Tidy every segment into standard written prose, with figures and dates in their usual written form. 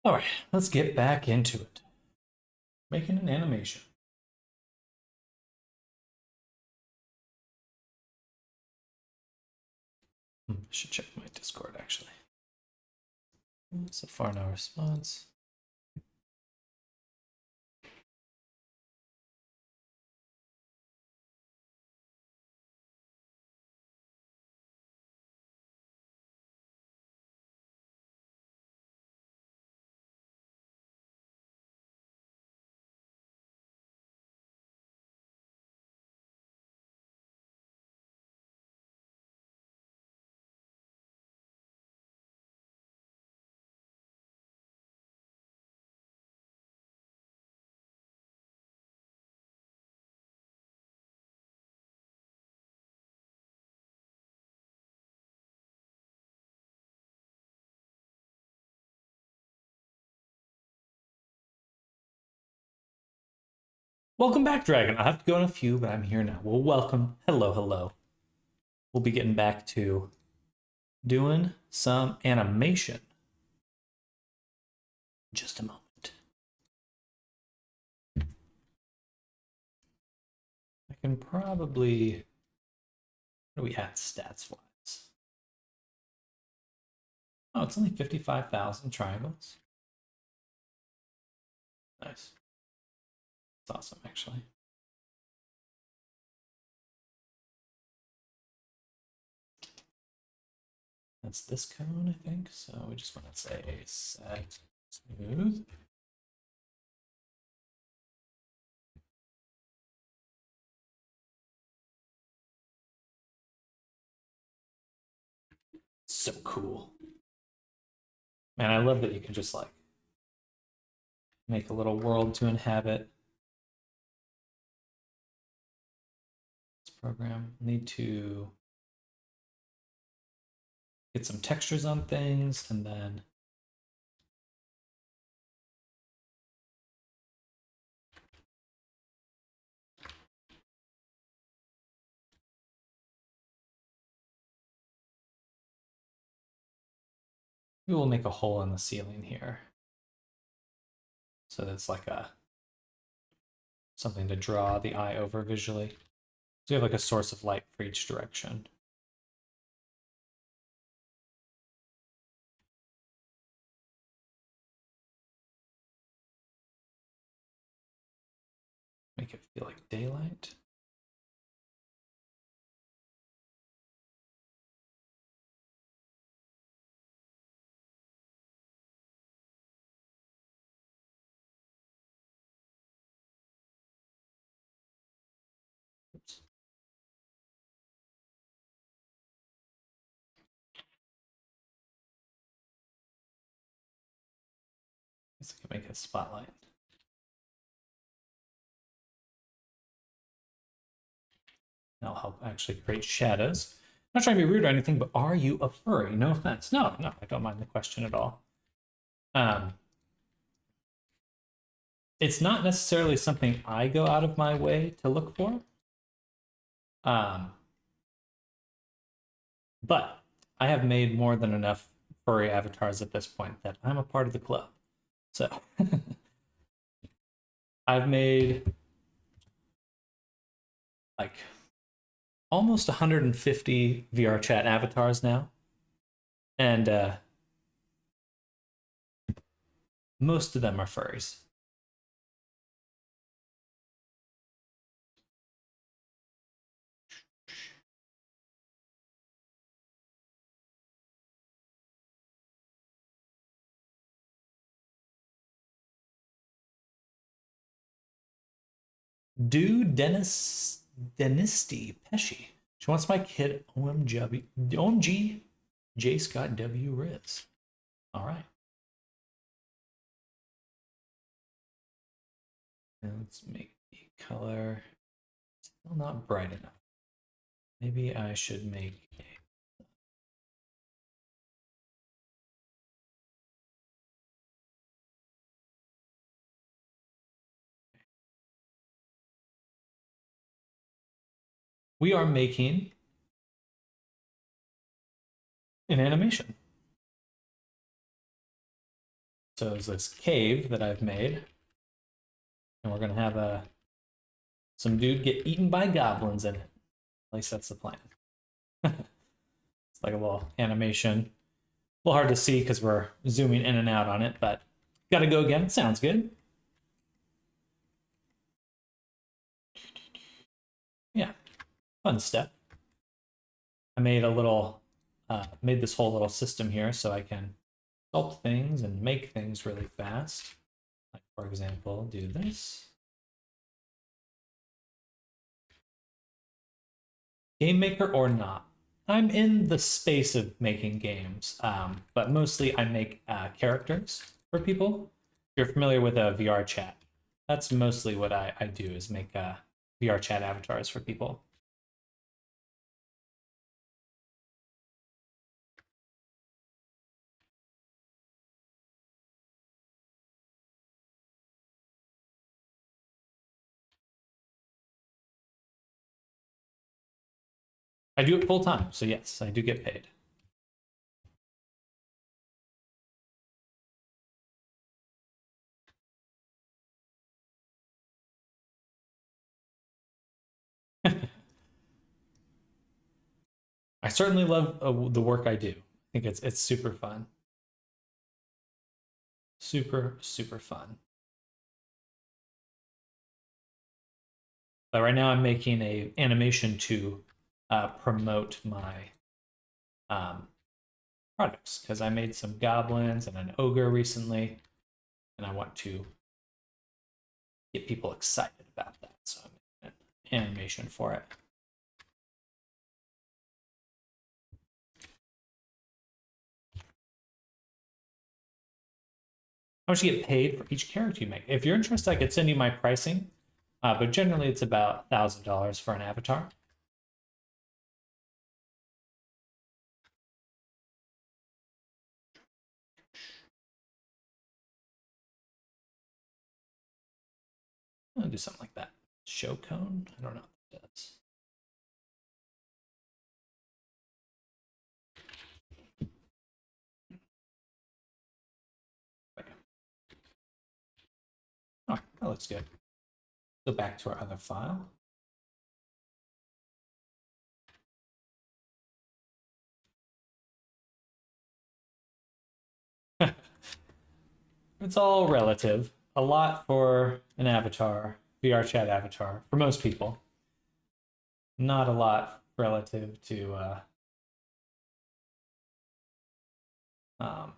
All right, let's get back into it. Making an animation. I should check my Discord actually. So far, no response. Welcome back, Dragon. I have to go in a few, but I'm here now. Well, welcome. Hello, hello. We'll be getting back to doing some animation. Just a moment. I can probably. What do we at stats wise? Oh, it's only 55,000 triangles. Nice. That's awesome, actually. That's this cone, I think. So we just want to say set smooth. So cool. Man, I love that you can just like make a little world to inhabit. This program need to get some textures on things and then we will make a hole in the ceiling here. So that's like a something to draw the eye over visually. So you have like a source of light for each direction. Make it feel like daylight. Oops. I guess I can make a spotlight. That'll help actually create shadows. I'm not trying to be rude or anything, but are you a furry? No offense. No, I don't mind the question at all. It's not necessarily something I go out of my way to look for. But I have made more than enough furry avatars at this point that I'm a part of the club. So I've made like almost 150 VR chat avatars now. And most of them are furries. Dude, Denisty Pesci. She wants my kid OMG J Scott W Riz. All right. And let's make the color still not bright enough. Maybe I should make a we are making an animation. So there's this cave that I've made, and we're gonna have some dude get eaten by goblins in it. At least that's the plan. It's like a little animation. A little hard to see because we're zooming in and out on it, but gotta go again. Sounds good. Yeah, fun stuff. I made made this whole little system here so I can sculpt things and make things really fast. Like, for example, do this. Game maker or not? I'm in the space of making games, but mostly I make characters for people. If you're familiar with a VR chat, that's mostly what I do is make VR chat avatars for people. I do it full time, so yes, I do get paid. I certainly love the work I do. I think it's super fun. Super fun. But right now I'm making a animation to promote my products because I made some goblins and an ogre recently, and I want to get people excited about that. So I'm making an animation for it. How much you get paid for each character you make? If you're interested, I could send you my pricing, but generally it's about $1,000 for an avatar. I'll do something like that. Show cone? I don't know what that does. Oh, that looks good. Go back to our other file. It's all relative. A lot for an avatar, VR chat avatar, for most people. Not a lot relative to um,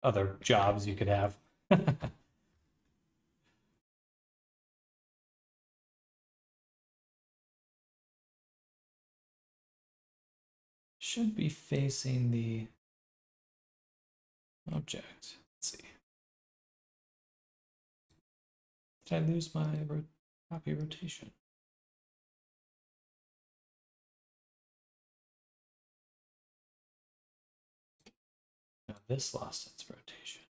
other jobs you could have. Should be facing the object. Let's see. Did I lose my copy rotation? No, this lost its rotation.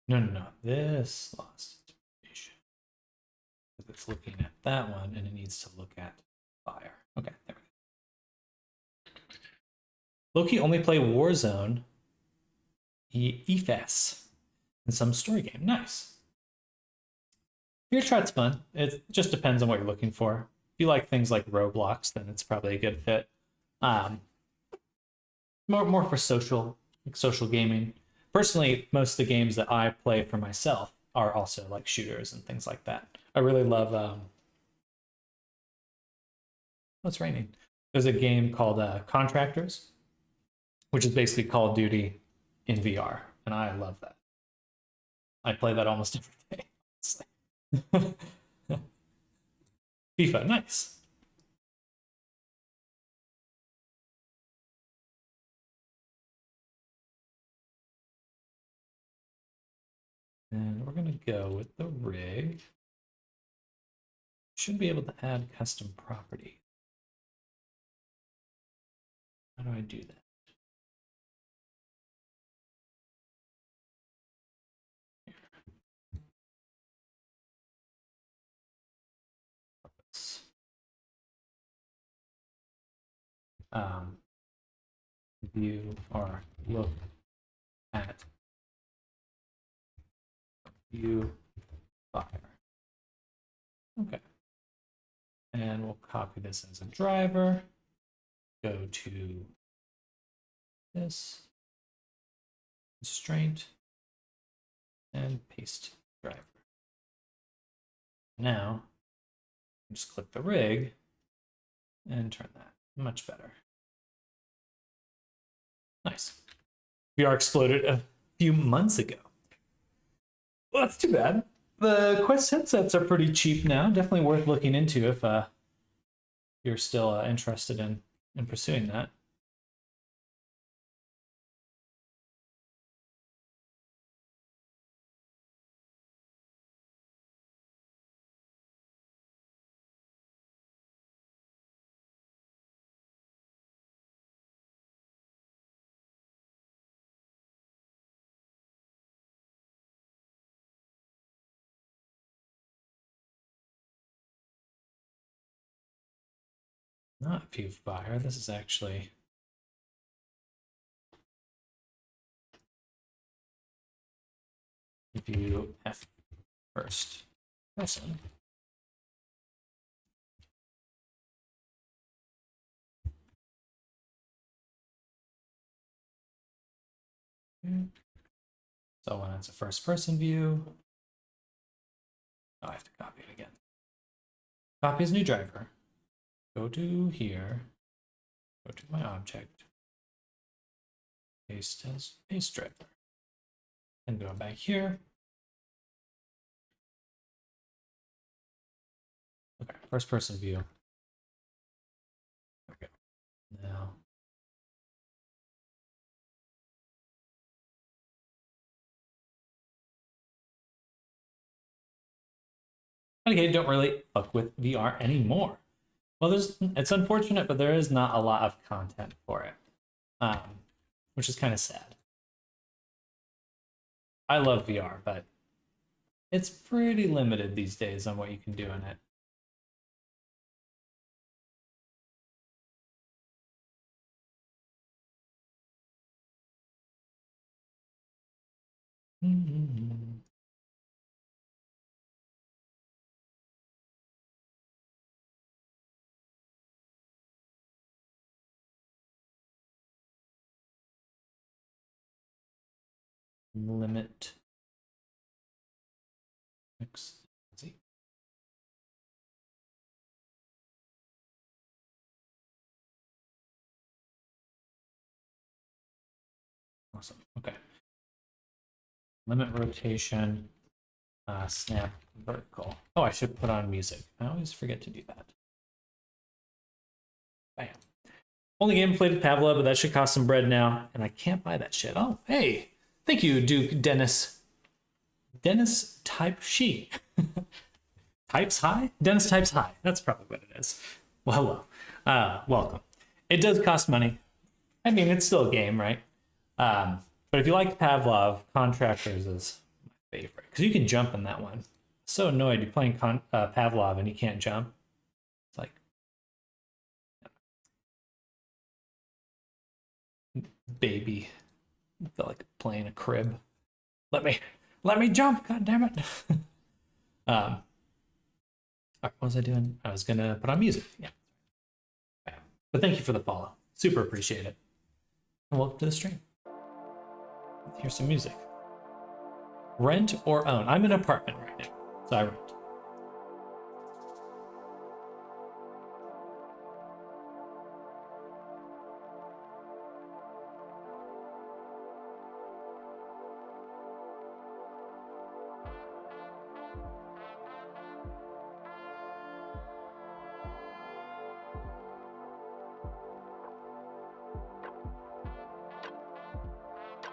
No. This lost its rotation. It's looking at that one and it needs to look at fire. Okay, there we go. Loki only play Warzone EFS in some story game. Nice. Your chat's fun. It just depends on what you're looking for. If you like things like Roblox, then it's probably a good fit. More for social gaming. Personally, most of the games that I play for myself are also like shooters and things like that. I really love. What's raining? There's a game called Contractors, which is basically Call of Duty in VR, and I love that. I play that almost every day. FIFA, nice. And we're gonna go with the rig. Should be able to add custom property. How do I do that? view or look at view fire. Okay. And we'll copy this as a driver. Go to this constraint and paste driver. Now, just click the rig and turn that. Much better. Nice. VR exploded a few months ago. Well, that's too bad. The Quest headsets are pretty cheap now. Definitely worth looking into if you're still interested in pursuing that. Not view fire. This is actually view F first person. So when it's a first person view, oh, I have to copy it again. Copy as new driver. Go to here. Go to my object. Paste as paste driver. And go back here. Okay, first person view. Okay. Now. Okay, don't really fuck with VR anymore. Well, it's unfortunate, but there is not a lot of content for it, which is kind of sad. I love VR, but it's pretty limited these days on what you can do in it. Limit X Z. Awesome. Okay. Limit rotation, snap vertical. Oh, I should put on music. I always forget to do that. Bam. Only game played with Pavlov, but that should cost some bread now, and I can't buy that shit. Oh, hey. Thank you, Duke Dennis. Dennis Type She. Types high? Dennis Types High. That's probably what it is. Well, hello. Welcome. It does cost money. I mean, it's still a game, right? But if you like Pavlov, Contractors is my favorite. Because you can jump in that one. So annoyed you're playing Pavlov and you can't jump. It's like... Baby. I felt like playing a crib. Let me jump, god damn it. What was I doing? I was gonna put on music. Yeah. But thank you for the follow. Super appreciate it. And welcome to the stream. Here's some music. Rent or own? I'm in an apartment right now, so I rent.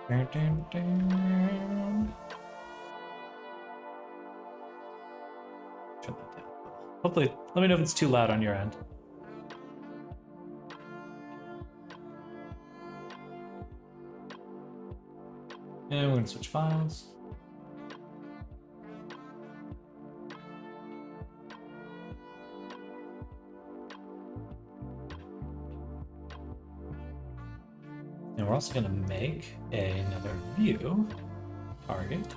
Dun, dun, dun. Turn that down. Hopefully, let me know if it's too loud on your end. And we're gonna switch files. we're also going to make another view target.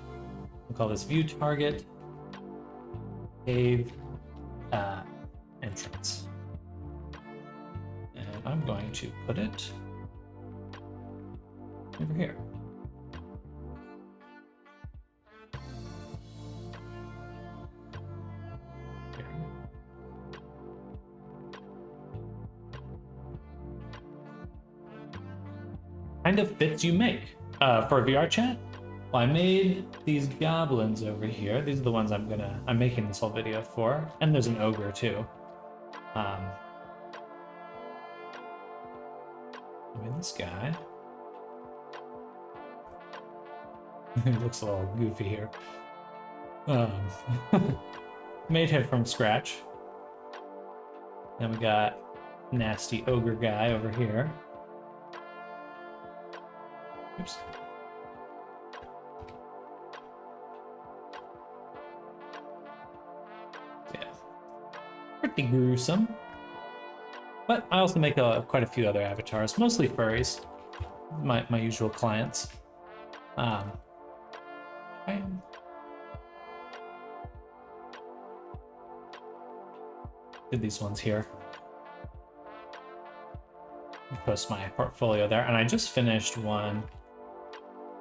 We'll call this view target cave entrance. And I'm going to put it over here. Kind of fits you make for VR chat. Well, I made these goblins over here. These are the ones I'm making this whole video for, and there's an ogre too. I mean, this guy. He looks a little goofy here. Made him from scratch. Then we got nasty ogre guy over here. Oops. Yeah. Pretty gruesome. But I also make quite a few other avatars, mostly furries. My usual clients. Did these ones here. Post my portfolio there, and I just finished one.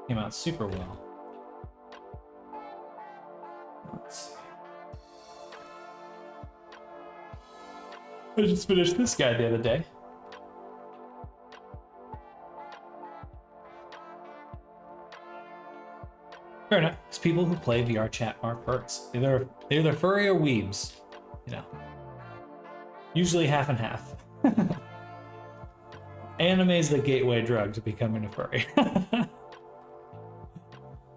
Came out super well. Let's see. I just finished this guy the other day. Fair enough, because people who play VR chat are furries. They're either furry or weebs, you know. Usually half and half. Anime is the gateway drug to becoming a furry.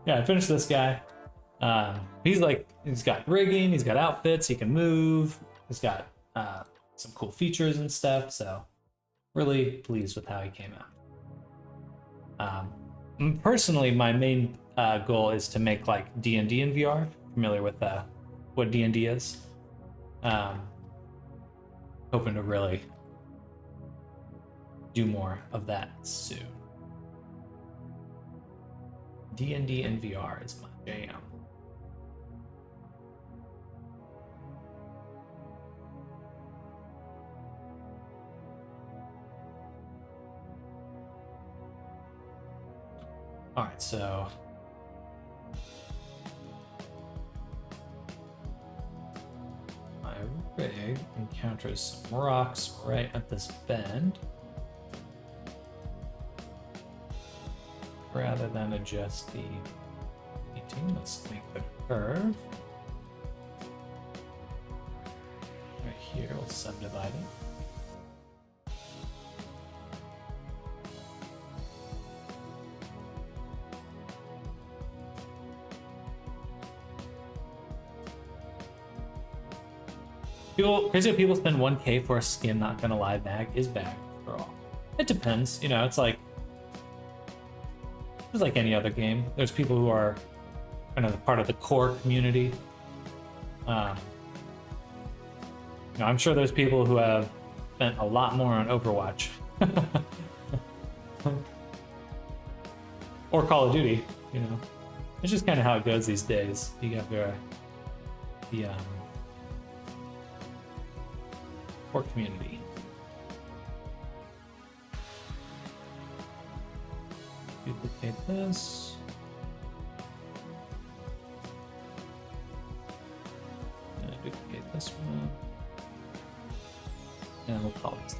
Yeah, I finished this guy. He's got rigging, he's got outfits, he can move, he's got some cool features and stuff, so really pleased with how he came out. Personally, my main goal is to make like D&D in VR. Familiar with what D&D is? Hoping to really do more of that soon. D&D and VR is my jam. All right, so my rig encounters some rocks right at this bend. Rather than adjust the painting, let's make the curve. Right here, we'll subdivide it. Crazy how people spend 1K for a skin not gonna lie bag is bag for all. It depends, you know, it's like any other game. There's people who are kind of part of the core community. You know, I'm sure there's people who have spent a lot more on Overwatch. Or Call of Duty, you know. It's just kind of how it goes these days. You got the core community. Duplicate this. And duplicate this one. And we'll call this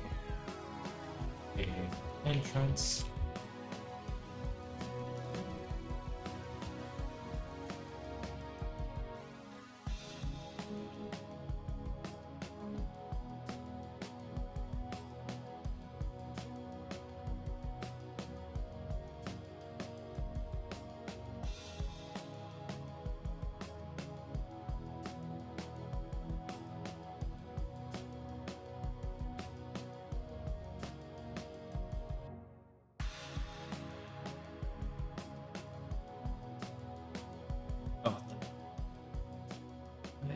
a entrance.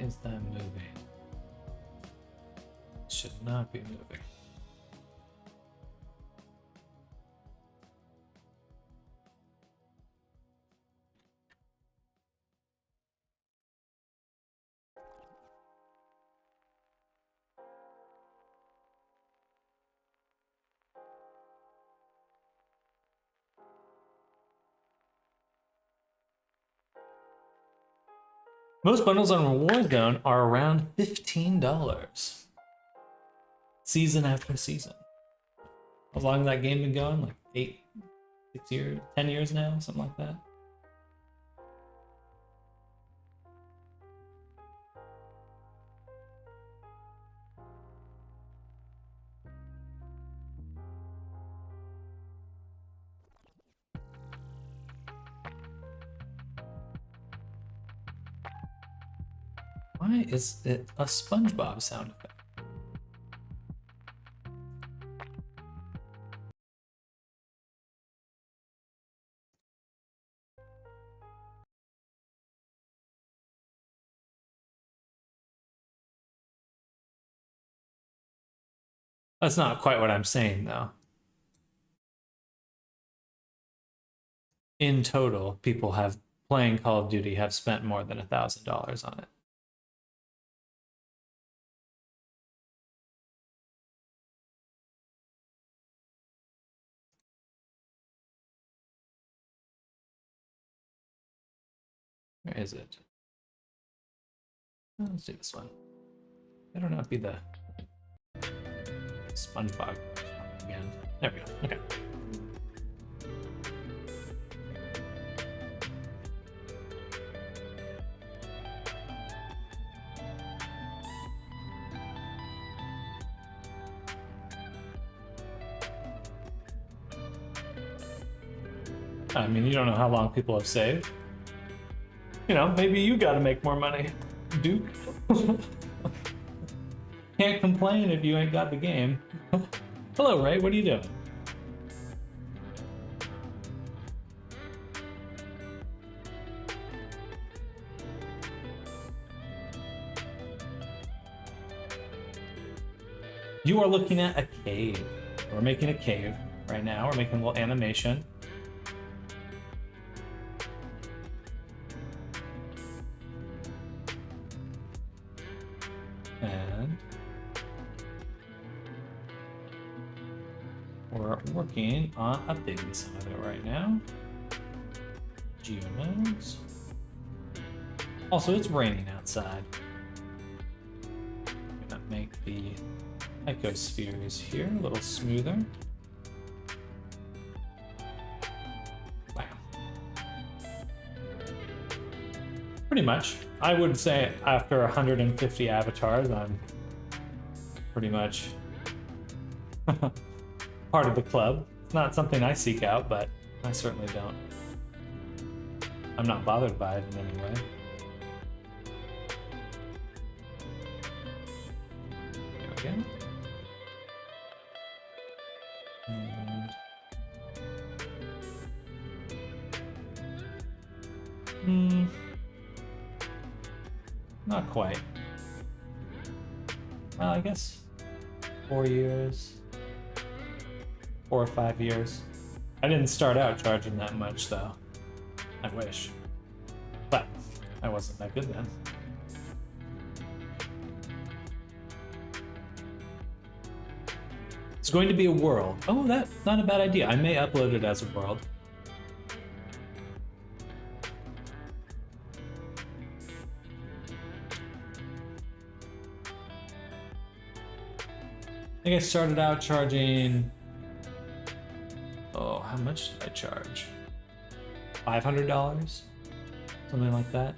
Is that moving? Should not be moving. Most bundles on Warzone are around $15. Season after season. How long has that game been going? Like 8, 6 years, 10 years now? Something like that. Why is it a SpongeBob sound effect? That's not quite what I'm saying, though. In total, people have playing Call of Duty have spent more than $1,000 on it. Where is it? Oh, let's do this one. Better not be the SpongeBob again. There we go. Okay. I mean, you don't know how long people have saved. You know, maybe you got to make more money, Duke. Can't complain if you ain't got the game. Hello, Ray. What are you doing? You are looking at a cave. We're making a cave right now. We're making a little animation. And we're working on updating some of it right now. Geonodes. Also, it's raining outside. I'm gonna make the icospheres here a little smoother. Wow. Pretty much. I would say after 150 avatars, I'm pretty much part of the club. It's not something I seek out, but I certainly don't. I'm not bothered by it in any way. There we go. And not quite. Well, I guess 4 years, 4 or 5 years. I didn't start out charging that much, though. I wish. But I wasn't that good then. It's going to be a world. Oh, that's not a bad idea. I may upload it as a world. I think I started out charging... Oh, how much did I charge? $500? Something like that.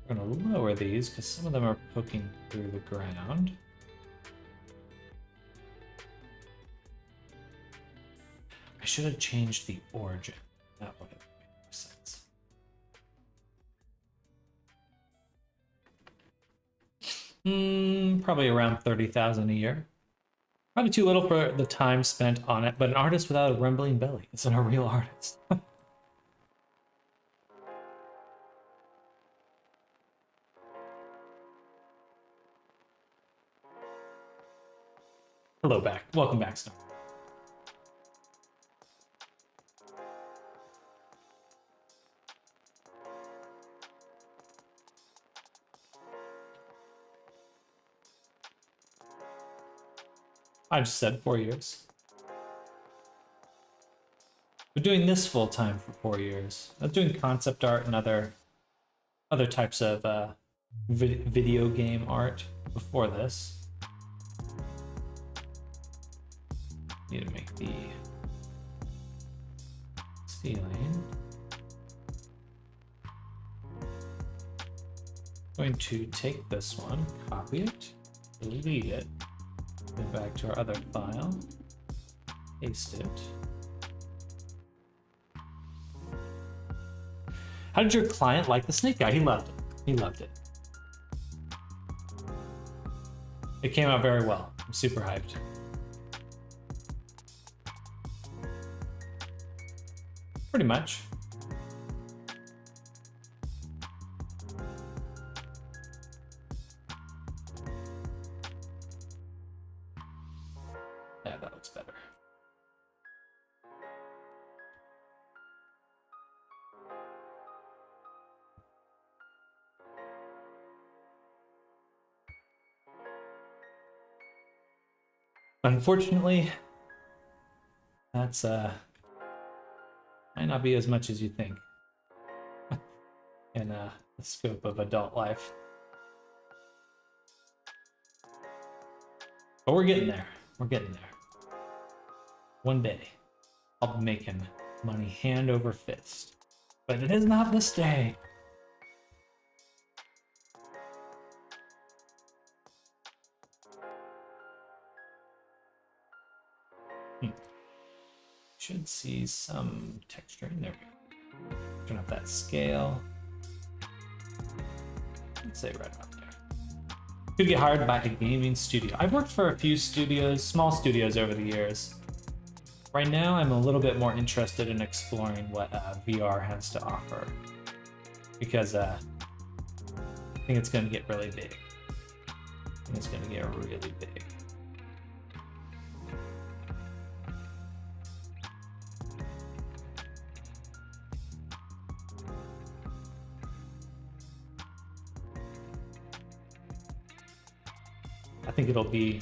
We're going to lower these because some of them are poking through the ground. I should have changed the origin. That would have made more sense. Probably around 30,000 a year. Probably too little for the time spent on it, but an artist without a rumbling belly isn't a real artist. Hello back. Welcome back, Snow. I just said 4 years. Been doing this full time for 4 years. I was doing concept art and other types of video game art before this. Need to make the ceiling. Going to take this one, copy it, delete it, go back to our other file, paste it. How did your client like the snake guy? He loved it. He loved it. It came out very well. I'm super hyped. Pretty much. Yeah, that looks better. Unfortunately, that's might not be as much as you think in the scope of adult life. But we're getting there. We're getting there. One day, I'll be making money hand over fist. But it is not this day. Should see some texturing. There we go. Turn up that scale. Let's say right about there. Could get hired by a gaming studio. I've worked for a few studios, small studios over the years. Right now, I'm a little bit more interested in exploring what VR has to offer. Because I think it's going to get really big. I think it's going to get really big. I think it'll be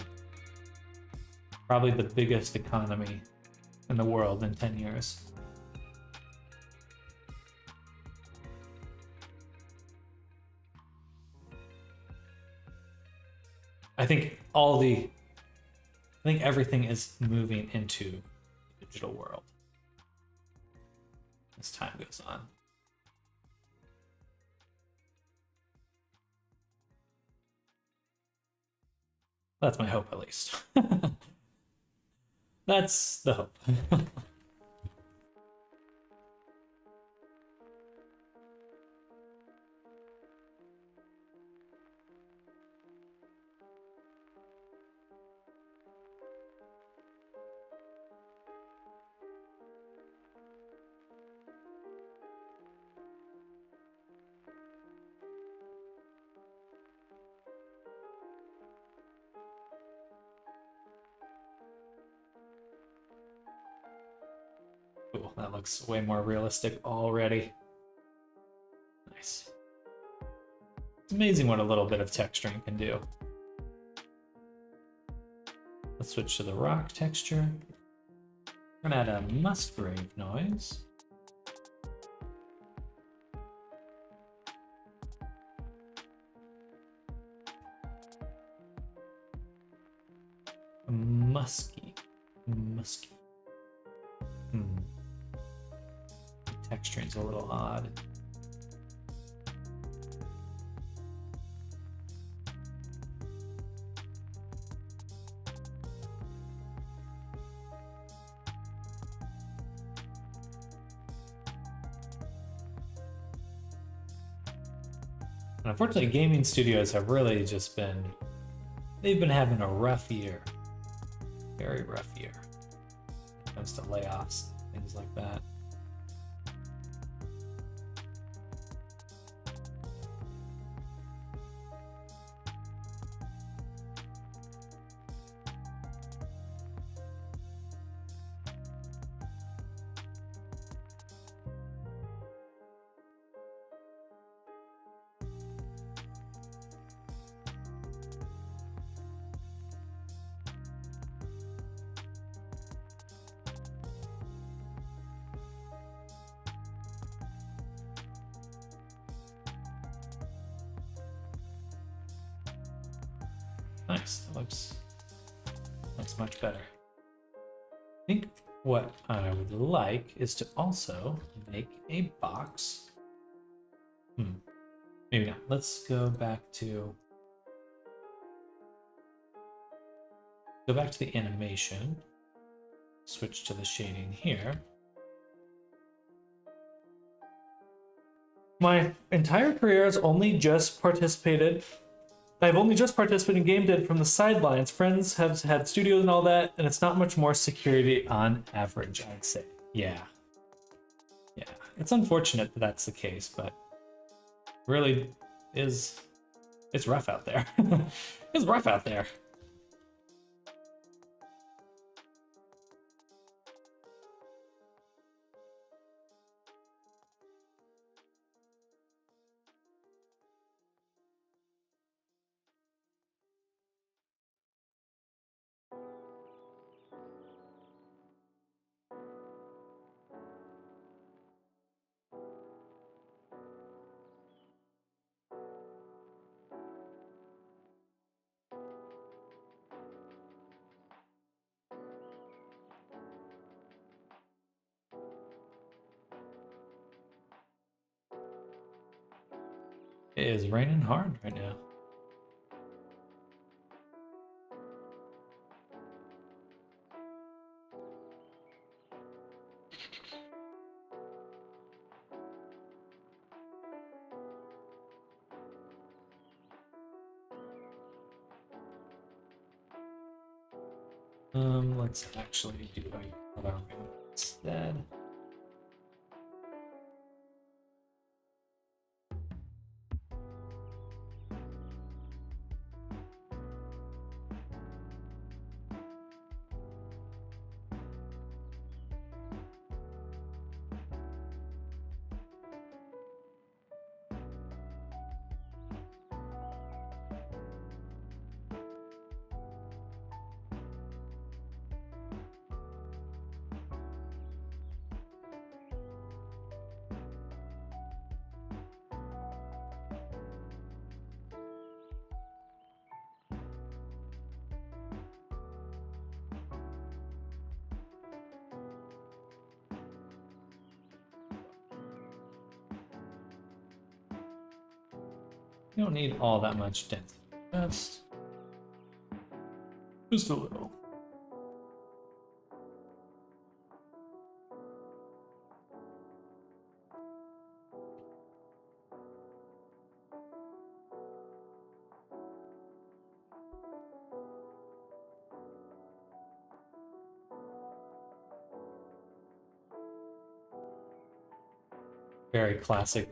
probably the biggest economy in the world in 10 years. I think everything is moving into the digital world as time goes on. That's my hope, at least. That's the hope. Cool, that looks way more realistic already. Nice. It's amazing what a little bit of texturing can do. Let's switch to the rock texture. We're gonna add a Musgrave noise. Musky. Texturing's a little odd. And unfortunately, gaming studios have really just they've been having a rough year. Very rough year. When it comes to layoffs, things like that. Nice. That looks much better. I think what I would like is to also make a box. Maybe not. Let's go back to the animation. Switch to the shading here. My entire career has only just participated. I've only just participated in game dev from the sidelines. Friends have had studios and all that, and it's not much more security on average, I'd say. Yeah. Yeah. It's unfortunate that that's the case, but really it's rough out there. It's rough out there. It is raining hard right now. Let's actually do a color instead. You don't need all that much density. Just a little. Very classic.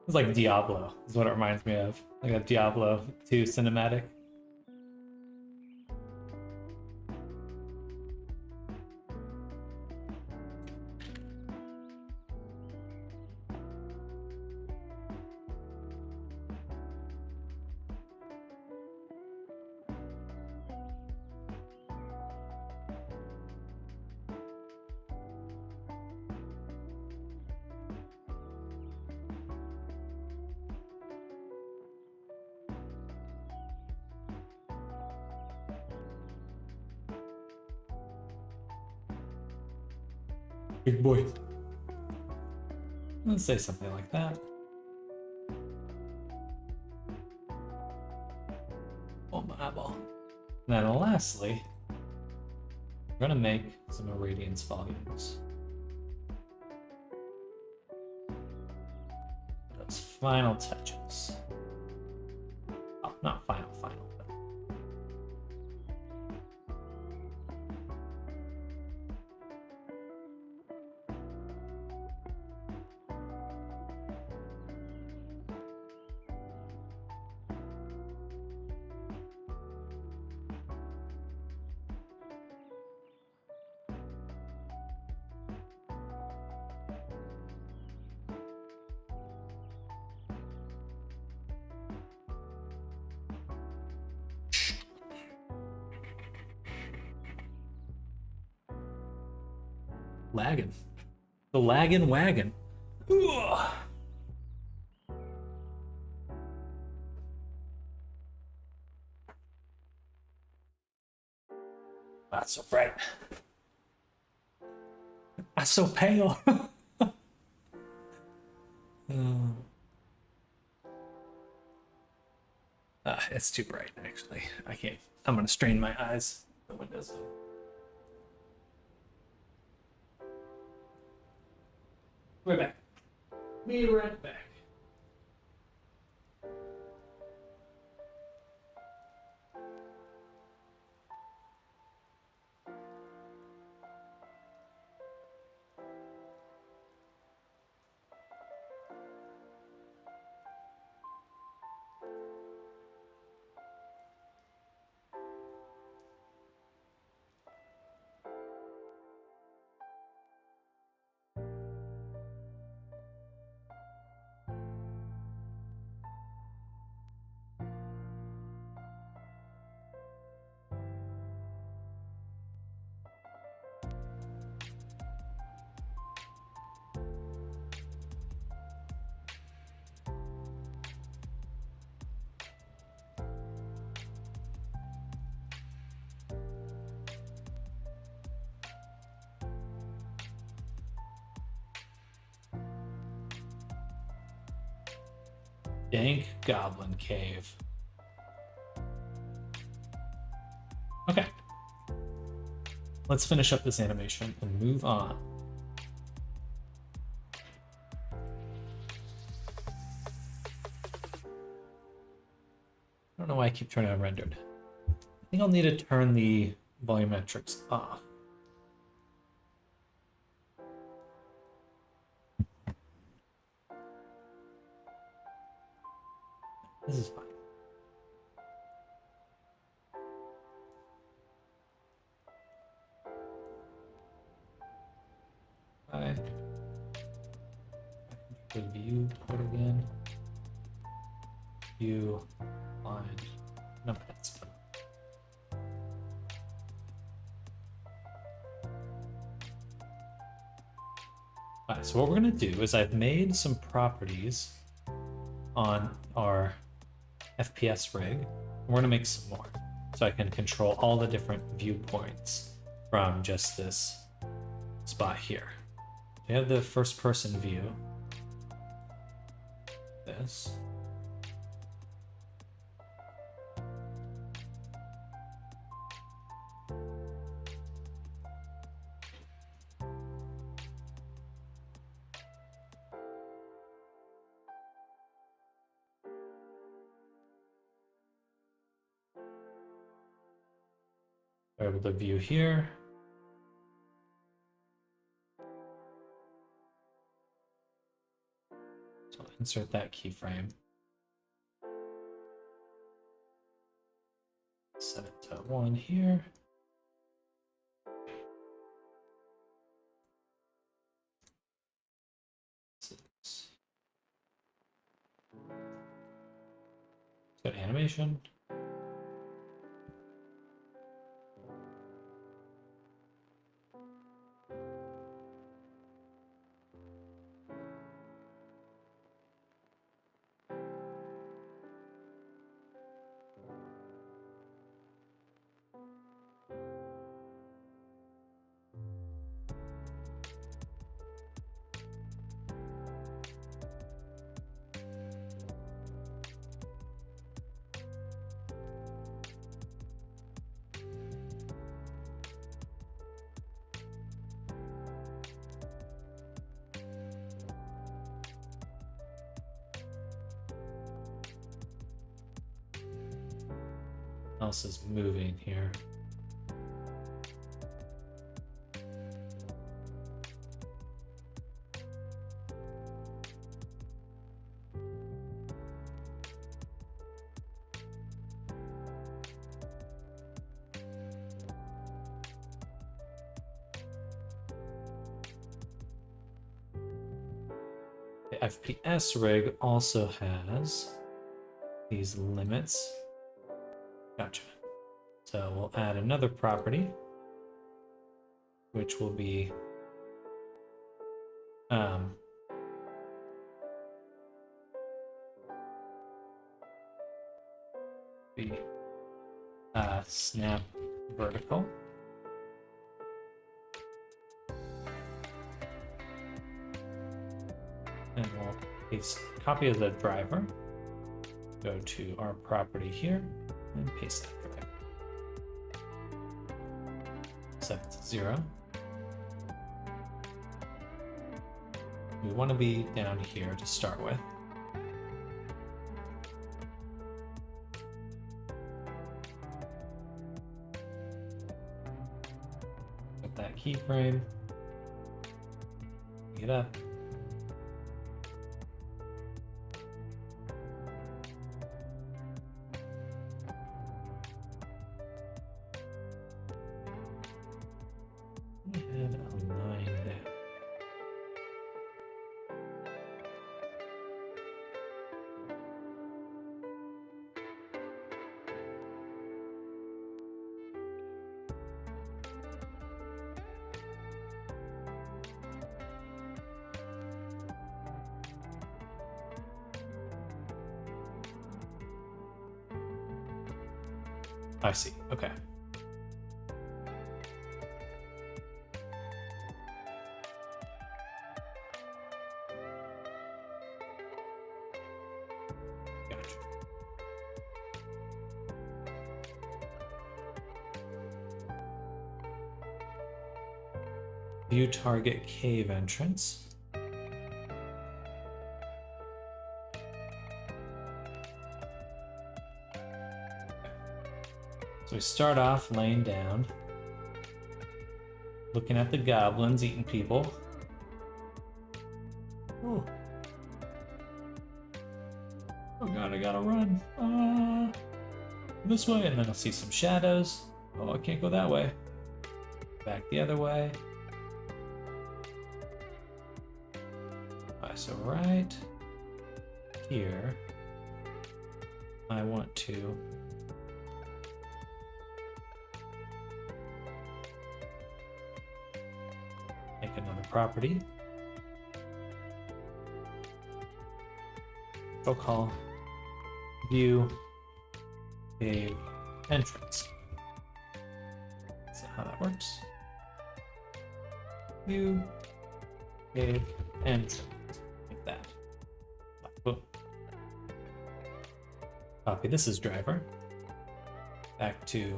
It's like Diablo, is what it reminds me of. Like a Diablo 2 cinematic. Big boy. Let's say something like that. Oh, my eyeball. And then lastly, we're gonna make some irradiance volumes. Those final touches. Oh, not final, but lagging. The lagging wagon. Ugh. That's so bright. I'm so pale. It's too bright, actually. I can't. I'm gonna strain my eyes. The windows. Right back. Be right back. Dank Goblin Cave. Okay. Let's finish up this animation and move on. I don't know why I keep turning on rendered. I think I'll need to turn the volumetrics off. This is fine. Back to the view port again. View line. No, that's fine. Alright, so what we're gonna do is I've made some properties on our FPS rig. We're gonna make some more so I can control all the different viewpoints from just this spot here. We have the first person view. This. We're able to view here. So I'll insert that keyframe. Set it to 1 here. Go to animation. Else is moving here. The FPS rig also has these limits. Gotcha. So we'll add another property, which will be the snap vertical. paste copy of the driver. Go to our property here and paste that driver. Set it to 0. We want to be down here to start with. Get that keyframe. Pick it up. And align that. I see. Okay. Gotcha. View target cave entrance. So we start off laying down, looking at the goblins eating people. Oh, oh god, I gotta run. This way, and then I'll see some shadows. Oh, I can't go that way. Back the other way. Alright, so right here, I want to make another property. We'll call view cave entrance. That's how that works. View cave entrance. Like that. Boom. Copy this as driver. Back to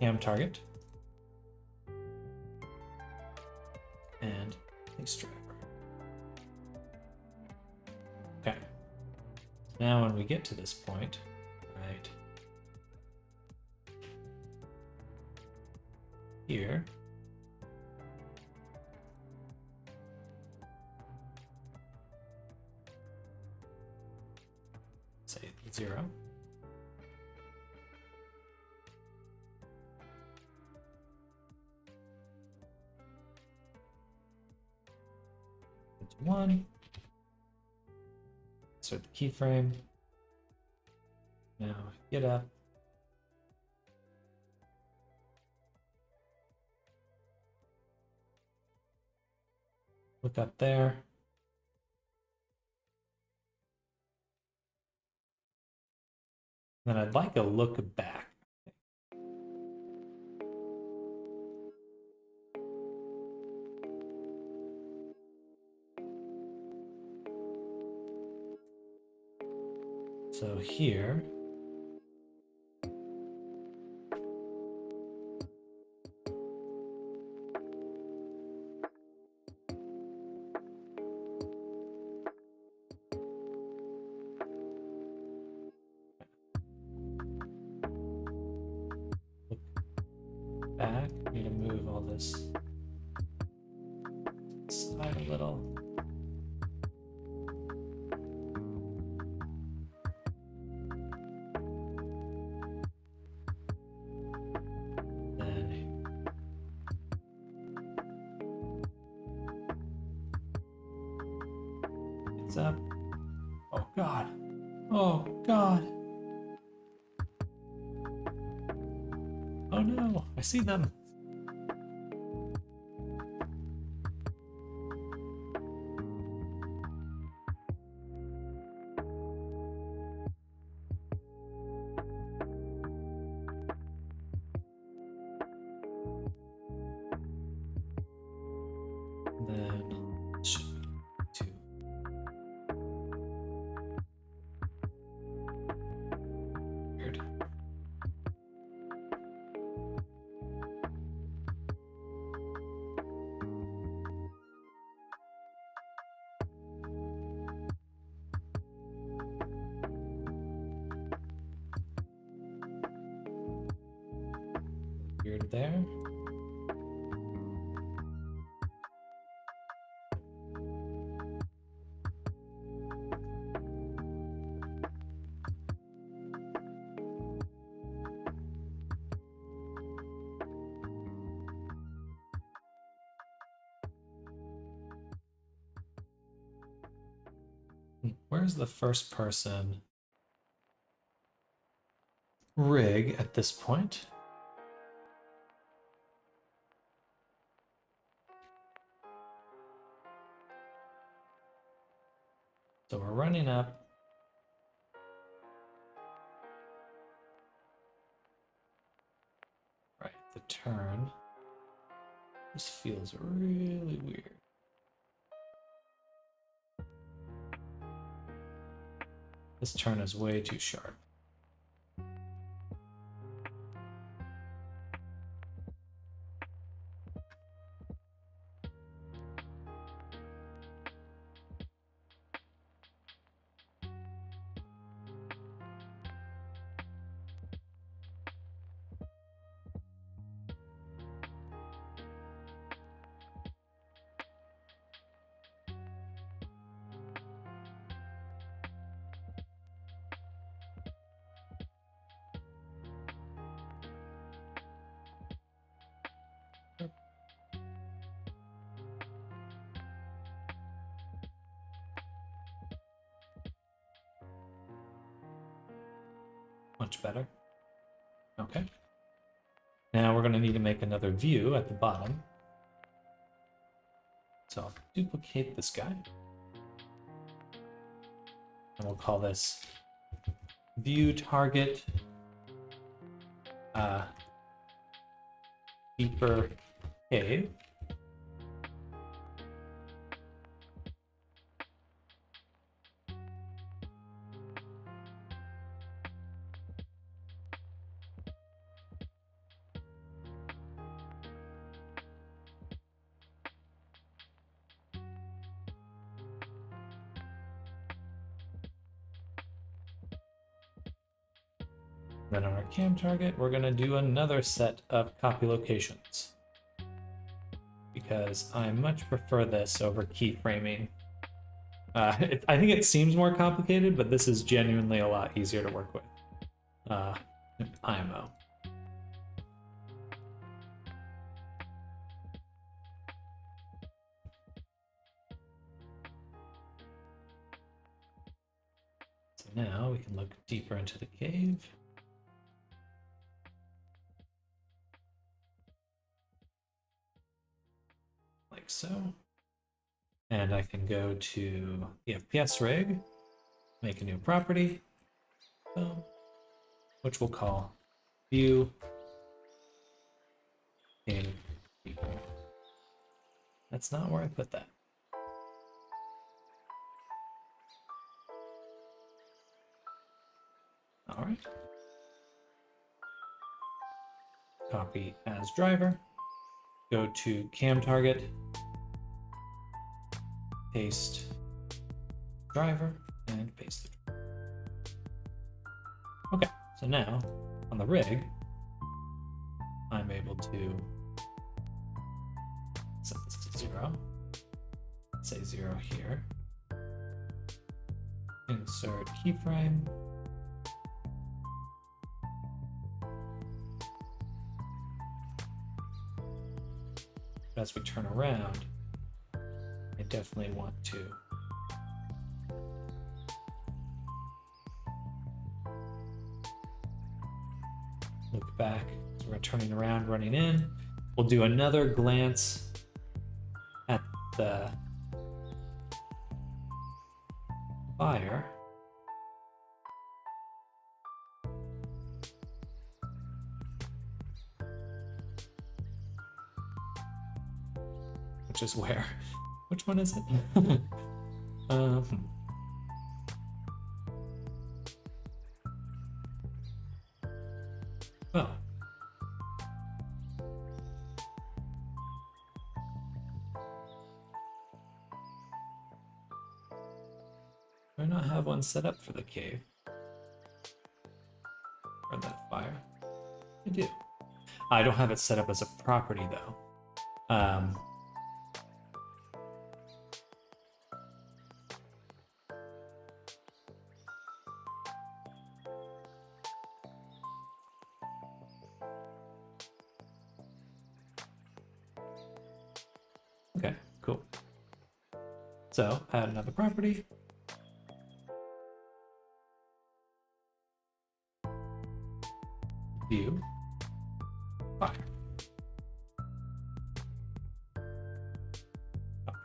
cam target. And place driver. Okay. Now when we get to this point, right here, say 0. Into 1. Insert the keyframe. Now get up. Look up there. Then I'd like a look back. So here, look back. I need to move all this side a little. Up. Oh god. Oh god. Oh no, I see them. Then 2. weird there. Where's the first person rig at this point? So we're running up. Right, the turn. This feels really weird. This turn is way too sharp. Much better. Okay. Now we're going to need to make another view at the bottom. So I'll duplicate this guy. And we'll call this view target deeper cave. Then on our cam target, we're going to do another set of copy locations, because I much prefer this over keyframing. I think it seems more complicated, but this is genuinely a lot easier to work with. IMO. So now we can look deeper into the cave. Like so. And I can go to the FPS rig, make a new property, which we'll call view cave people. That's not where I put that. All right. Copy as driver. Go to cam target. Paste driver and paste it. Okay, so now on the rig, I'm able to set this to 0. Say 0 here. Insert keyframe. As we turn around, I definitely want to look back. So we're turning around, running in. We'll do another glance at the fire. Which is where? Which one is it? Well. Do I not have one set up for the cave? Or that fire? I do. I don't have it set up as a property though. Okay, cool. So add another property. View. Fire.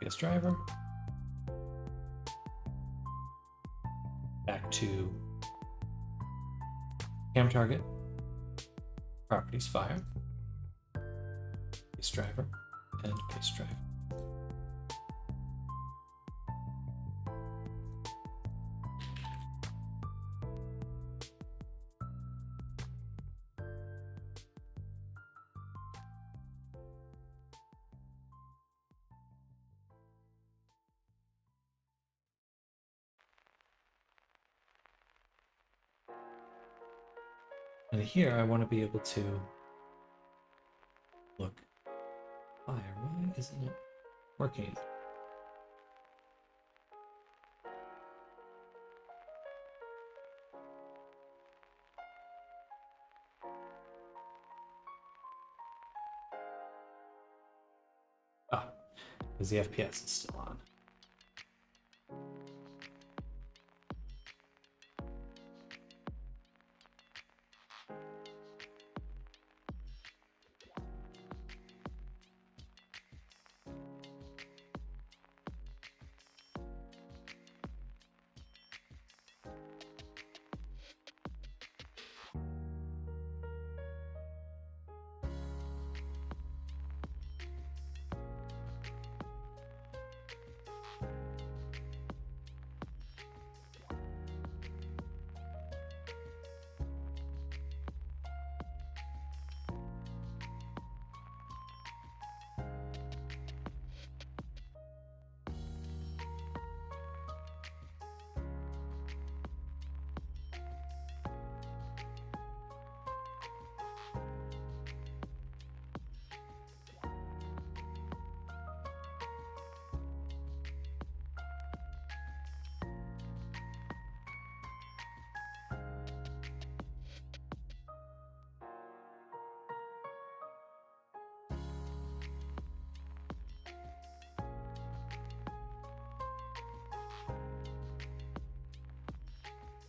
PS driver. Back to cam target. Properties fire. PS driver and PS driver. And here I want to be able to look fire. Why isn't it working? Ah, because the FPS is still on.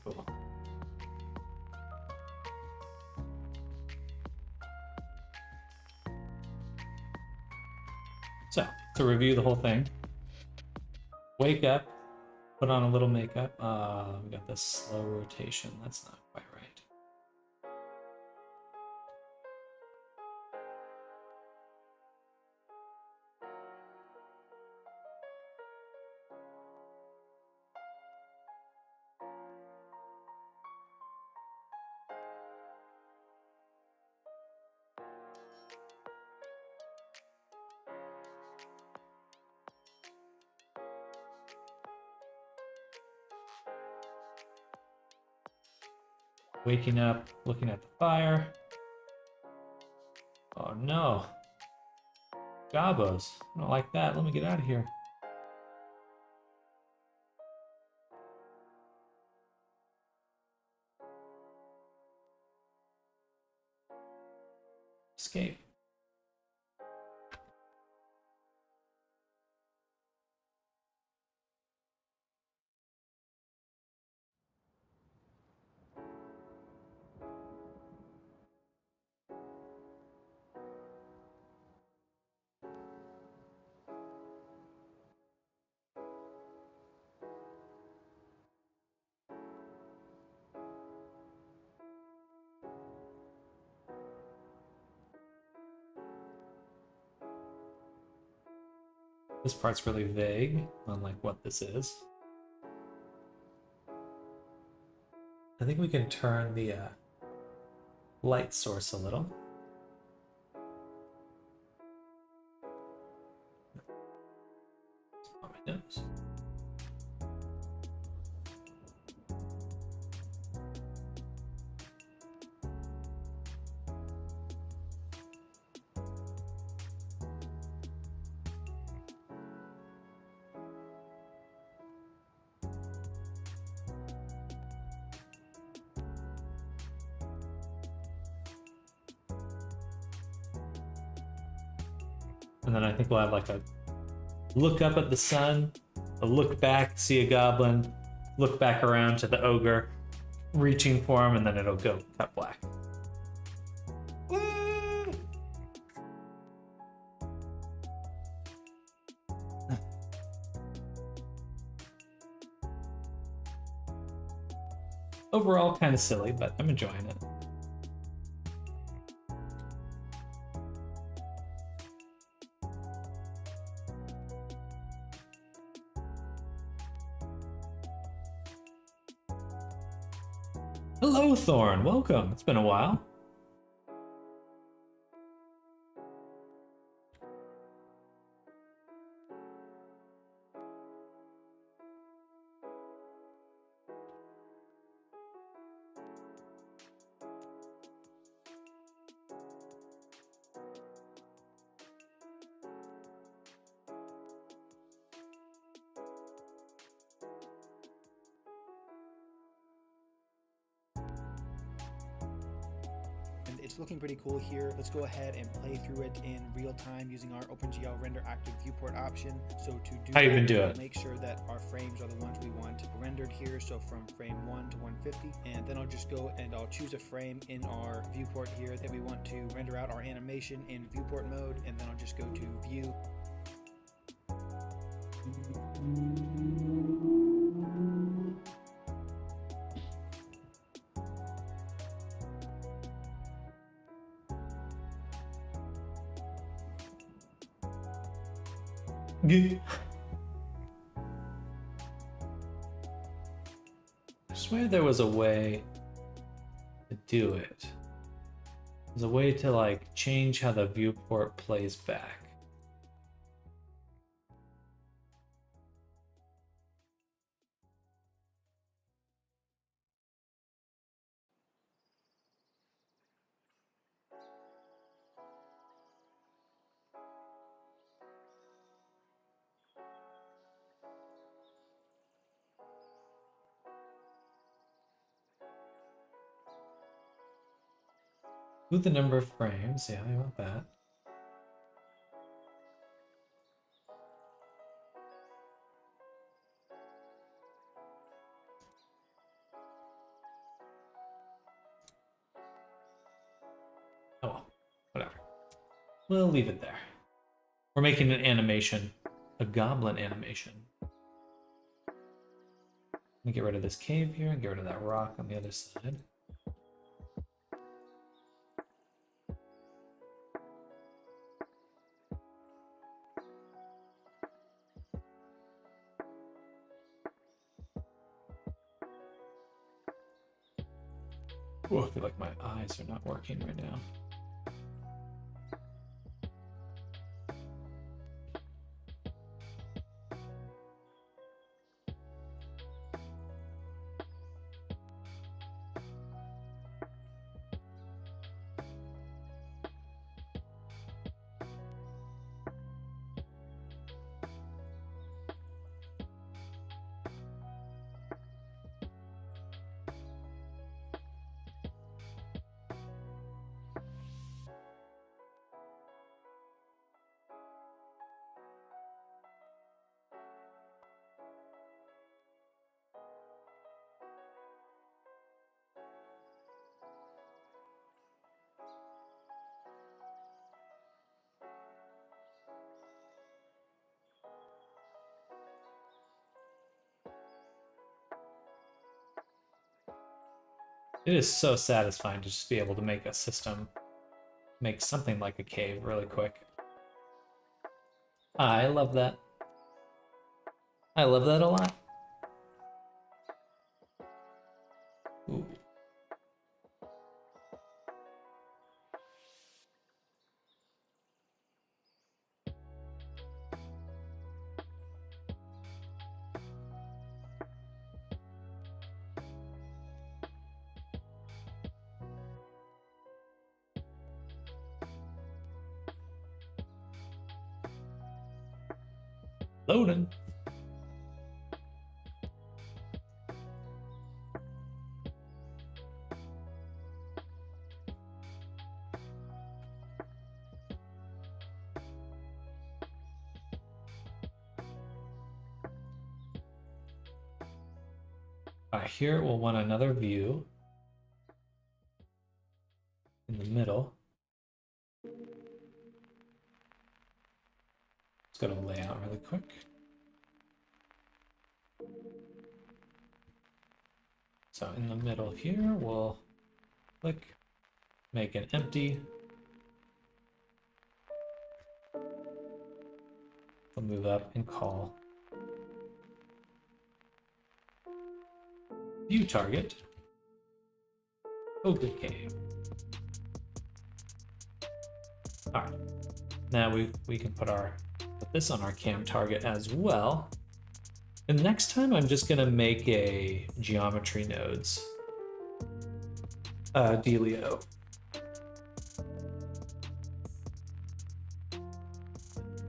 Cool. So, to review the whole thing, wake up, put on a little makeup. We got this slow rotation. That's not quite right. Waking up, looking at the fire. Oh no. Gabos. I don't like that. Let me get out of here. Escape. This part's really vague on like what this is. I think we can turn the light source a little. On my nose. And then I think we'll have like a look up at the sun, a look back, see a goblin, look back around to the ogre, reaching for him, and then it'll go cut black. Overall, kind of silly, but I'm enjoying it. Hello, Thorn. Welcome. It's been a while. It's looking pretty cool here. Let's go ahead and play through it in real time using our OpenGL render active viewport option. So to do How you that, been doing? we'll make sure that our frames are the ones we want rendered here. So from frame 1 to 150, and then I'll just go and I'll choose a frame in our viewport here that we want to render out our animation in viewport mode, and then I'll just go to view. I swear there was a way to do it. There's a way to like change how the viewport plays back. With the number of frames, yeah, I want that. Oh well, whatever. We'll leave it there. We're making an animation, a goblin animation. Let me get rid of this cave here and get rid of that rock on the other side. Ooh, I feel like my eyes are not working right now. It is so satisfying to just be able to make a system make something like a cave really quick. I love that. I love that a lot. Ooh. Loading. Here we'll want another view in the middle. Let's go to layout really quick. So in the middle here, we'll click, make an empty. We'll move up and call view target Ogre Cave. All right, now we can put this on our cam target as well. And next time I'm just gonna make a geometry nodes dealio.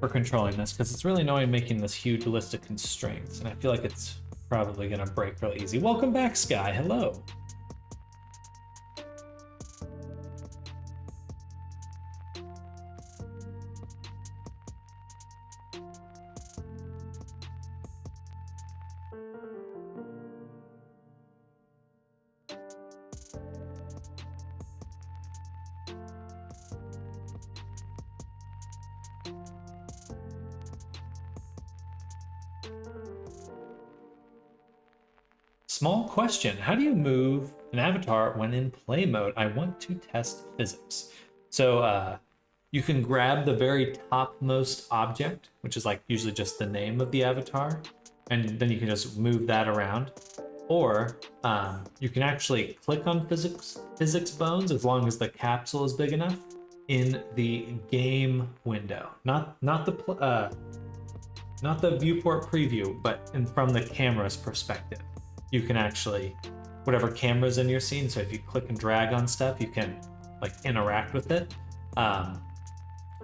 For controlling this, because it's really annoying making this huge list of constraints, and I feel like it's probably gonna break really easy. Welcome back, Sky. Hello. Small question, how do you move an avatar when in play mode? I want to test physics. So you can grab the very topmost object, which is like usually just the name of the avatar, and then you can just move that around. Or you can actually click on physics bones as long as the capsule is big enough in the game window, not the viewport preview, but from the camera's perspective. You can actually, whatever camera's in your scene, so if you click and drag on stuff, you can like interact with it. But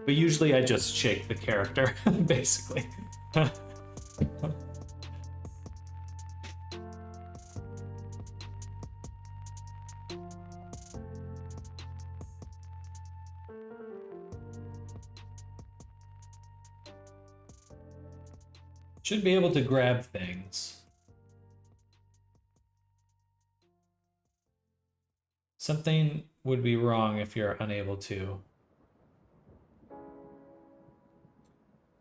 usually I just shake the character, basically. Should be able to grab things. Something would be wrong if you're unable to.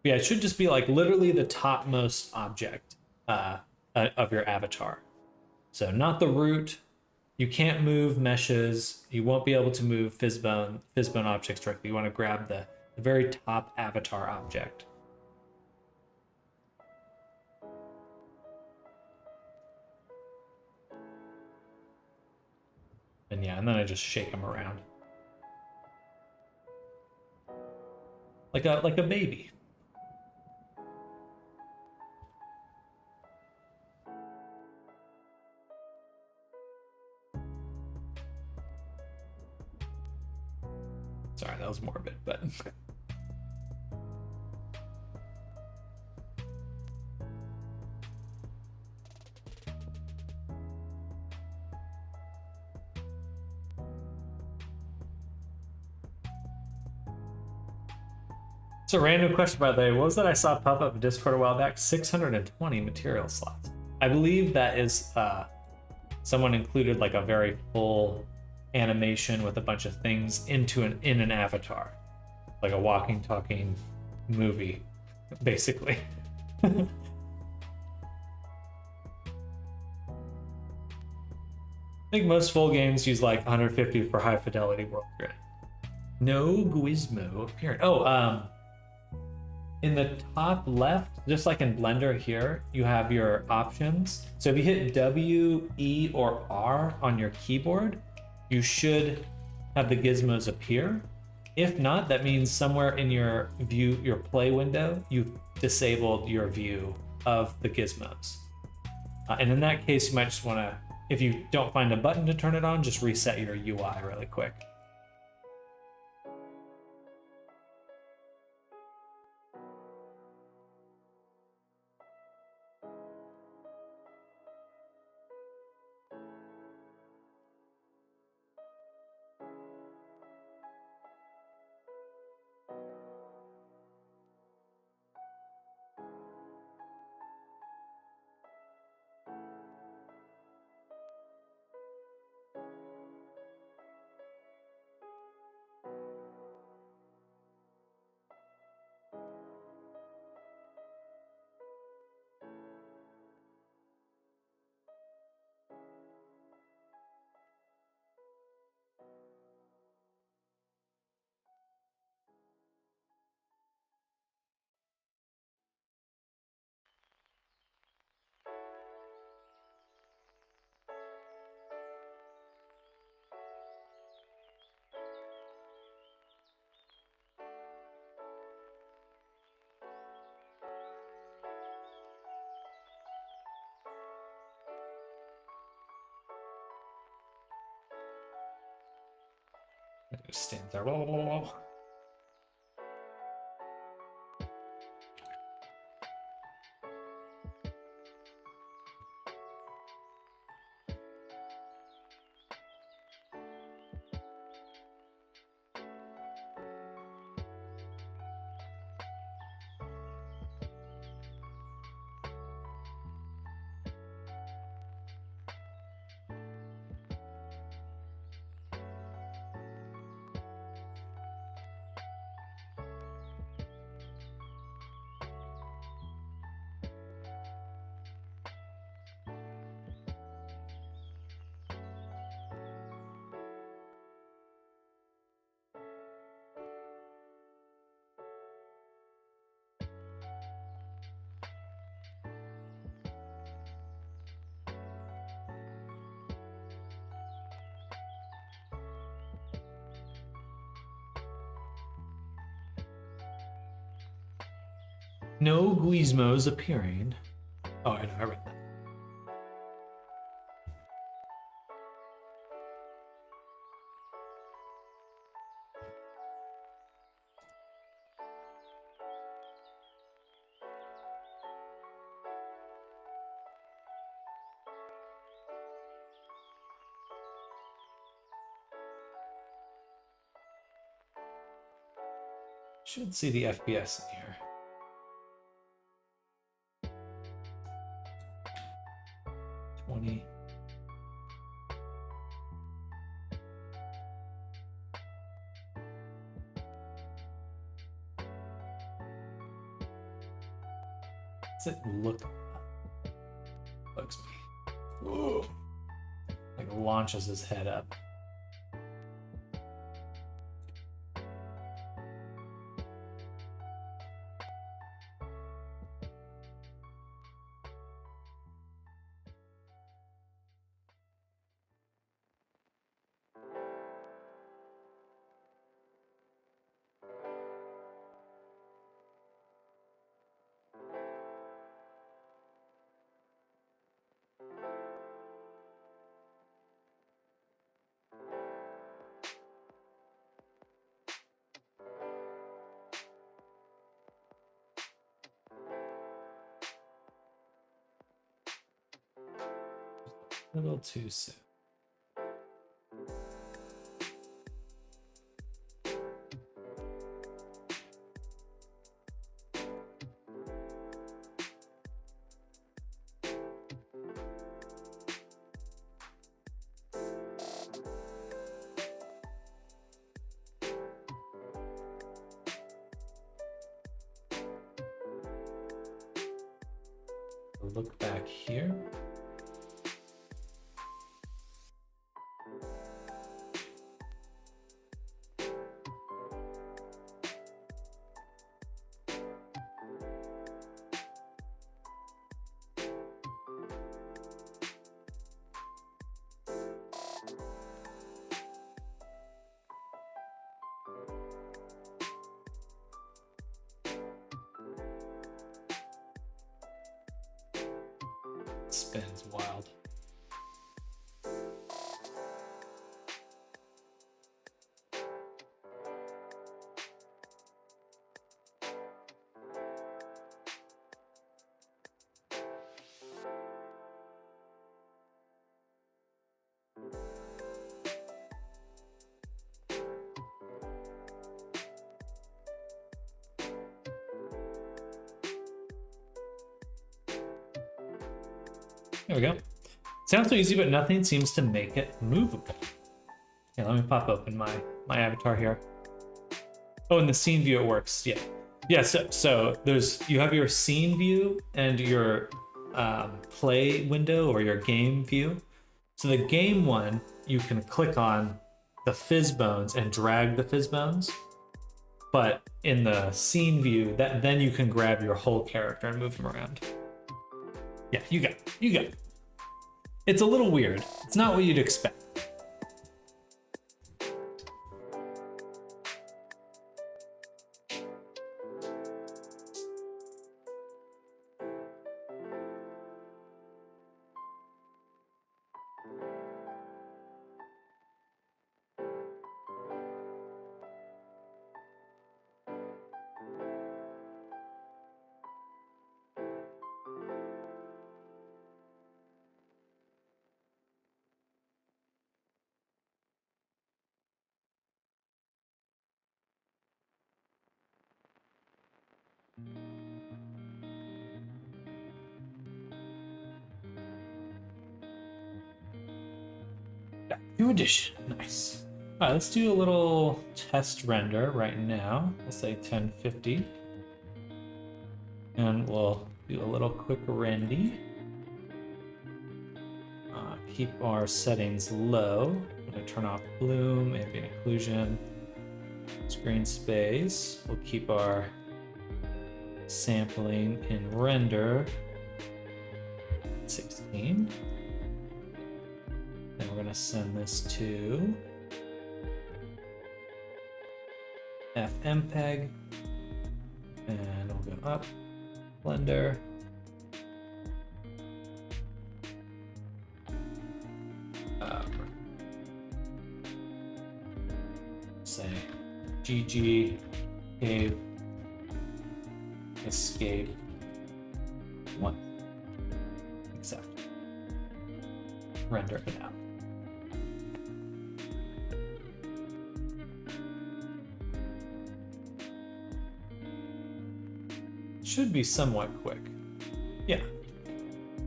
Yeah, it should just be like literally the topmost object of your avatar. So not the root. You can't move meshes. You won't be able to move fizzbone objects directly. You want to grab the very top avatar object. And yeah, and then I just shake them around. Like a baby. Sorry, that was morbid, but it's a random question, by the way. What was that I saw pop up in Discord a while back? 620 material slots. I believe that is someone included like a very full animation with a bunch of things in an avatar, like a walking, talking movie, basically. I think most full games use like 150 for high fidelity world grid. No Gizmo appearing. Oh, in the top left, just like in Blender here, you have your options. So if you hit W, E, or R on your keyboard, you should have the gizmos appear. If not, that means somewhere in your view, your play window, you've disabled your view of the gizmos. And in that case, you might just want to, if you don't find a button to turn it on, just reset your UI really quick. It just stands there. Blah, blah, blah, blah. No Guizmos appearing. Oh, I know, I read that. Should see the FPS in here. $20. Does it look? Bugs me. Whoa. Like launches his head up. A little too soon. Look back here. Spins wild. There we go. Sounds so easy, but nothing seems to make it movable. Yeah, let me pop open my avatar here. Oh, in the scene view it works. Yeah, yeah. So there's you have your scene view and your play window or your game view. So the game one, you can click on the fizz bones and drag the fizz bones. But in the scene view, then you can grab your whole character and move him around. Yeah, you got it. You got it. It's a little weird. It's not what you'd expect. Back to Edition. Nice. All right, let's do a little test render right now. We'll say 1050. And we'll do a little quick rendy. Keep our settings low. I'm going to turn off bloom, ambient occlusion, screen space. We'll keep our sampling in render 16. Then we're going to send this to FMPEG. And we'll go up, Blender. Say GG cave escape 1. Accept. Render it out. Should be somewhat quick. Yeah.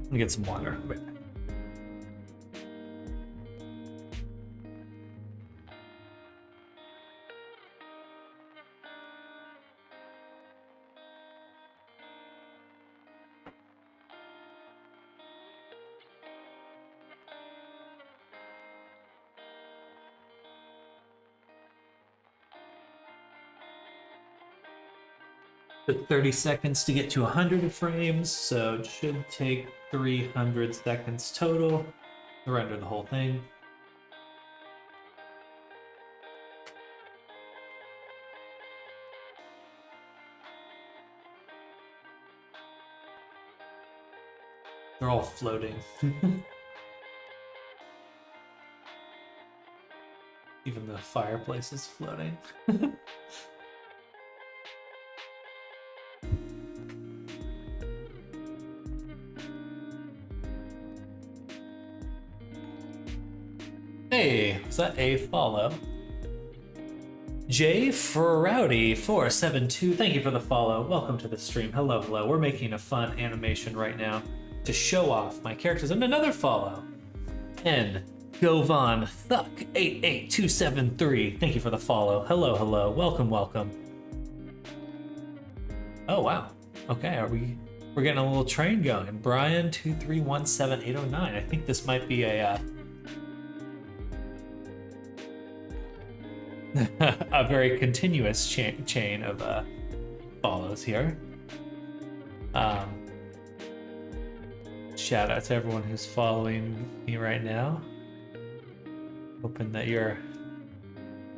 Let me get some water. Wait. Took 30 seconds to get to 100 frames, so it should take 300 seconds total to render the whole thing. They're all floating. Even the fireplace is floating. Hey, was that a follow? Jay Ferrowdy 472, thank you for the follow. Welcome to the stream. Hello, hello. We're making a fun animation right now to show off my characters. And another follow. N Govan Thuck 88273. Thank you for the follow. Hello, hello. Welcome, welcome. Oh wow. Okay, we're getting a little train going. Brian 2317809. I think this might be a a very continuous chain of follows here. Shout out to everyone who's following me right now. Hoping that you're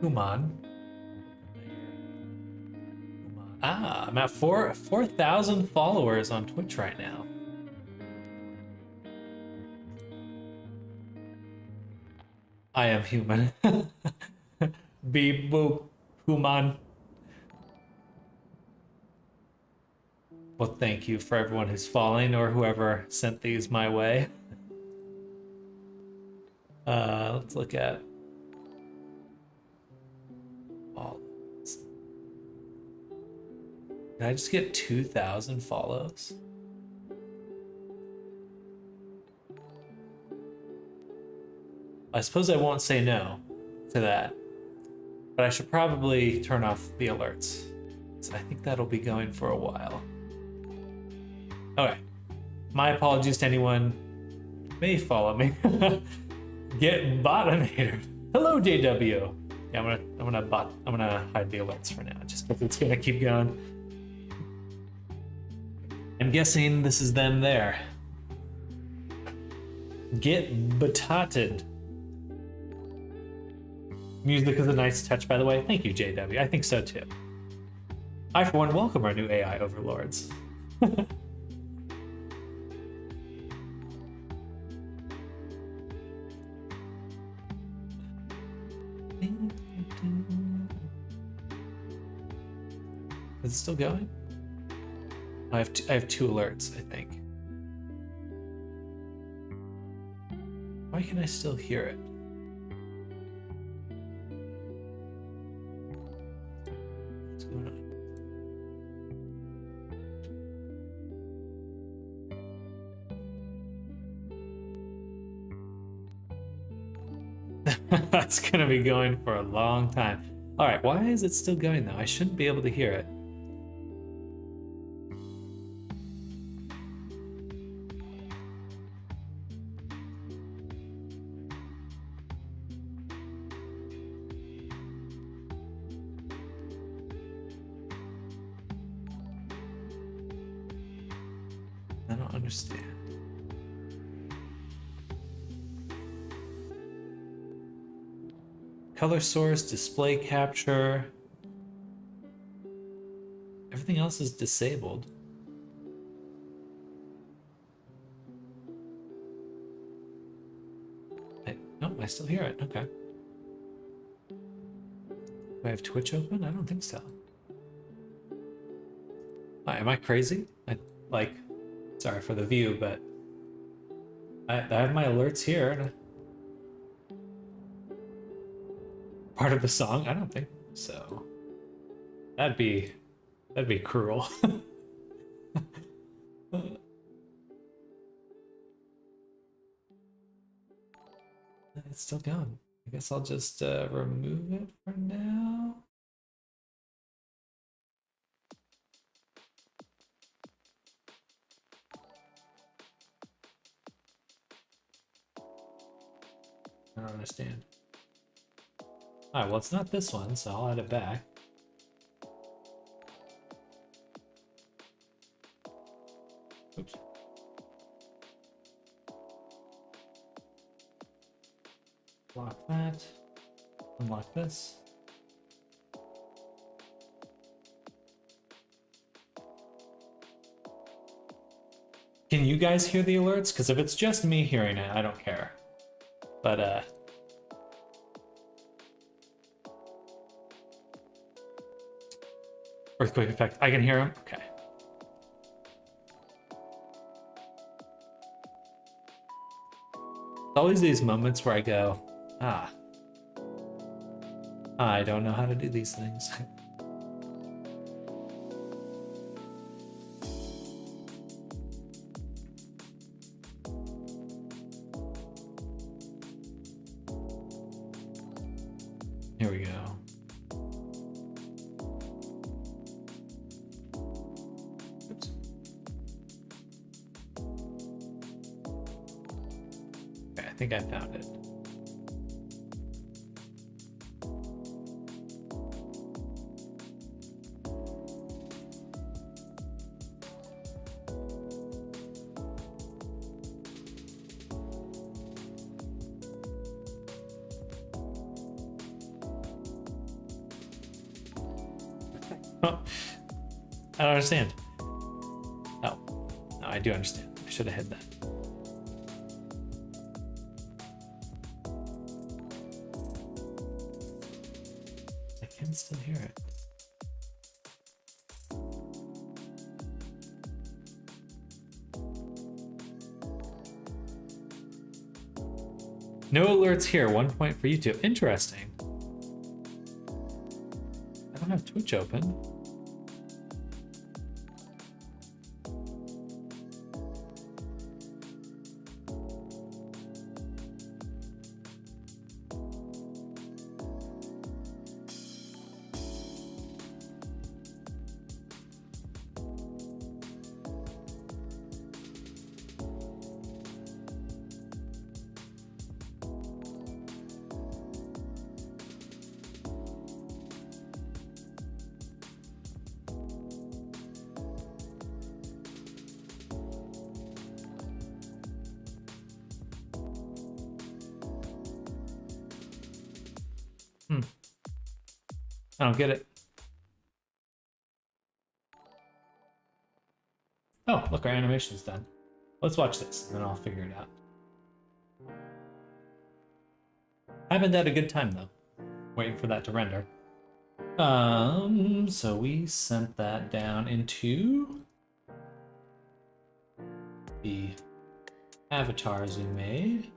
human. Ah, I'm at 4,000 followers on Twitch right now. I am human. Beep boop, human. Well, thank you for everyone who's following or whoever sent these my way. Let's look at all. Did I just get 2,000 follows? I suppose I won't say no to that, but I should probably turn off the alerts. So I think that'll be going for a while. Okay, my apologies to anyone who may follow me. Get botonated. Hello, JW. Yeah, I'm gonna hide the alerts for now, just because it's gonna keep going. I'm guessing this is them there. Get batated. Music is a nice touch, by the way. Thank you, JW. I think so too. I, for one, welcome our new AI overlords. Is it still going? I have two alerts, I think. Why can I still hear it? What's going on? That's gonna be going for a long time. All right, why is it still going though? I shouldn't be able to hear it. I don't understand. Color source, display capture. Everything else is disabled. No, I still hear it. Okay. Do I have Twitch open? I don't think so. Am I crazy? Sorry for the view, but I have my alerts here. And part of the song? I don't think so. That'd be cruel. It's still going. I guess I'll just remove it for now. I don't understand. Alright, well, it's not this one, so I'll add it back. Oops. Lock that. Unlock this. Can you guys hear the alerts? Because if it's just me hearing it, I don't care. But, earthquake effect. I can hear him? Okay. It's always these moments where I go, I don't know how to do these things. Here we go. Oops. Okay, I think I found it. I don't understand. Oh, no, I do understand. I should have hid that. I can still hear it. No alerts here. 1 point for YouTube. Interesting. I don't have Twitch open. I don't get it. Oh, look, our animation's done. Let's watch this, and then I'll figure it out. I haven't had a good time, though. Waiting for that to render. So we sent that down into the avatars we made.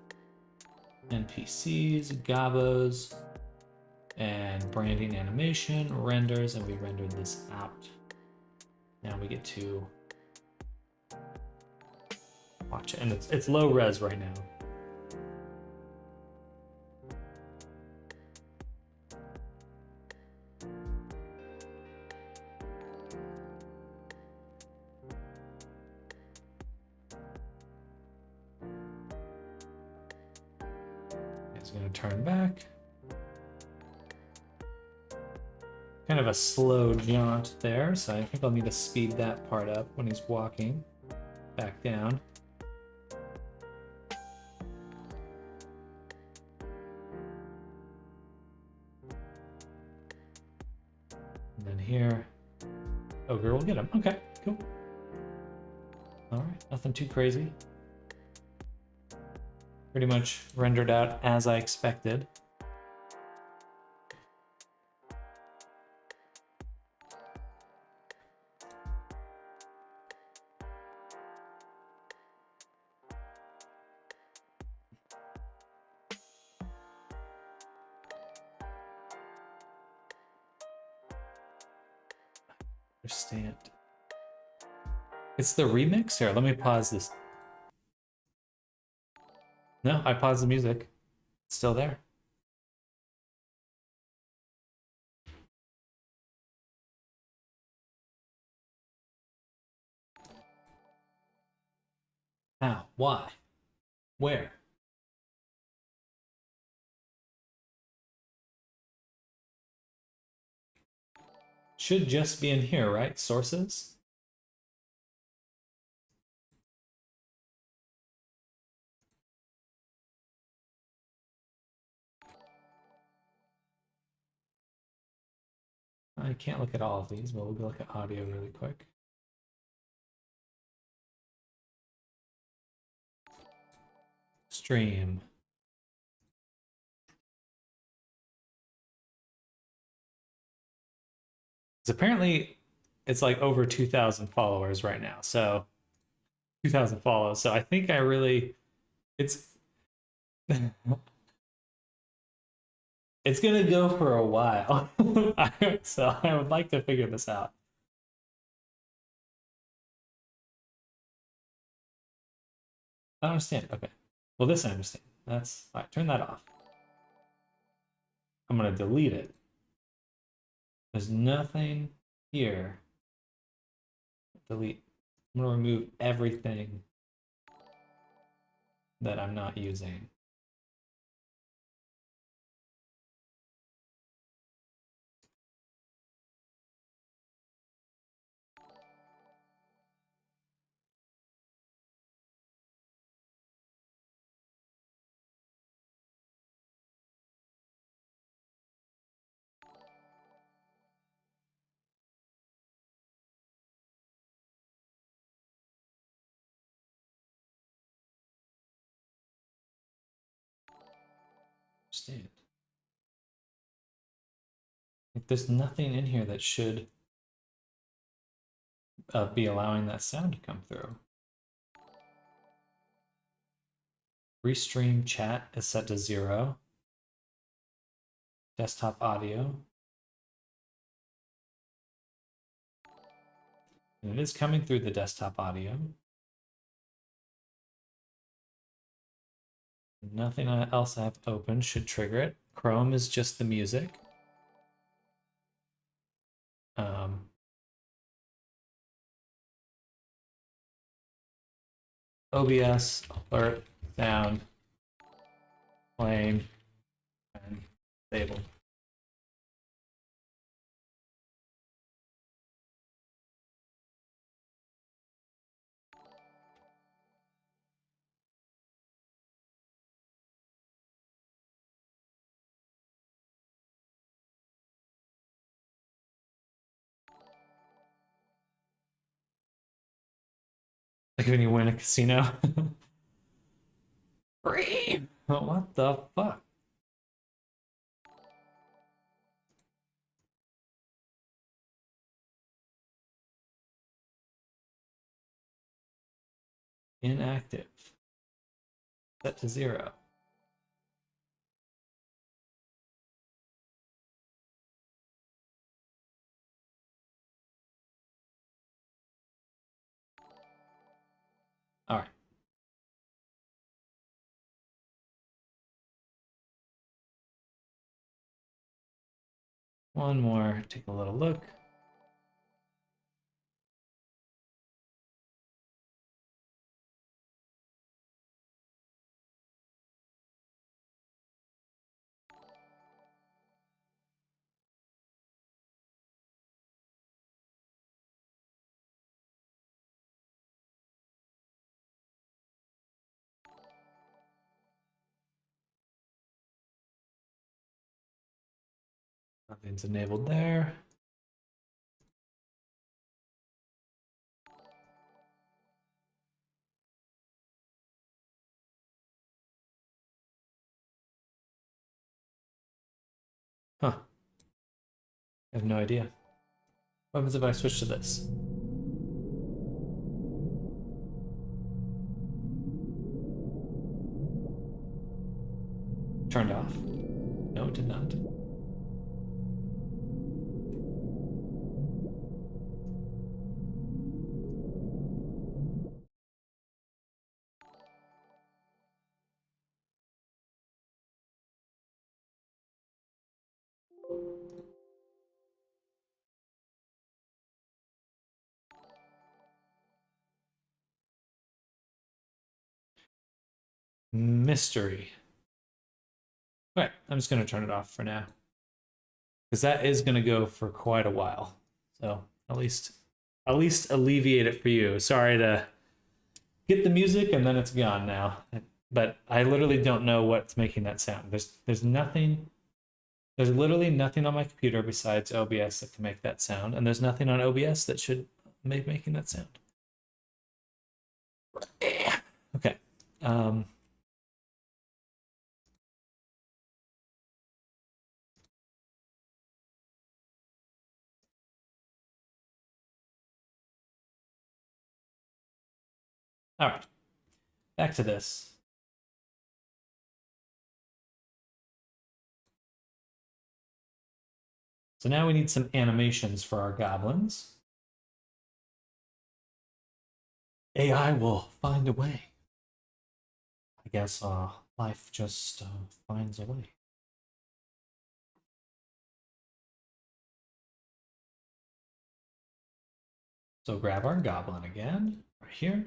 NPCs, gobos, and branding animation, renders, and we rendered this out. Now we get to watch it, and it's low res right now. He's gonna turn back. Kind of a slow jaunt there, so I think I'll need to speed that part up when he's walking back down. And then here, Ogre will get him. Okay, cool. All right, nothing too crazy. Pretty much rendered out as I expected. Understand. It's the remix? Here, let me pause this. No, I paused the music. It's still there. How? Why? Where? Should just be in here, right? Sources? I can't look at all of these, but we'll go look at audio really quick. Stream. Apparently it's like over 2,000 followers right now. So 2,000 follows. So I think I really, it's it's gonna go for a while. So I would like to figure this out. I understand. Okay. Well, this I understand. That's all right. Turn that off. I'm gonna delete it. There's nothing here. Delete. I'm gonna remove everything that I'm not using. Understand. Like, there's nothing in here that should be allowing that sound to come through. Restream chat is set to 0. Desktop audio. And it is coming through the desktop audio. Nothing else I have open should trigger it. Chrome is just the music. OBS, alert, sound, playing, and stable. Like when you win a casino. Free! What the fuck? Inactive. Set to 0. All right. One more, take a little look. Nothing's enabled there. Huh. I have no idea. What happens if I switch to this? Turned off? No, it did not. Mystery. Okay, I'm just going to turn it off for now. Because that is going to go for quite a while. So at least alleviate it for you. Sorry to get the music and then it's gone now. But I literally don't know what's making that sound. There's nothing. There's literally nothing on my computer besides OBS that can make that sound, and there's nothing on OBS that should make making that sound. Okay. All right. Back to this. So now we need some animations for our goblins. AI will find a way. I guess life just finds a way. So grab our goblin again, right here.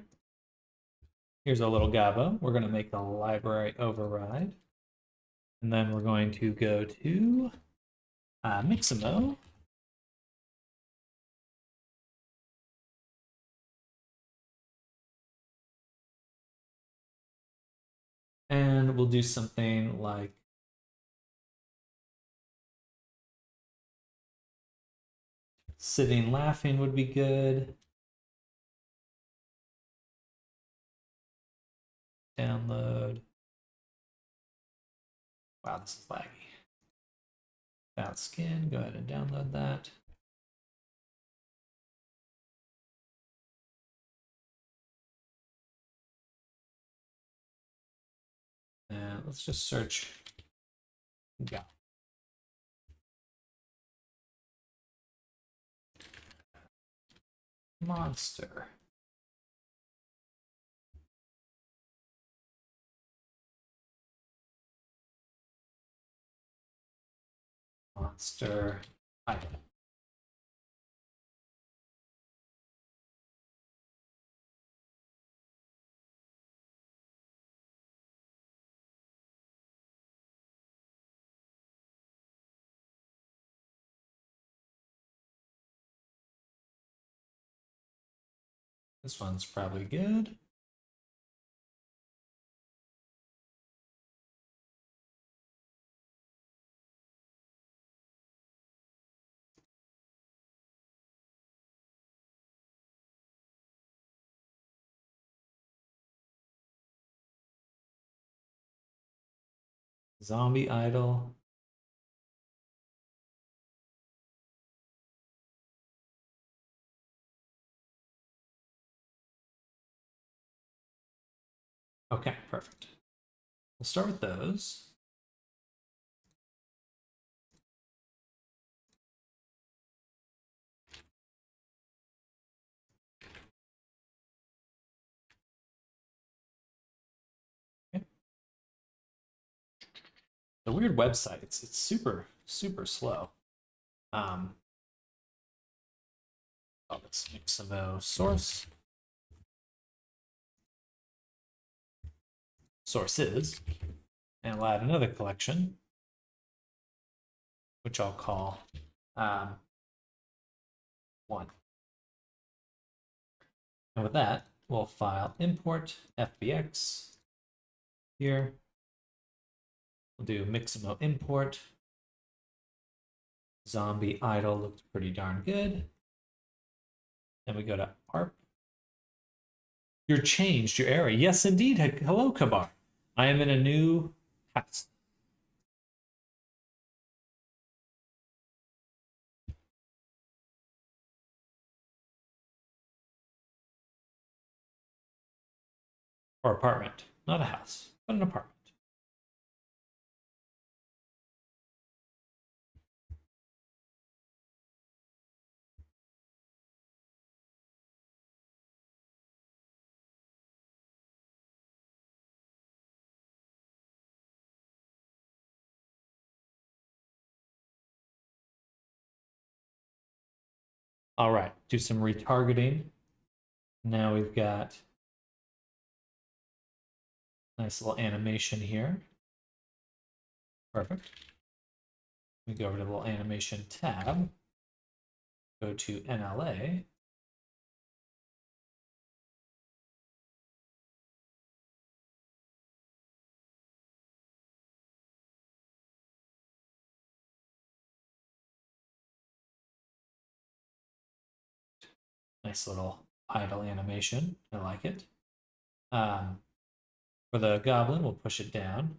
Here's our little Gabo. We're going to make a library override. And then we're going to go to Mixamo. And we'll do something like sitting laughing would be good. Download. Wow, this is laggy. Without skin, go ahead and download that. And let's just search. Yeah. Monster. Monster item. This one's probably good. Zombie idol. Okay, perfect. We'll start with those. Okay. The weird website, it's super slow. Oh, let's Mixamo source. Sources. And we'll add another collection, which I'll call 1. And with that, we'll file import FBX here. We'll do Mixamo import Zombie idle looked pretty darn good. Then we go to ARP. You're changed, your area. Yes, indeed. Hello, Kabar. I am in a new house. Or apartment. Not a house, but an apartment. All right, do some retargeting. Now we've got nice little animation here. Perfect. We go over to the little animation tab, go to NLA. Nice little idle animation. I like it. For the goblin, we'll push it down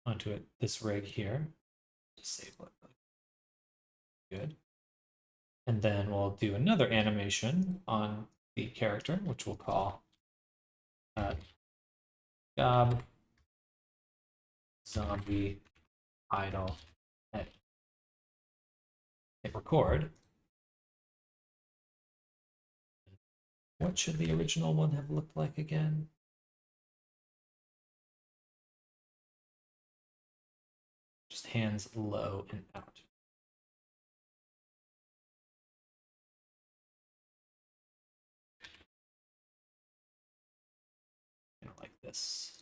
onto it, this rig here. Disable it. Good. And then we'll do another animation on the character, which we'll call Gob Zombie Idle Edit. Hit record. What should the original one have looked like again? Just hands low and out. Kind of like this.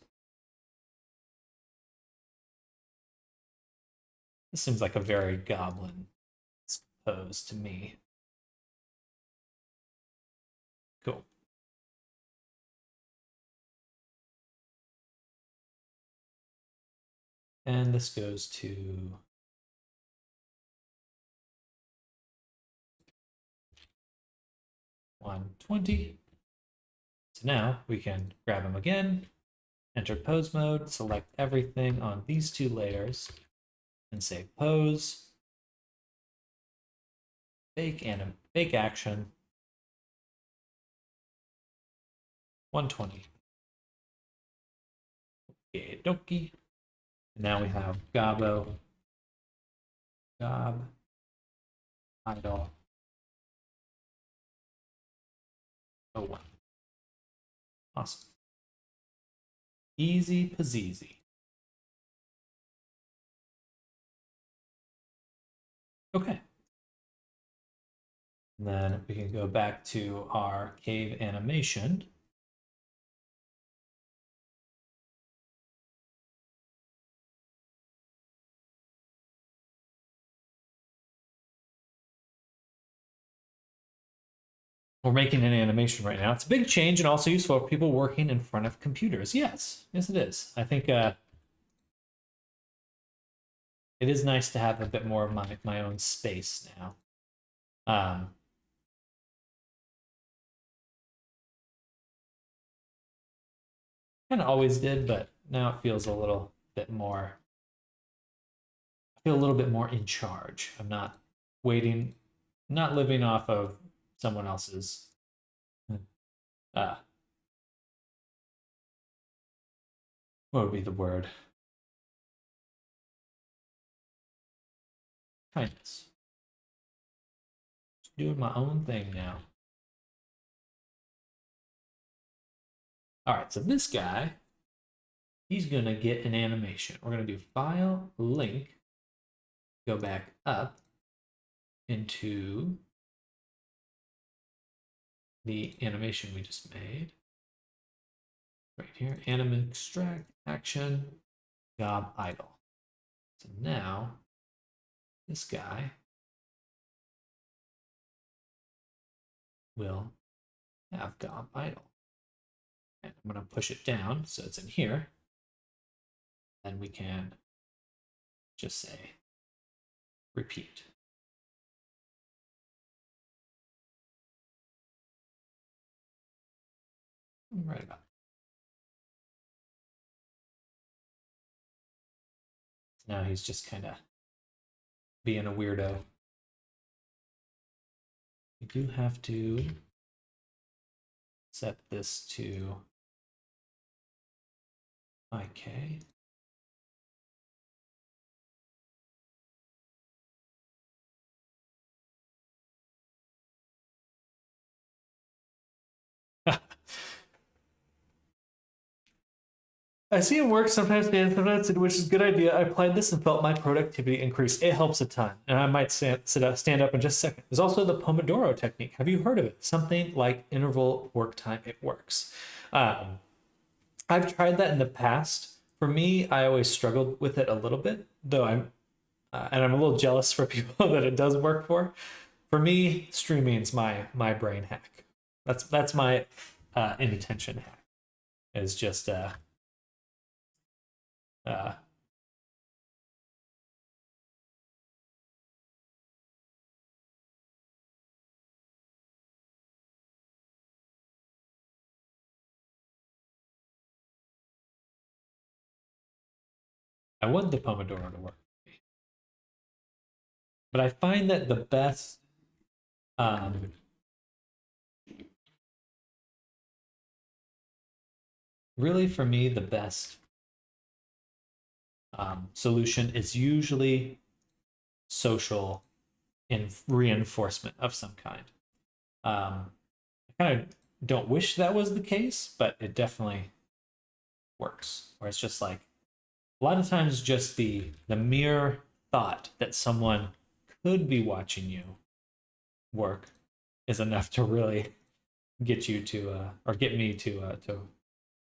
This seems like a very goblin pose to me. Cool. And this goes to 120. So now we can grab him again, enter pose mode, select everything on these two layers, and say pose, bake action, 120. Okay, dokie. Now we have Gob idle 01. Awesome. Easy peasy. Okay. And then we can go back to our cave animation. We're making an animation right now. It's a big change and also useful for people working in front of computers. Yes, yes it is. I think it is nice to have a bit more of my own space now. Kind of always did, but now it feels a little bit more. I feel a little bit more in charge. I'm not waiting, not living off of someone else's. What would be the word? Kindness. Just doing my own thing now. All right, so this guy, he's gonna get an animation. We're gonna do file, link, go back up into the animation we just made. Right here, anim extract, action, Gob idle. So now, this guy will have Gob idle. And I'm going to push it down so it's in here. Then we can just say repeat. Right about. Now he's just kind of being a weirdo. We do have to set this to IK. I see it work sometimes, and sometimes, which is a good idea. I applied this and felt my productivity increase. It helps a ton, and I might stand up in just a second. There's also the Pomodoro technique. Have you heard of it? Something like interval work time. It works. I've tried that in the past. For me, I always struggled with it a little bit, though I'm a little jealous for people that it does work for. For me, streaming's my brain hack. That's my inattention hack. Is just I want the Pomodoro to work, but I find that the best really for me the best solution is usually social reinforcement of some kind. I kind of don't wish that was the case, but it definitely works. Where it's just like a lot of times just the mere thought that someone could be watching you work is enough to really get you to or get me to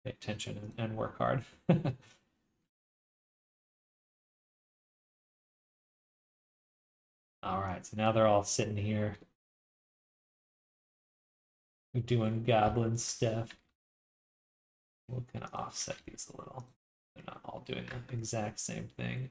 pay attention and work hard. All right, so now they're all sitting here doing goblin stuff. We'll kind of offset these a little. They're not all doing the exact same thing.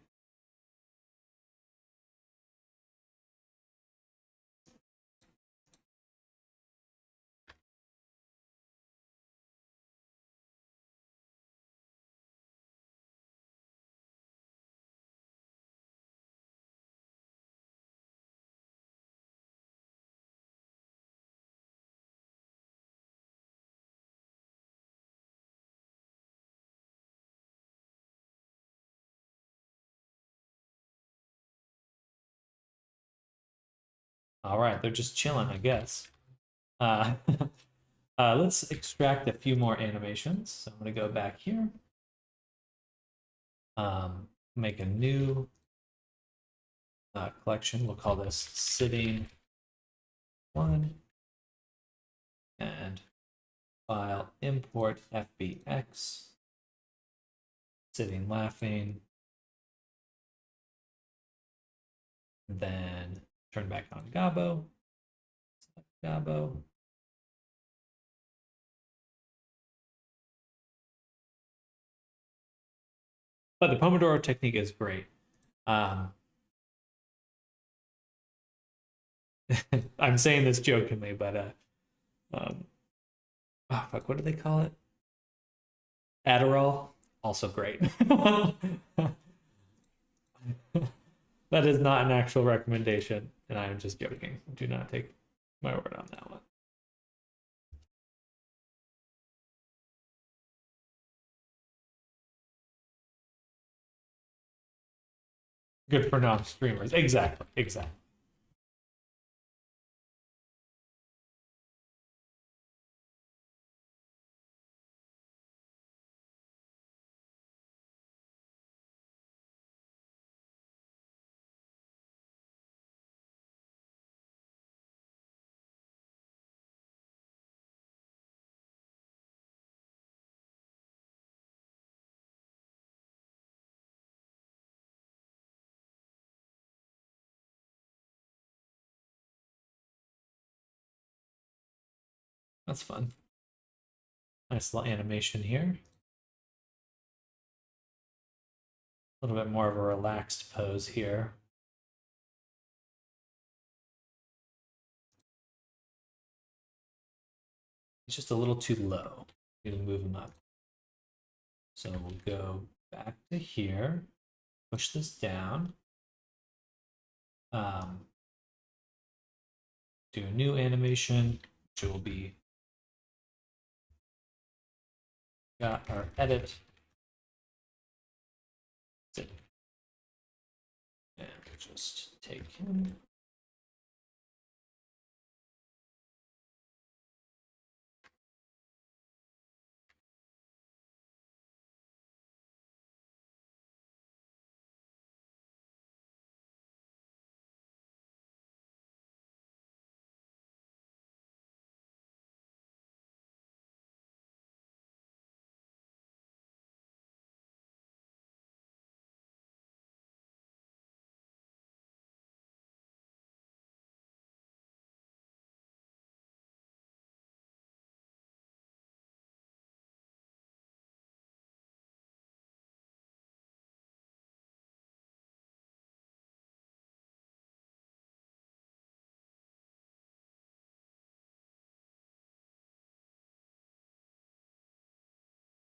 All right, they're just chilling, I guess. Let's extract a few more animations. So I'm going to go back here. Make a new collection. We'll call this sitting one. And file import FBX. Sitting laughing. Then turn back on Gabo. Select Gabo. But the Pomodoro technique is great. I'm saying this jokingly, but oh fuck, what do they call it? Adderall, also great. That is not an actual recommendation, and I am just joking. Do not take my word on that one. Good for non-streamers. Exactly. That's fun. Nice little animation here. A little bit more of a relaxed pose here. just a little too low. Need to move them up. So we'll go back to here, push this down. Do a new animation, which will be got our edit. And we'll just take him.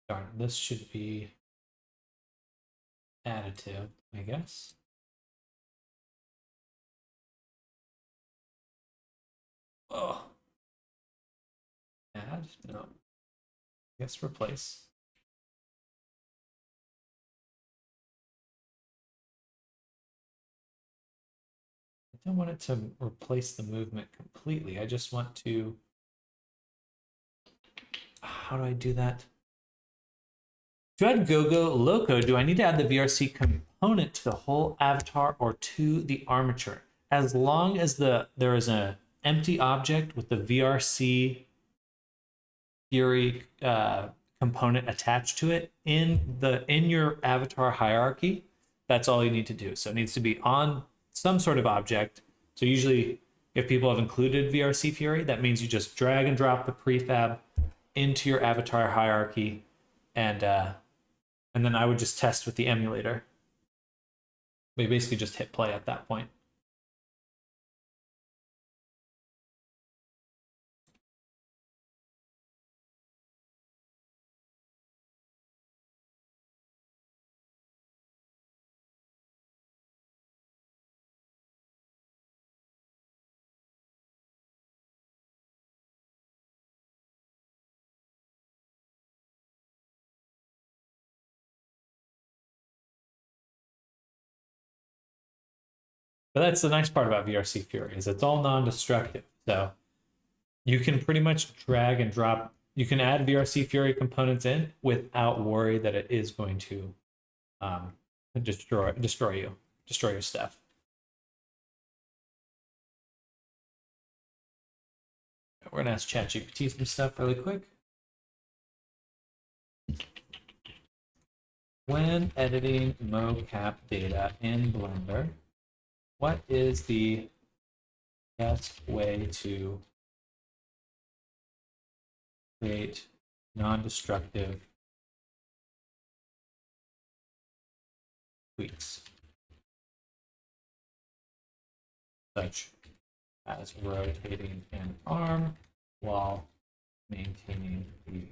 Darn, this should be additive, I guess. Oh. Add? No. I guess replace. I don't want it to replace the movement completely. I just want to... How do I do that? To add Gogo Loco, do I need to add the VRC component to the whole avatar or to the armature? As long as there is an empty object with the VRC Fury component attached to it in your avatar hierarchy, that's all you need to do. So it needs to be on some sort of object. So usually, if people have included VRC Fury, that means you just drag and drop the prefab into your avatar hierarchy, and then I would just test with the emulator. We basically just hit play at that point. But that's the nice part about VRC Fury, is it's all non-destructive. So you can pretty much drag and drop. You can add VRC Fury components in without worry that it is going to destroy your stuff. We're gonna ask ChatGPT some stuff really quick. When editing mocap data in Blender, what is the best way to create non-destructive tweaks, such as rotating an arm while maintaining the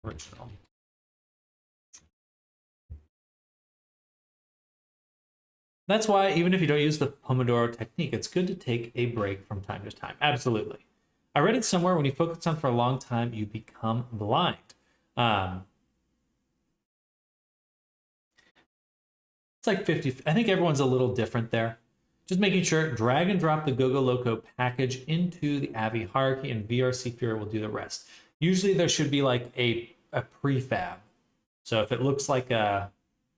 original? That's why, even if you don't use the Pomodoro technique, it's good to take a break from time to time. Absolutely. I read it somewhere, when you focus on for a long time, you become blind. It's like 50. I think everyone's a little different there. Just making sure, drag and drop the Gogo Loco package into the Avi hierarchy, and VRC Fury will do the rest. Usually there should be like a prefab. So if it looks like a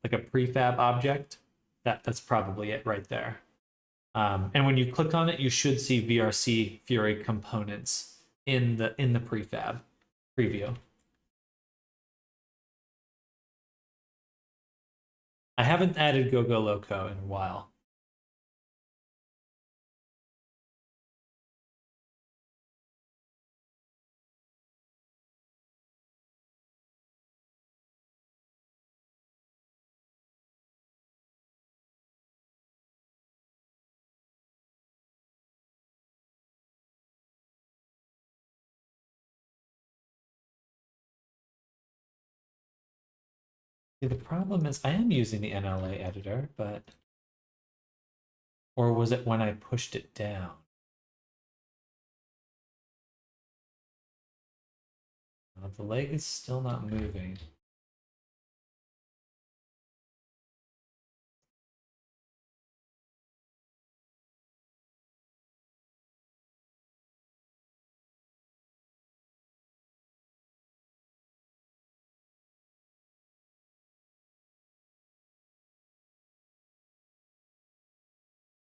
prefab object, that's probably it right there. And when you click on it, you should see VRC Fury components in the prefab preview. I haven't added Gogo Loco in a while. See, the problem is I am using the NLA editor, but... Or was it when I pushed it down? The leg is still not moving.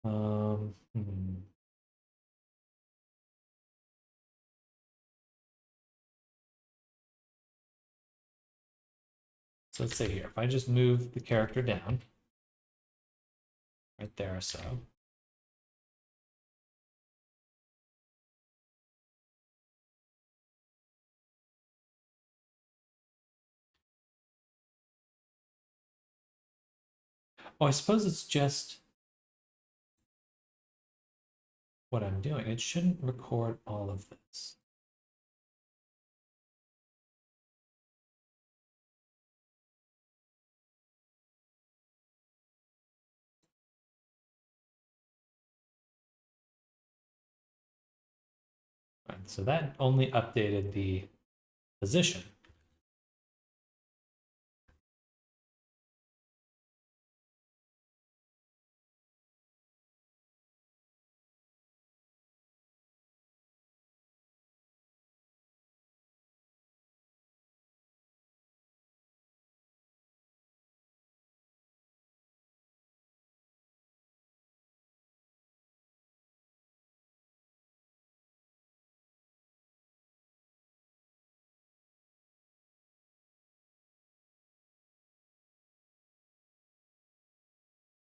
Hmm. So let's see here. If I just move the character down, right there or so. Oh, I suppose it's just what I'm doing. It shouldn't record all of this. Right, so that only updated the position.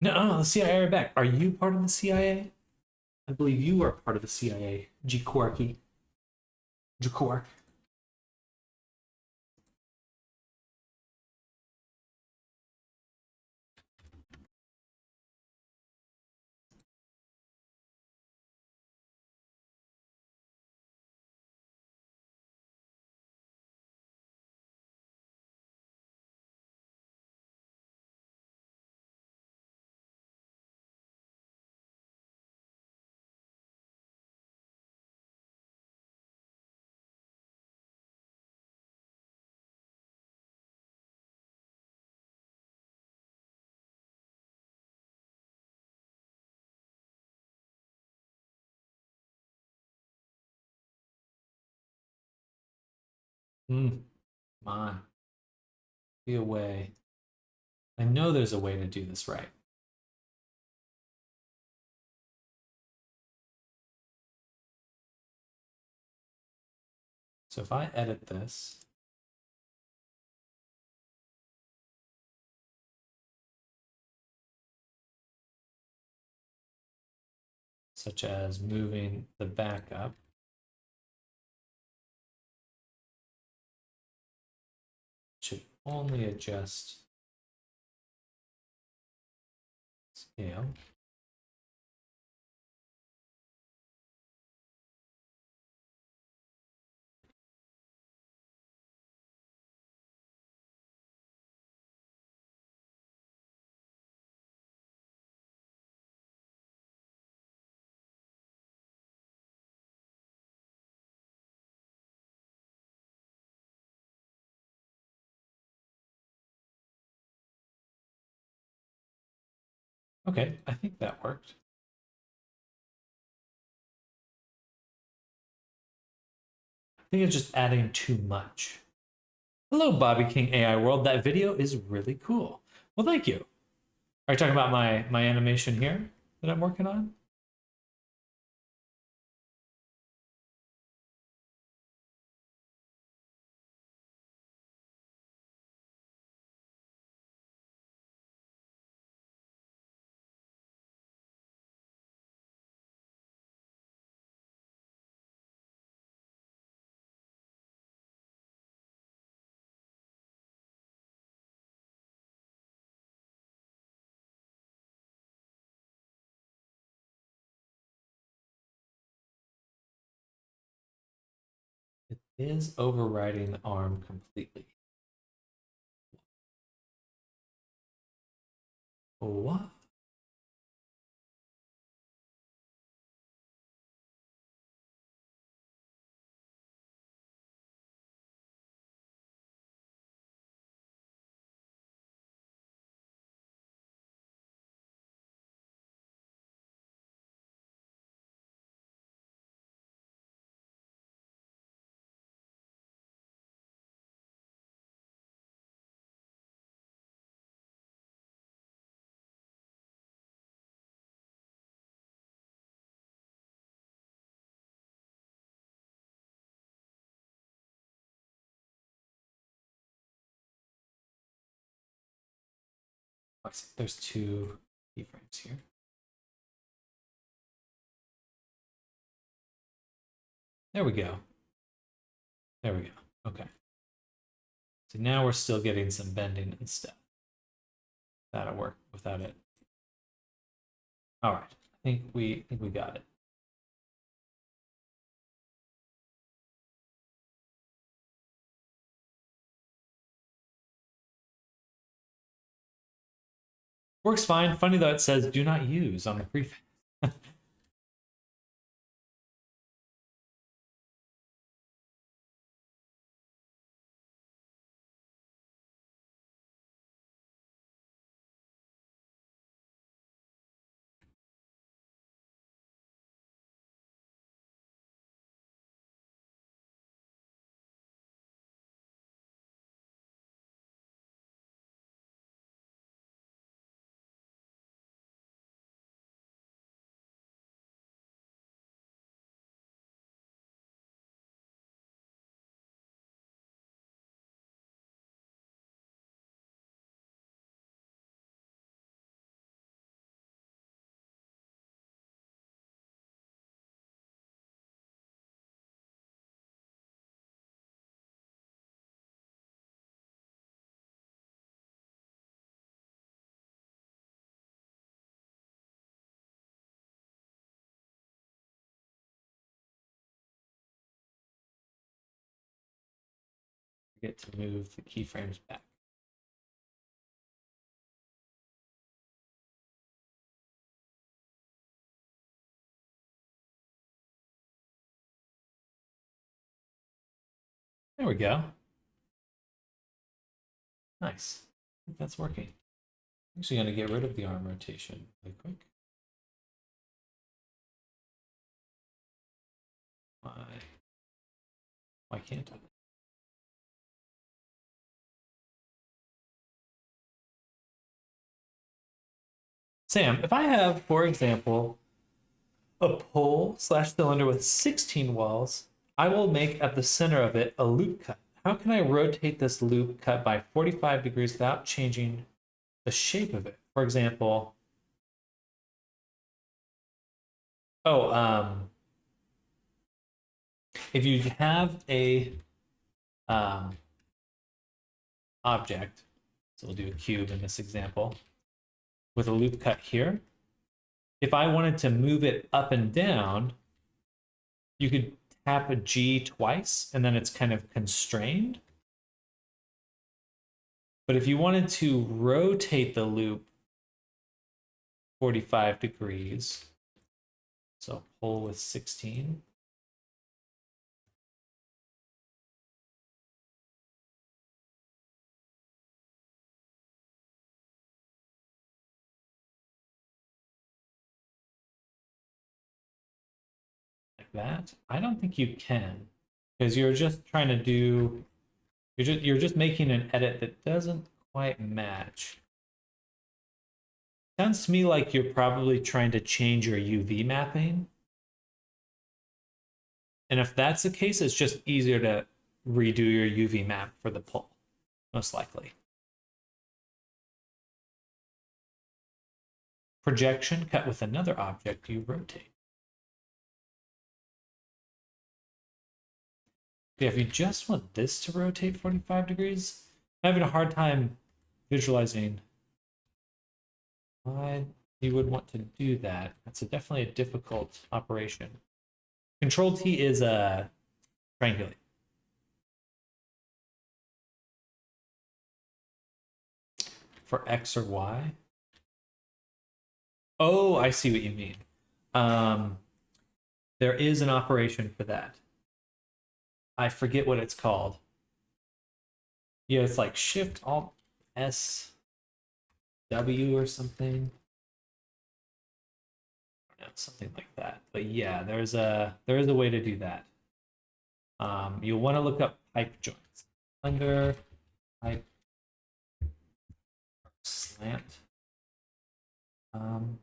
No, the CIA are back. Are you part of the CIA? I believe you are part of the CIA. G-Quarky. G-Quark. Come on. Be a way. I know there's a way to do this right. So if I edit this, such as moving the back up, should only adjust scale. Okay, I think that worked. I think it's just adding too much. Hello, Bobby King AI World. That video is really cool. Well, thank you. Are you talking about my animation here that I'm working on? It is overriding the arm completely. What? I see there's two keyframes here. There we go. There we go. Okay. So now we're still getting some bending and stuff. That'll work without it. All right. I think we got it. Works fine. Funny though, it says do not use on the prefix. Get to move the keyframes back. There we go. Nice. I think that's working. I'm actually going to get rid of the arm rotation really quick. Why can't I? Sam, if I have, for example, a pole slash cylinder with 16 walls, I will make at the center of it a loop cut. How can I rotate this loop cut by 45 degrees without changing the shape of it? For example, if you have a object, so we'll do a cube in this example, with a loop cut here, if I wanted to move it up and down, you could tap a G twice and then it's kind of constrained. But if you wanted to rotate the loop 45 degrees, so pole with 16, like that, I don't think you can, because you're just trying to do, you're just making an edit that doesn't quite match. Sounds to me like you're probably trying to change your UV mapping. And if that's the case, it's just easier to redo your UV map for the pole, most likely. Projection cut with another object you rotate. Yeah, if you just want this to rotate 45 degrees, I'm having a hard time visualizing why you would want to do that. That's definitely a difficult operation. Control T is a triangulate. For X or Y. Oh, I see what you mean. Um, there is an operation for that. I forget what it's called. Yeah, it's like Shift Alt S W or something. I don't know, something like that. But yeah, there is a way to do that. You'll want to look up pipe joints under pipe slant. Um,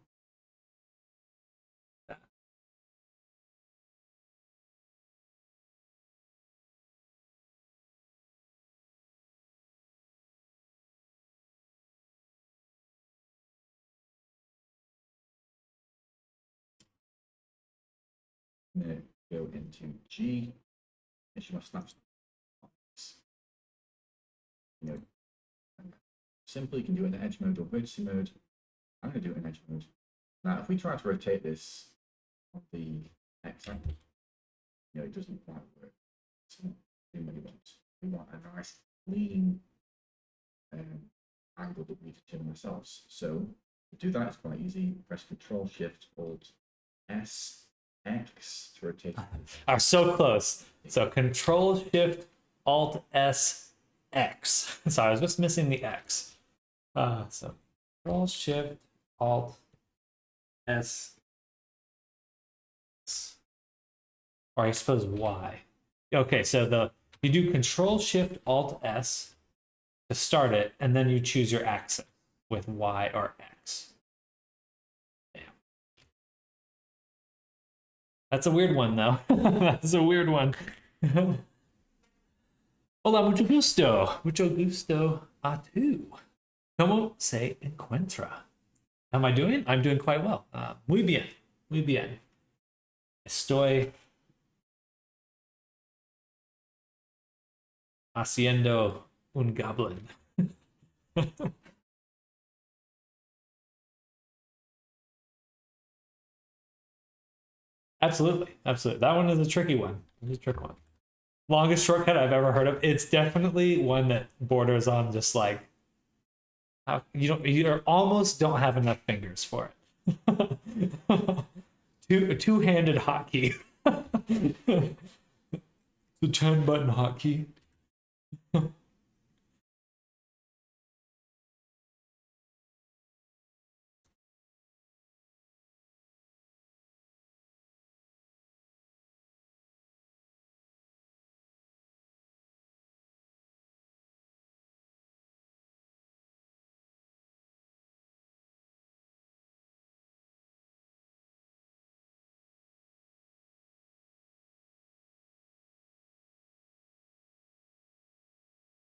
Go into G. Issue my snaps. You know, simply you can do it in edge mode or vertice mode. I'm going to do it in edge mode. Now, if we try to rotate this on the X angle, it doesn't quite work. So, we want a nice clean angle that we determine ourselves. So, to do that, it's quite easy. Press Control Shift Alt S X to rotate. are so close. So Control Shift Alt S X. Sorry, I was just missing the X. So Control Shift Alt S, or I suppose Y. Okay, so you do Control Shift Alt S to start it, and then you choose your axis with Y or X. Damn. That's a weird one, though. That's a weird one. Hola, mucho gusto. Mucho gusto a tú. ¿Cómo se encuentra? How am I doing? I'm doing quite well. Muy bien. Muy bien. Estoy haciendo un goblin. Absolutely. Absolutely. That one is a tricky one. It's a trick one. Longest shortcut I've ever heard of. It's definitely one that borders on just like you almost don't have enough fingers for it. Two-handed hotkey. The 10-button hotkey.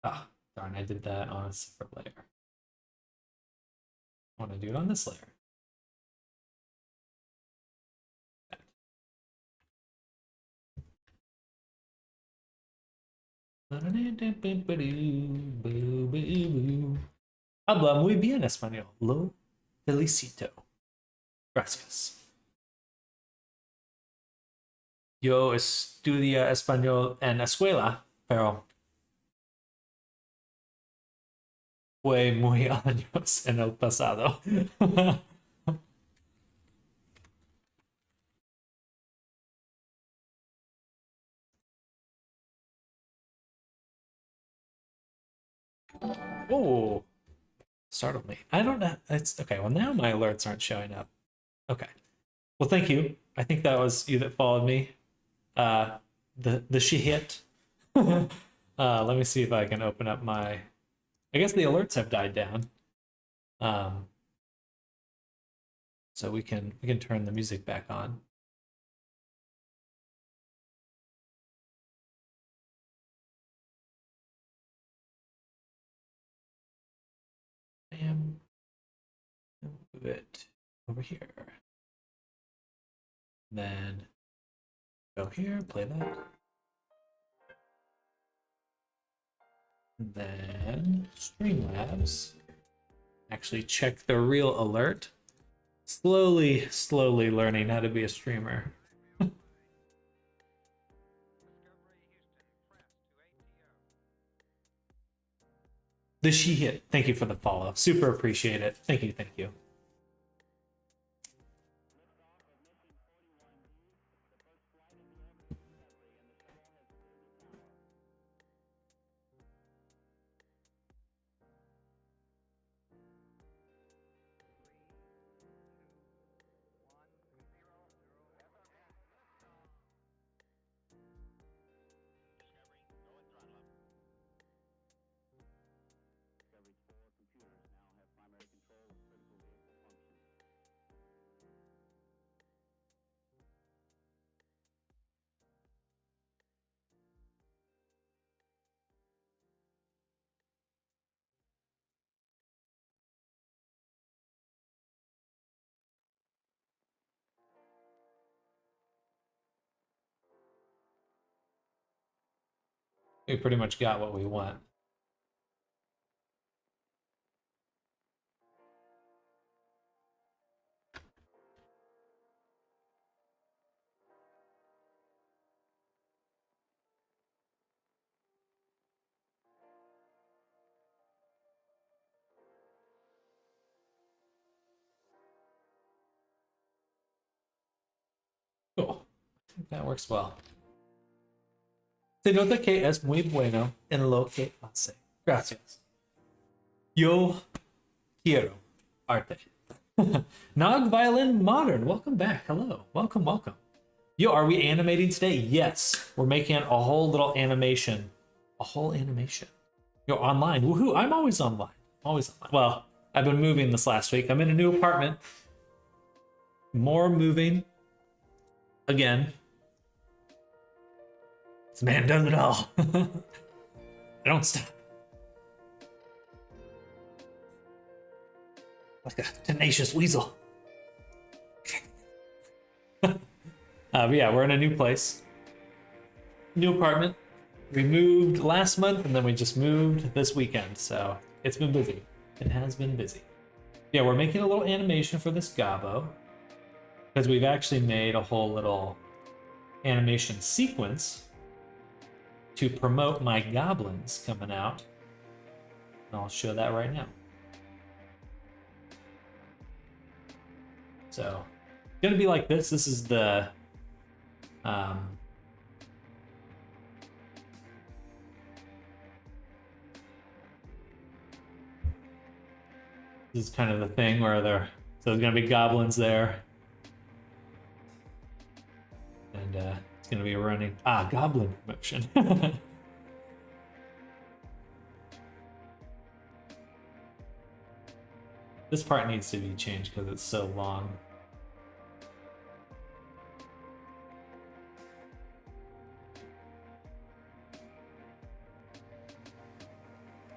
Ah, darn, I did that on a separate layer. I want to do it on this layer. Habla muy bien español. Lo felicito. Gracias. Yo estudia español en escuela, pero fue muy años en el pasado. Oh, startled me. I don't know. It's okay. Well, now my alerts aren't showing up. Okay. Well, thank you. I think that was you that followed me. The she hit. Let me see if I can open up my. I guess the alerts have died down. So we can turn the music back on. Bam. Move it over here. Then go here, play that. And then Streamlabs. Actually check the real alert. Slowly learning how to be a streamer. The she hit. Thank you for the follow. Super appreciate it. Thank you. We pretty much got what we want. Cool. I think that works well. Se nota que es muy bueno en lo que hace. Gracias. Yo quiero arte. Nog Violin Modern, welcome back. Hello. Welcome, welcome. Yo, are we animating today? Yes. We're making a whole little animation. A whole animation. Yo, online. Woohoo. I'm always online. Always online. Well, I've been moving this last week. I'm in a new apartment. More moving. Again. This man does it all. I don't stop. Like a tenacious weasel. But yeah, we're in a new place. New apartment. We moved last month and then we just moved this weekend. So it's been busy. It has been busy. Yeah, we're making a little animation for this Gobbo. Because we've actually made a whole little animation sequence to promote my goblins coming out. And I'll show that right now. So, it's gonna be like this. This is the this is kind of the thing where so there's gonna be goblins there. And it's gonna be a running goblin promotion. This part needs to be changed because it's so long.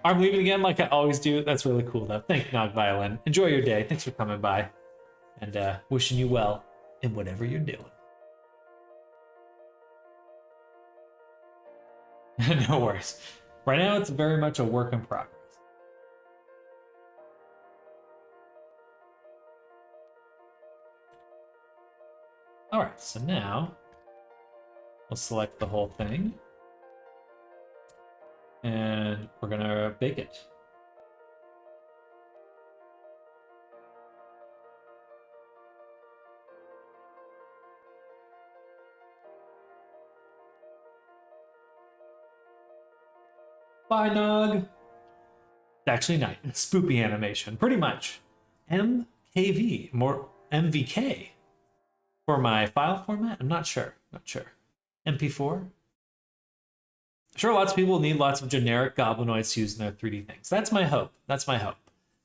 I'm leaving again like I always do. That's really cool though. Thank you, Nog Violin. Enjoy your day. Thanks for coming by. And wishing you well in whatever you're doing. No worries. Right now it's very much a work in progress. Alright, so now we'll select the whole thing. And we're gonna bake it. Bye, Nog. It's actually nice. Spoopy animation, pretty much. MKV, more MVK for my file format. I'm not sure. MP4. Sure, lots of people need lots of generic goblinoids to use in their 3D things. That's my hope.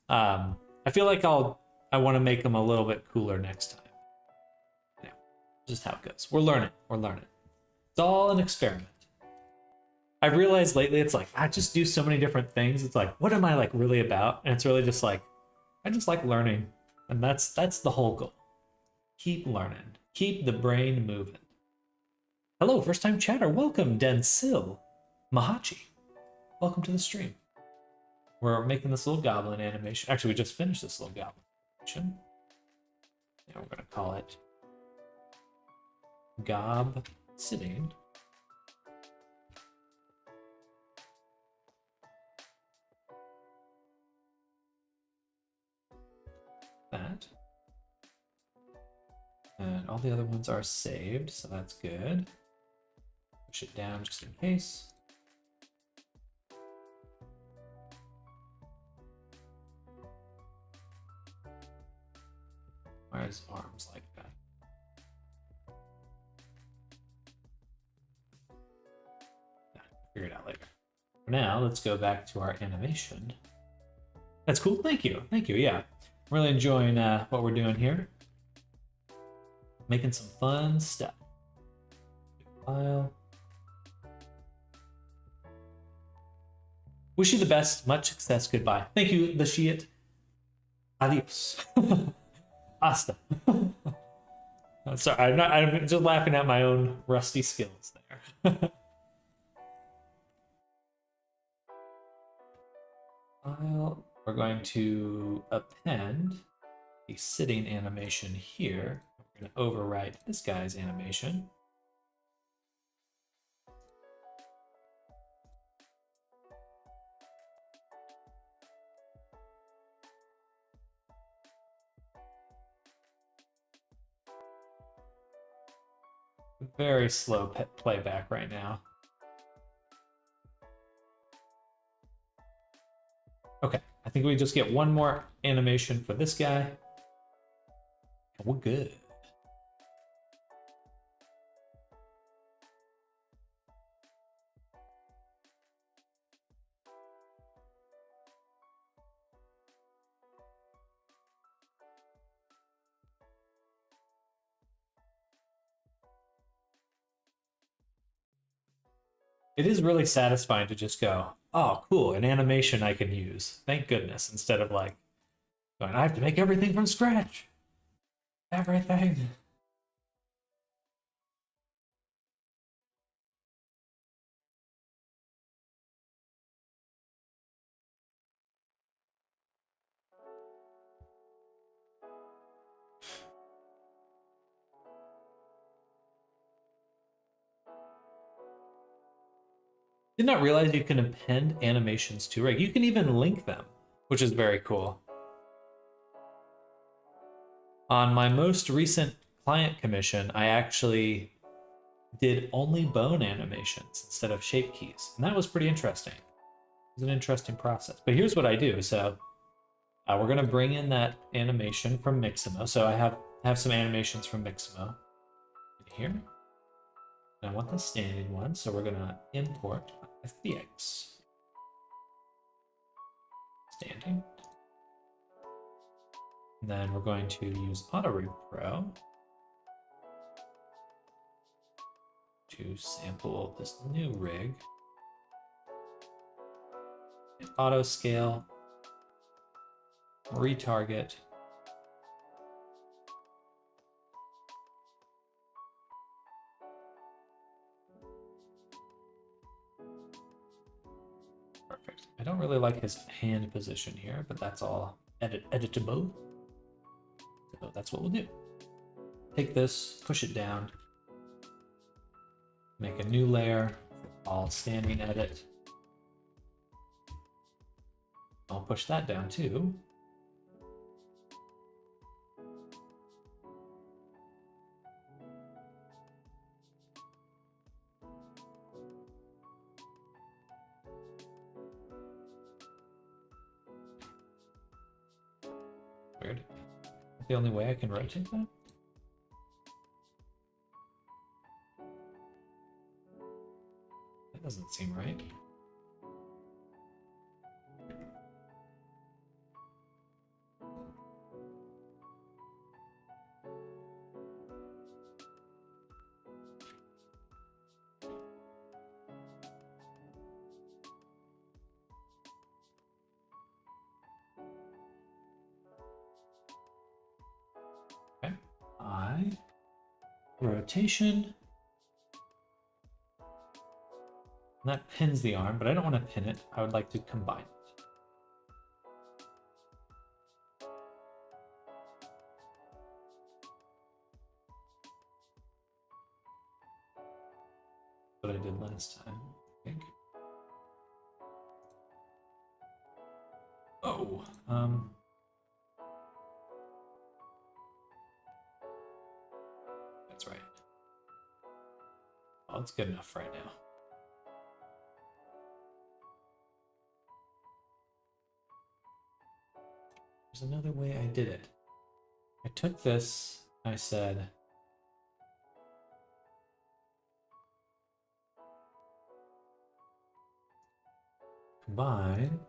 I feel like I want to make them a little bit cooler next time. Yeah, just how it goes. We're learning. It's all an experiment. I've realized lately it's like I just do so many different things. It's like, what am I like really about? And it's really just like I just like learning, and that's the whole goal. Keep learning. Keep the brain moving. Hello, first time chatter. Welcome, Densil Mahachi. Welcome to the stream. We're making this little goblin animation. Actually, we just finished this little goblin animation. And we're gonna call it Gob Sitting. That. And all the other ones are saved, so that's good. Push it down just in case. Why is arms like that? Nah, figure it out later. For now, let's go back to our animation. That's cool. Thank you. Yeah. I'm really enjoying what we're doing here. Making some fun stuff. File. Wish you the best. Much success. Goodbye. Thank you, the Shiat. Adios. Hasta. Sorry, I'm just laughing at my own rusty skills there. file. We're going to append the sitting animation here. We're going to overwrite this guy's animation. Very slow playback right now. Okay, I think we just get one more animation for this guy. And we're good. It is really satisfying to just go, oh, cool, an animation I can use. Thank goodness, instead of like going, I have to make everything from scratch. Everything. Did not realize you can append animations to Rig. You can even link them, which is very cool. On my most recent client commission, I actually did only bone animations instead of shape keys. And that was pretty interesting. It was an interesting process. But here's what I do. So we're going to bring in that animation from Mixamo. So I have some animations from Mixamo in here. And I want the standing one. So we're going to import FBX. Standing. And then we're going to use AutoRig Pro to sample this new rig. And auto scale, retarget, perfect. I don't really like his hand position here, but that's all editable. So that's what we'll do. Take this, push it down, make a new layer, all standing edit. I'll push that down too. Weird. The only way I can rotate that? That doesn't seem right. Okay. Rotation. And that pins the arm, but I don't want to pin it. I would like to combine it. What I did last time, I think. Oh, that's right. Oh, it's good enough right now. There's another way I did it. I took this, I said, combine.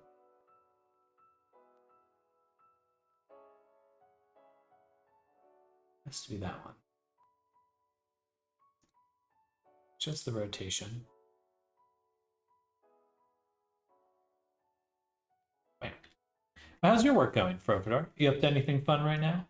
Has to be that one. Just the rotation. Bam. How's your work going, Frofador? You up to anything fun right now?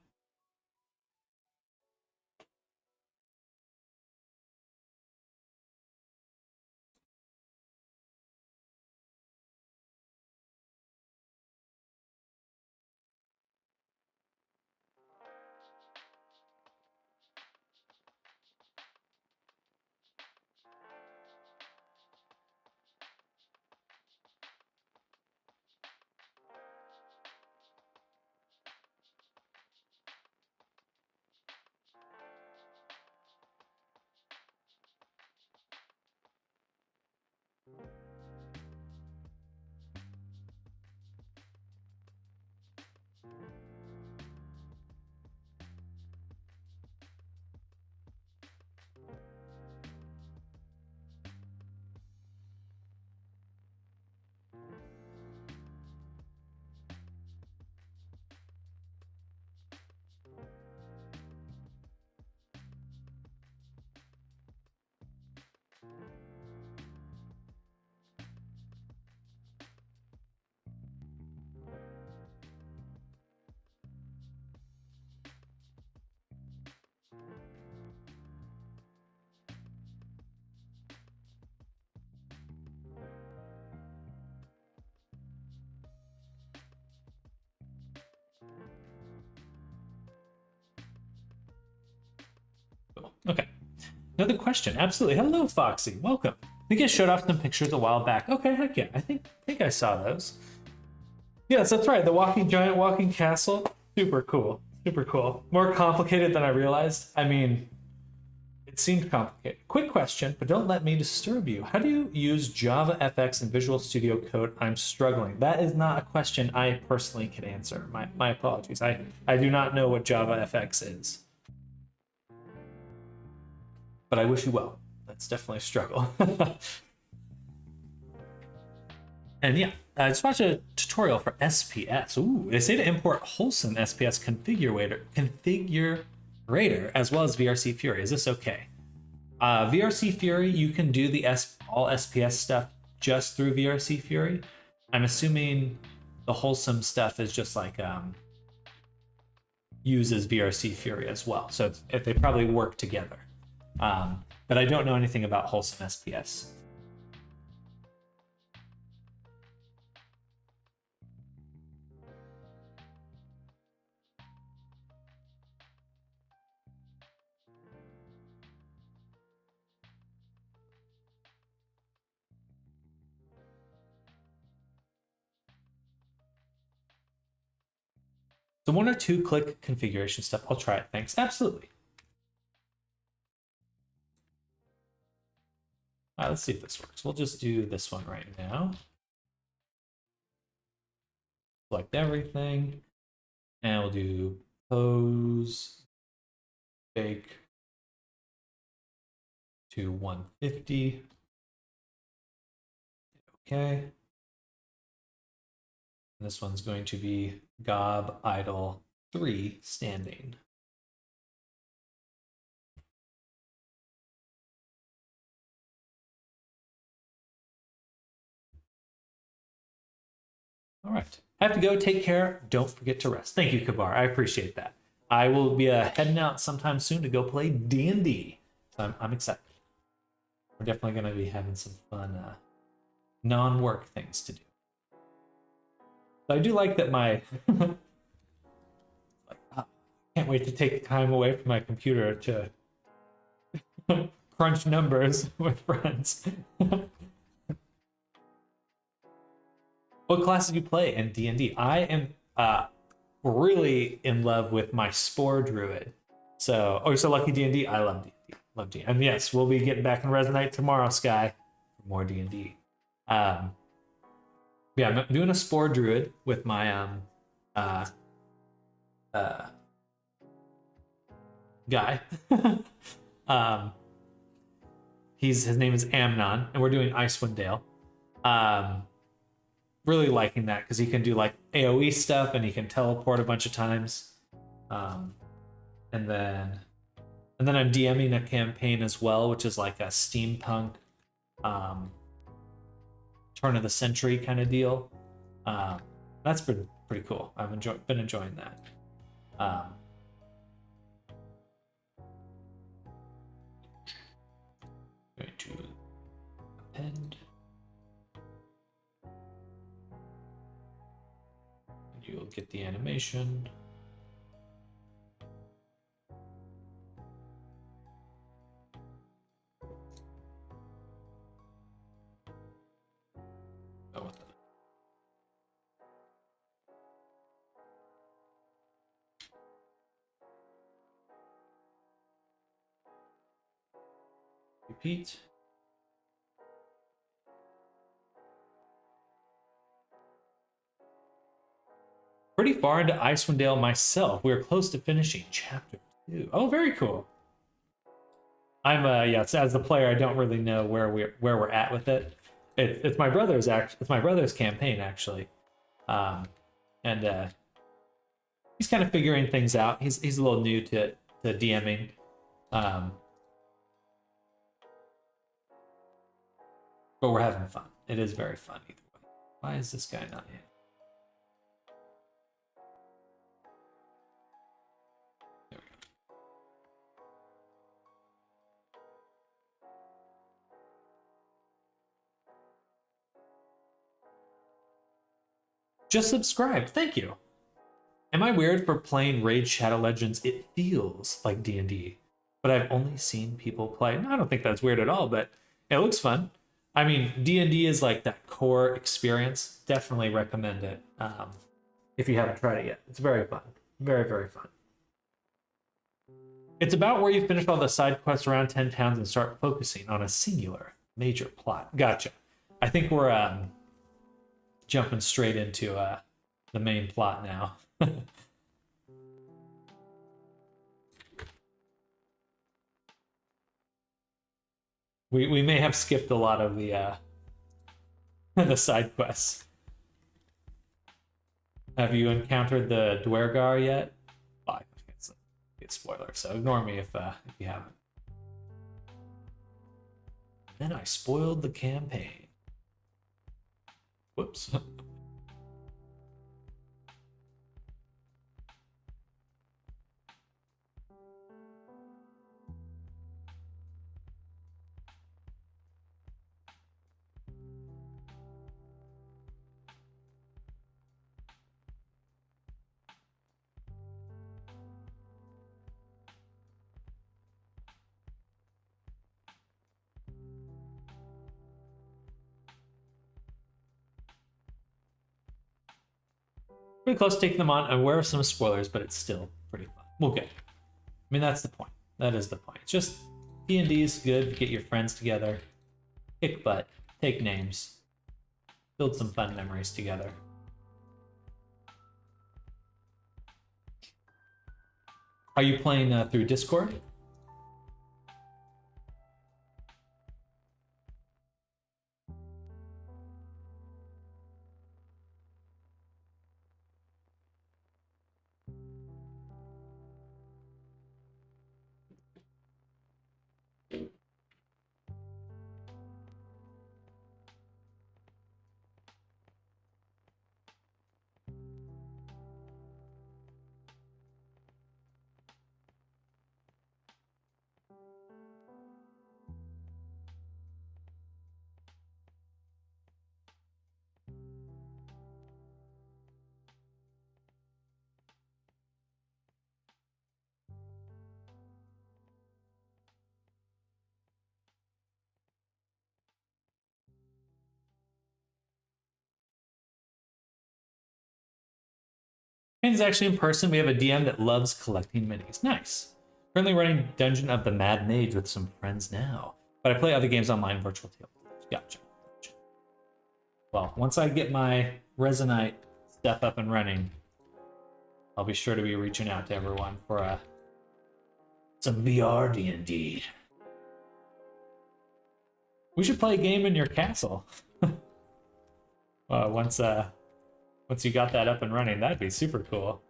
Okay. Another question. Absolutely. Hello, Foxy. Welcome. I think I showed off some pictures a while back. Okay, heck yeah. I think I saw those. Yes, that's right. The walking giant, walking castle. Super cool. Super cool. More complicated than I realized. I mean, it seemed complicated. Quick question, but don't let me disturb you. How do you use Java FX in Visual Studio Code? I'm struggling. That is not a question I personally can answer. My apologies. I do not know what Java FX is. But I wish you well. That's definitely a struggle. And yeah, I just watched a tutorial for SPS. Ooh, they say to import wholesome SPS configurator as well as VRC Fury. Is this okay? VRC Fury, you can do the all SPS stuff just through VRC Fury. I'm assuming the wholesome stuff is just like uses VRC Fury as well. So if they probably work together. But I don't know anything about wholesome SPS. So 1 or 2 click configuration stuff. I'll try it. Thanks. Absolutely. All right, let's see if this works. We'll just do this one right now. Select everything. And we'll do pose, bake to 150. Okay. And this one's going to be gob idle 3 standing. All right. I have to go. Take care. Don't forget to rest. Thank you, Kabar. I appreciate that. I will be heading out sometime soon to go play D&D. So I'm excited. We're definitely going to be having some fun non-work things to do. But I do like that my... can't wait to take time away from my computer to crunch numbers with friends. What class did you play in D&D? I am really in love with my Spore Druid. So, oh, you're so lucky D&D? I love D&D. Love D&D. And yes, we'll be getting back in Resonite tomorrow, Sky, for more D&D. Yeah, I'm doing a Spore Druid with my guy. His name is Amnon, and we're doing Icewind Dale. Really liking that because he can do like AoE stuff and he can teleport a bunch of times. And then I'm DMing a campaign as well, which is like a steampunk turn of the century kind of deal. That's been pretty cool. I've been enjoying that. Going to append. You'll get the animation. Oh, what the... Repeat. Pretty far into Icewind Dale myself. We're close to finishing chapter 2. Oh, very cool. I'm yeah, as the player, I don't really know where we're at with it. It's my brother's campaign actually, and he's kind of figuring things out. He's a little new to DMing, but we're having fun. It is very fun either way. Why is this guy not here? Just subscribed. Thank you. Am I weird for playing Raid Shadow Legends? It feels like D&D. but I've only seen people play. No, I don't think that's weird at all, but it looks fun. I mean, D&D is like that core experience. Definitely recommend it if you haven't tried it yet. It's very fun. Very, very fun. It's about where you finish all the side quests around 10 towns and start focusing on a singular major plot. Gotcha. I think we're jumping straight into the main plot now. We may have skipped a lot of the the side quests. Have you encountered the Dwergar yet? Oh, it's a spoiler, so ignore me if you haven't. Then I spoiled the campaign. Whoops. Pretty close to taking them on. I'm aware of some spoilers, but it's still pretty fun. Well, good. I mean, that's the point. That is the point. It's just D&D is good. Get your friends together, kick butt, take names, build some fun memories together. Are you playing through Discord? It's actually in person. We have a DM that loves collecting minis. Nice. Currently running Dungeon of the Mad Mage with some friends now, but I play other games online, virtual tabletops. Gotcha. Well, once I get my Resonite stuff up and running, I'll be sure to be reaching out to everyone for some VR D&D. We should play a game in your castle. Once you got that up and running, that'd be super cool.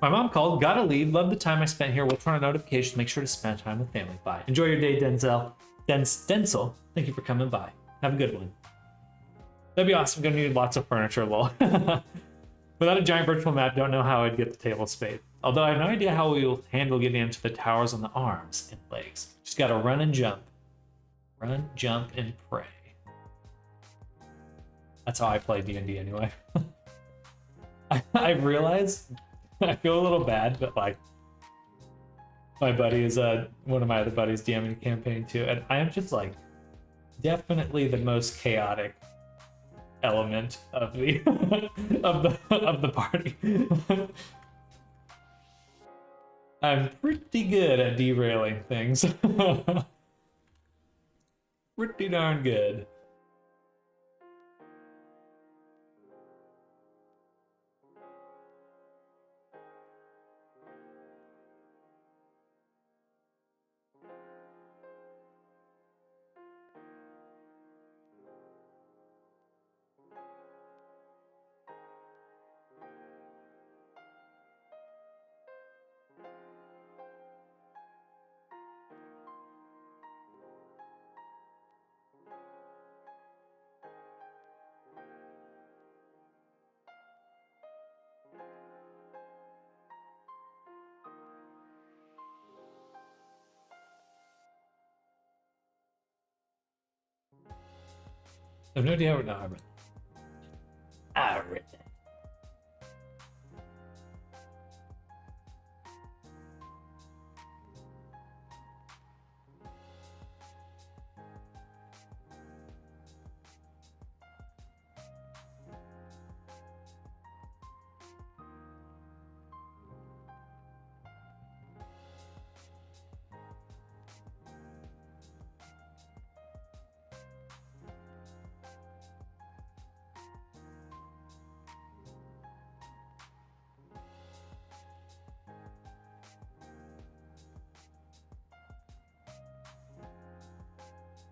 My mom called, gotta leave, love the time I spent here, will turn on notifications, make sure to spend time with family. Bye. Enjoy your day, Denzel. Denzel, thank you for coming by. Have a good one. That'd be awesome. Gonna need lots of furniture, lol. Without a giant virtual map, don't know how I'd get the table space. Although I have no idea how we'll handle getting into the towers on the arms and legs. Just gotta run and jump. Run, jump, and pray. That's how I play D&D anyway. I realized I feel a little bad, but like my buddy is one of my other buddies DMing a campaign too, and I am just like definitely the most chaotic element of the of the party. I'm pretty good at derailing things. Pretty darn good. I have no idea what. No, I read. I read that.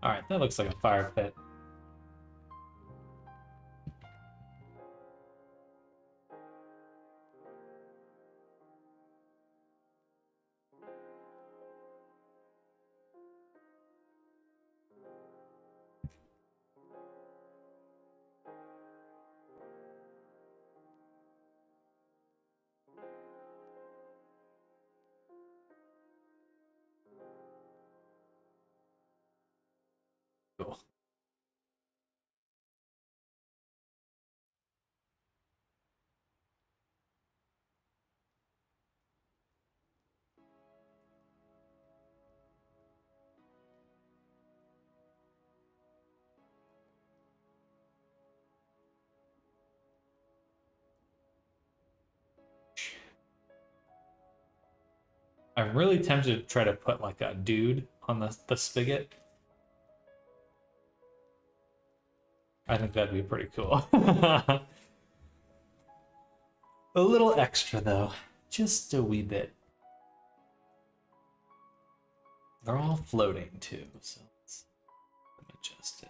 All right, that looks like a fire pit. Cool. I'm really tempted to try to put like a dude on the spigot. I think that'd be pretty cool. A little extra though, just a wee bit. They're all floating too, so let me adjust it.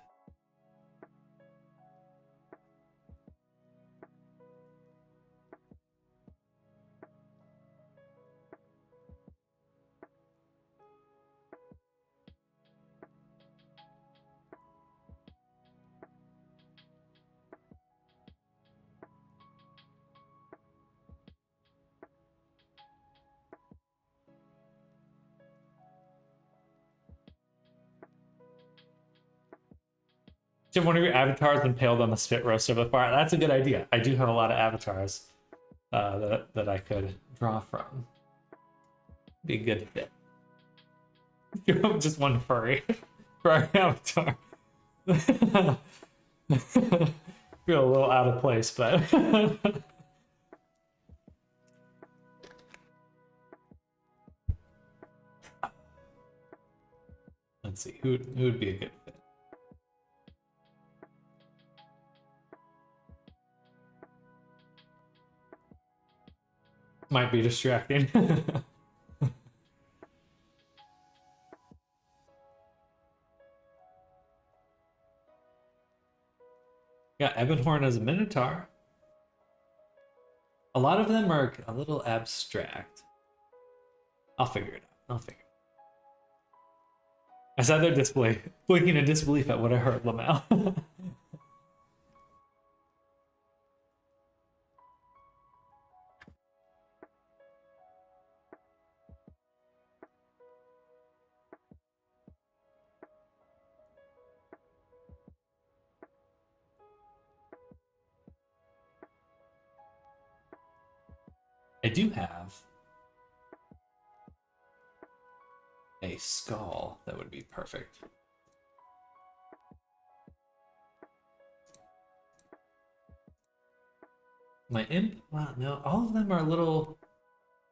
Do you have one of your avatars impaled on the spit roast over the fire? That's a good idea. I do have a lot of avatars that I could draw from. Be a good fit. Just one furry for our avatar. Feel a little out of place, but let's see who would be a good fit. Might be distracting. Yeah, Ebonhorn as a Minotaur. A lot of them are a little abstract. I'll figure it out. I'll figure it out. I sat there blinking in disbelief at what I heard, Lamau. I do have a skull that would be perfect. My imp? Well, no, all of them are a little.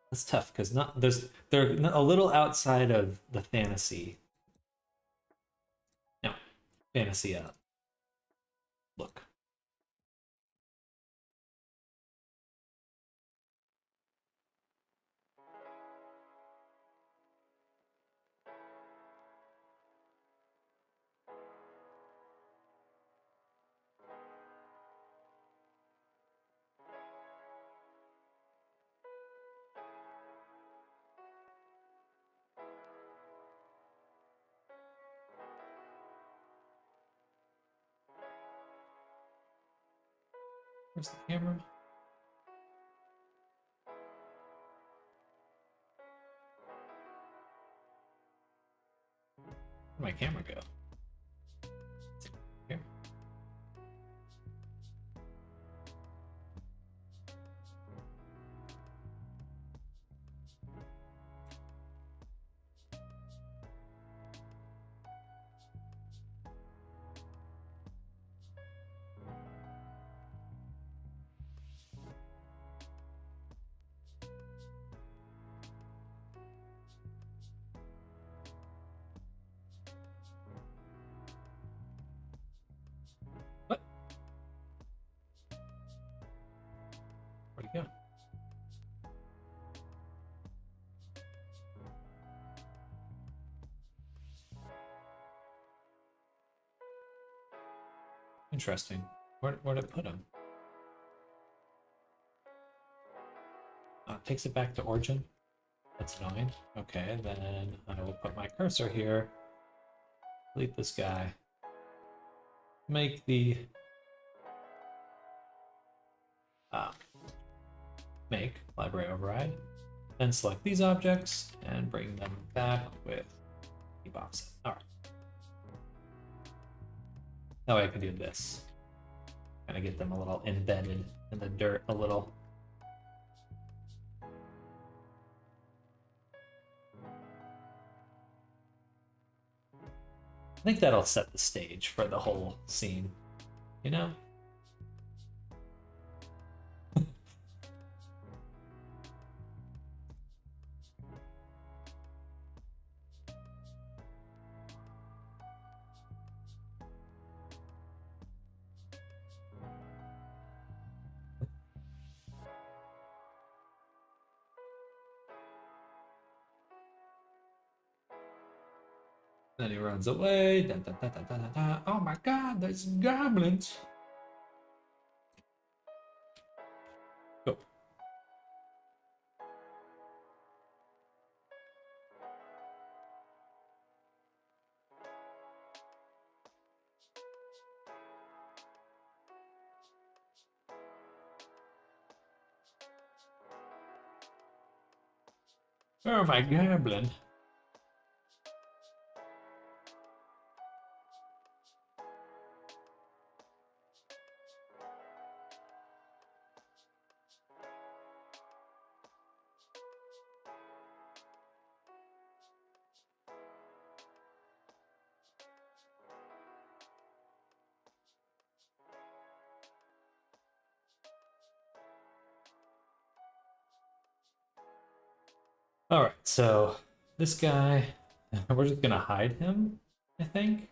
That's tough because they're a little outside of the fantasy. No, fantasy look. Where's the camera? Where'd my camera go? Here. Interesting. Where'd it put him? Takes it back to origin. That's annoying. Okay, then I will put my cursor here. Delete this guy. Make the make library override. Then select these objects and bring them back with keep offset. All right. That way I can do this. Kind of get them a little embedded in the dirt a little. I think that'll set the stage for the whole scene, you know? Then he runs away. Da, da, da, da, da, da, da. Oh my god, there's goblins. Go. Oh my goblin. All right, so this guy, we're just gonna hide him, I think.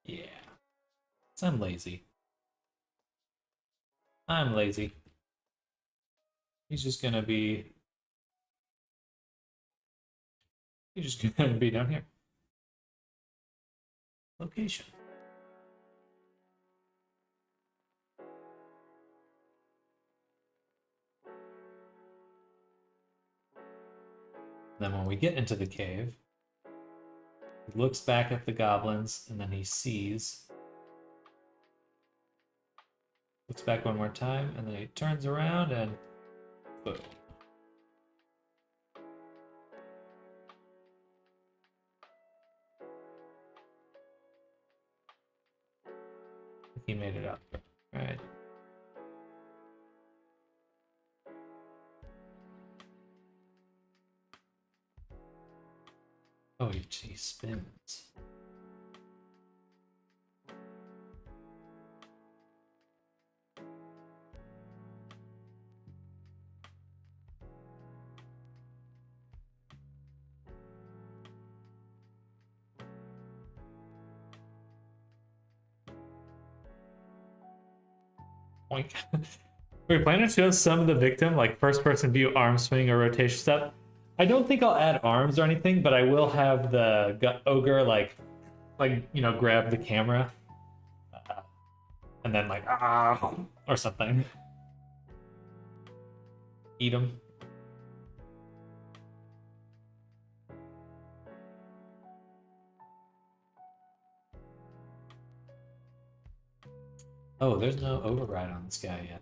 Yeah, 'cause I'm lazy. I'm lazy. He's just gonna be. He's just gonna be down here. Location. Then when we get into the cave, he looks back at the goblins and then he sees. Looks back one more time and then he turns around and boom. He made it up. All right. Oh, he spins. Oink. We plan to show some of the victim, like first person view, arm swing, or rotation step. I don't think I'll add arms or anything, but I will have the ogre like you know, grab the camera and then like or something. Eat him. Oh, there's no override on this guy yet.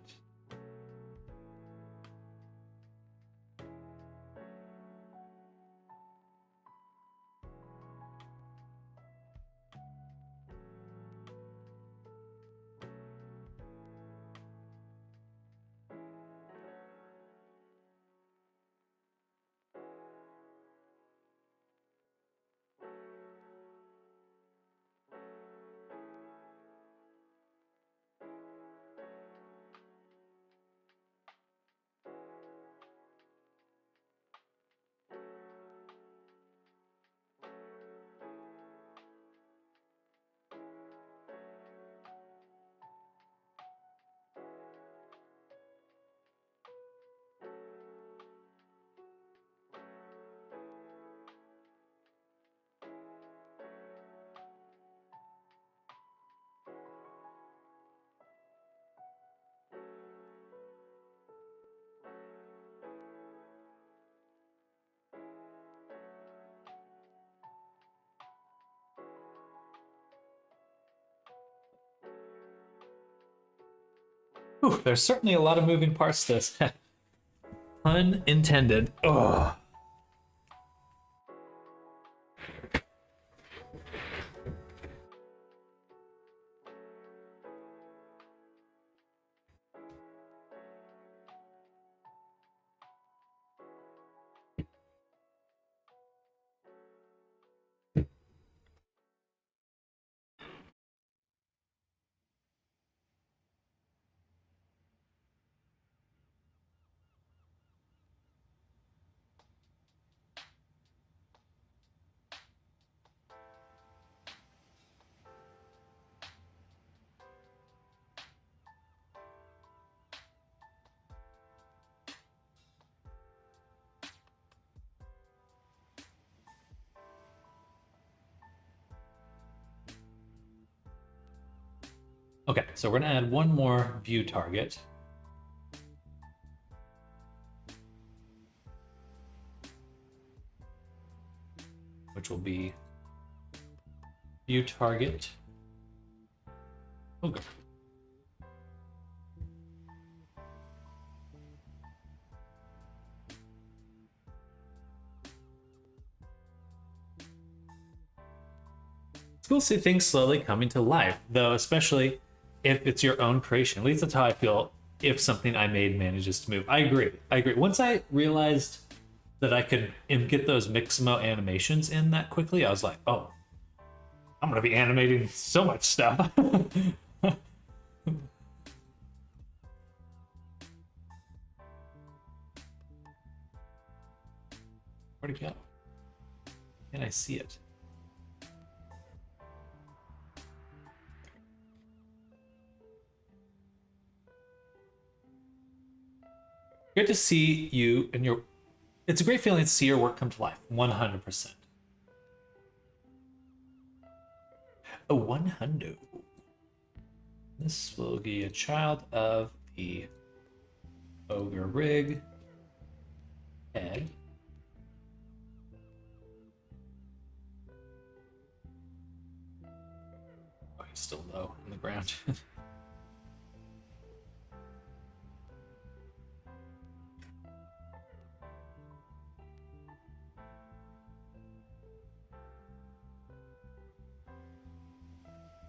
Whew, there's certainly a lot of moving parts to this. Pun intended. Ugh. Okay, so we're gonna add one more view target. Which will be view target. Okay. It's cool to see things slowly coming to life, though, especially if it's your own creation. At least that's how I feel if something I made manages to move. I agree. I agree. Once I realized that I could get those Mixamo animations in that quickly, I was like, oh, I'm going to be animating so much stuff. Where'd it go? Can I see it? Good to see you and your... It's a great feeling to see your work come to life. 100%. A 100. This will be a child of the Ogre Rig head. Oh, he's still low in the ground.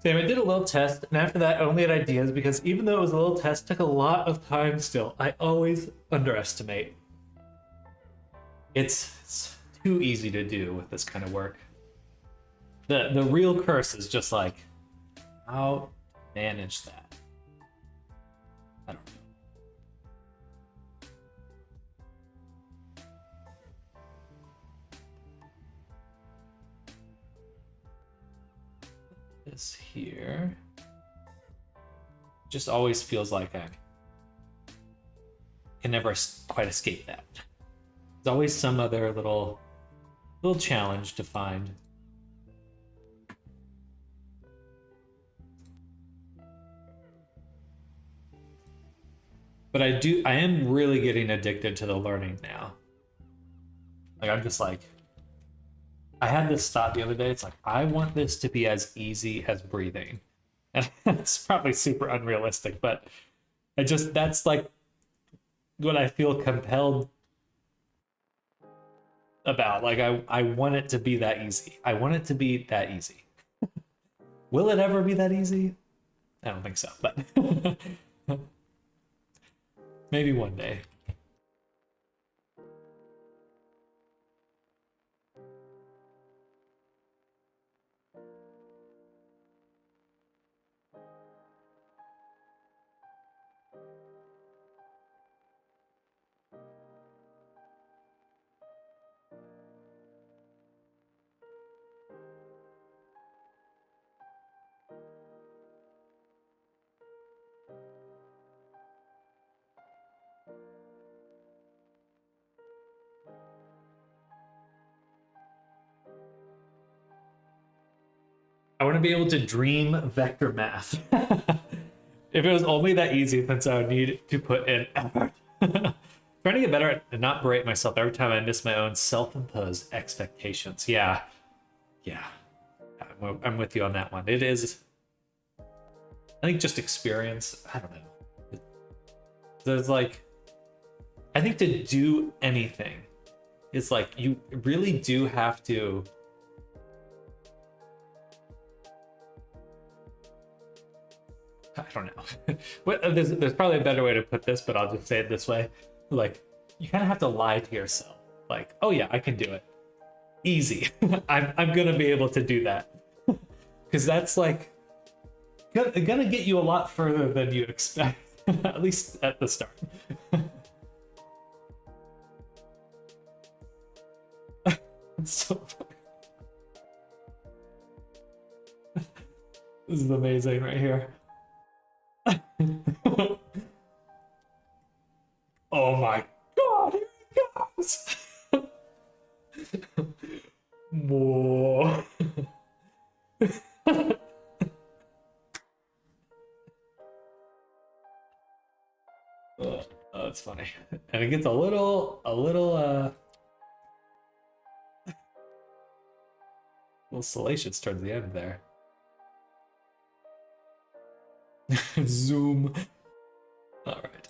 Sam, I did a little test, and after that, I only had ideas because even though it was a little test, it took a lot of time still. I always underestimate. It's too easy to do with this kind of work. The real curse is just like, how to manage that? I don't know. This here just always feels like I can never quite escape that. There's always some other little challenge to find. But I am really getting addicted to the learning now. Like, I'm just like, I had this thought the other day. It's like, I want this to be as easy as breathing. And it's probably super unrealistic, but that's like what I feel compelled about. Like, I want it to be that easy. I want it to be that easy. Will it ever be that easy? I don't think so, but maybe one day. I want to be able to dream vector math. If it was only that easy, then I would need to put in effort. Trying to get better at and not berate myself every time I miss my own self-imposed expectations. Yeah. I'm with you on that one. It is, I think, just experience. I don't know. There's like, I think to do anything, it's like you really do have to. I don't know. There's probably a better way to put this, but I'll just say it this way. Like, you kind of have to lie to yourself. Like, oh yeah, I can do it. Easy. I'm gonna be able to do that. Because that's like gonna get you a lot further than you expect. At least at the start. It's so funny. This is amazing right here. Oh my god, here it goes! More. Oh, that's funny. And it gets a little salacious towards the end there. Zoom. All right.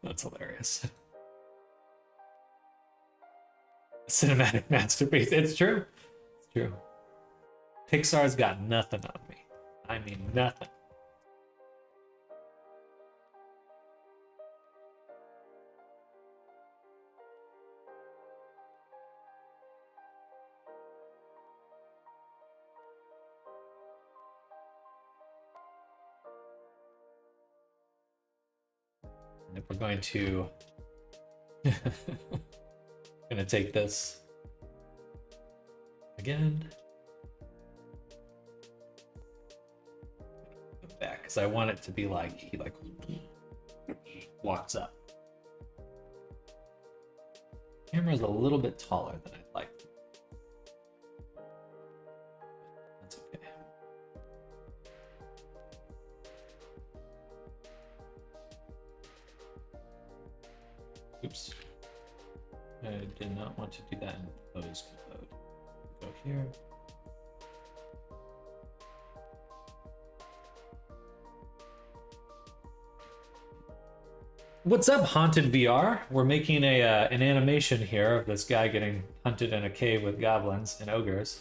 That's hilarious. Cinematic masterpiece. It's true. It's true. Pixar's got nothing on me. I mean, nothing. And if we're going to gonna take this again back because I want it to be like he like walks up. Camera's a little bit taller than I'd like. That's okay. Oops. I did not want to do that in pose mode. Go here. What's up, Haunted VR? We're making an animation here of this guy getting hunted in a cave with goblins and ogres.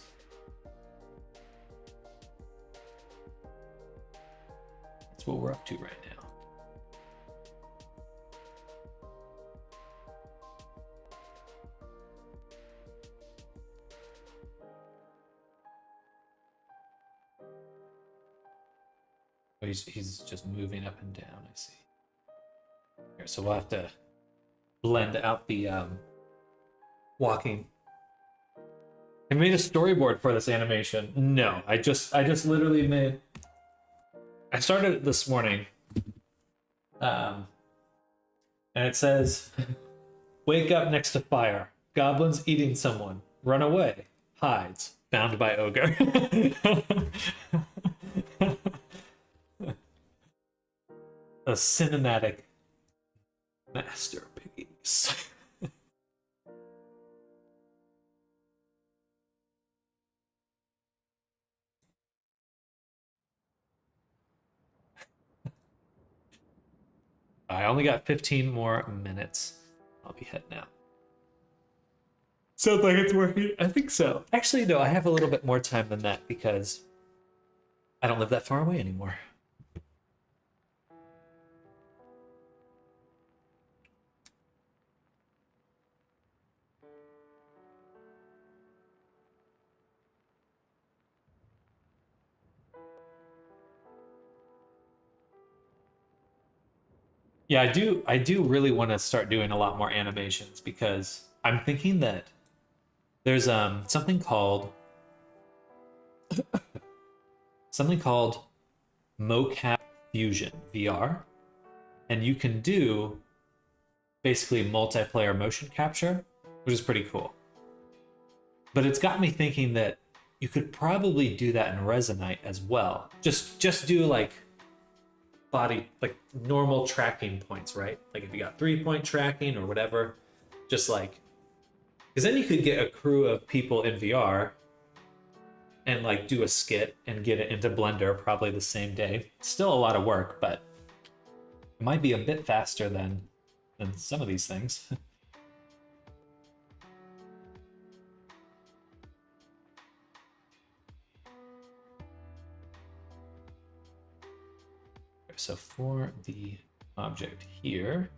That's what we're up to right now. Oh, he's just moving up and down, I see. Here, so we'll have to blend out the walking. I made a storyboard for this animation. No, I just literally made. I started it this morning, and it says, "Wake up next to fire. Goblins eating someone. Run away. Hides. Found by ogre." A cinematic masterpiece. I only got 15 more minutes. I'll be heading out. Sounds like it's working. I think so. Actually, no, I have a little bit more time than that because I don't live that far away anymore. Yeah, I do really want to start doing a lot more animations because I'm thinking that there's something called mocap fusion VR, and you can do basically multiplayer motion capture, which is pretty cool. But it's got me thinking that you could probably do that in Resonite as well. Just do like body, like normal tracking points, right? Like if you got 3-point tracking or whatever, just like, because then you could get a crew of people in VR and like do a skit and get it into Blender probably the same day. Still a lot of work, but it might be a bit faster than some of these things. So for the object here,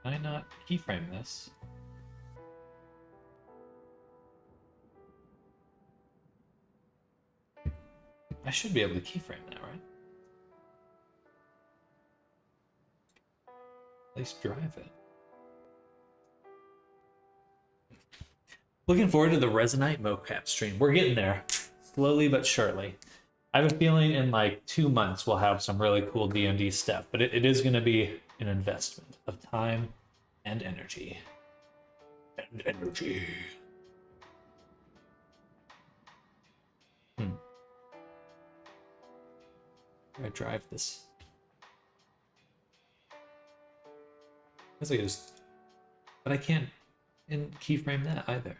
can I not keyframe this? I should be able to keyframe that, right? At least drive it. Looking forward to the Resonite mocap stream. We're getting there, slowly but surely. I have a feeling in like 2 months we'll have some really cool D&D stuff, but it is going to be an investment of time and energy. And energy. I drive this. I guess I just, but I can't keyframe that either.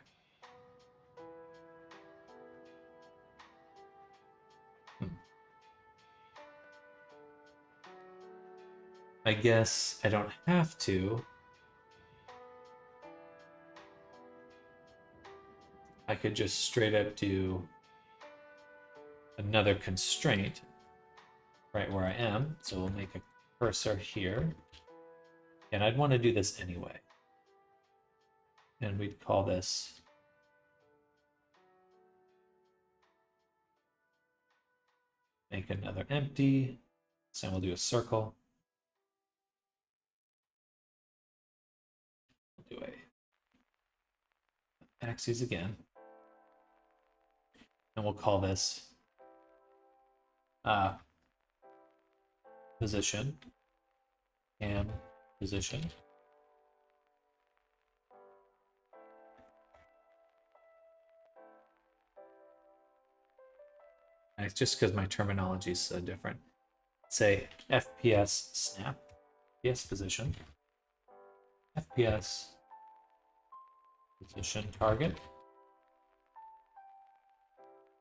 I guess I don't have to. I could just straight up do another constraint right where I am. So we'll make a cursor here. And I'd want to do this anyway. And we'd call this make another empty. So we'll do a circle. We'll do a axes again. And we'll call this position and position. And it's just because my terminology is so different. Say FPS snap, FPS position, FPS position target,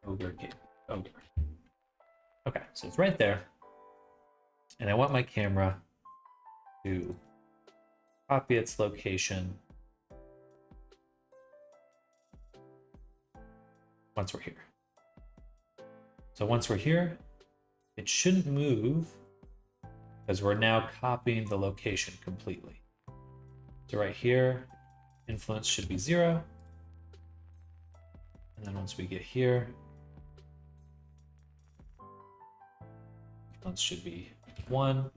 ogre game, ogre. Okay, so it's right there. And I want my camera to copy its location once we're here. So once we're here, it shouldn't move because we're now copying the location completely. So right here, influence should be 0. And then once we get here, influence should be 1.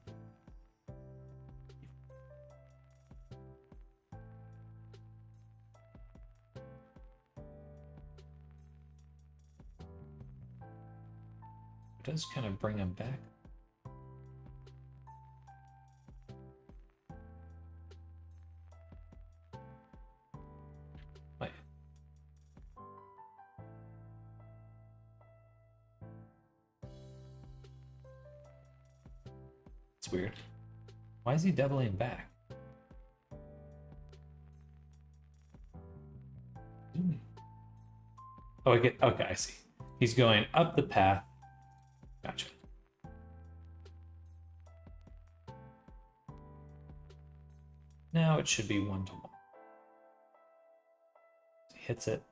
It does kind of bring them back. Wait. It's weird. Why is he doubling back? Oh, I get. Okay, I see. He's going up the path. Gotcha. Now it should be 1 to 1. He hits it,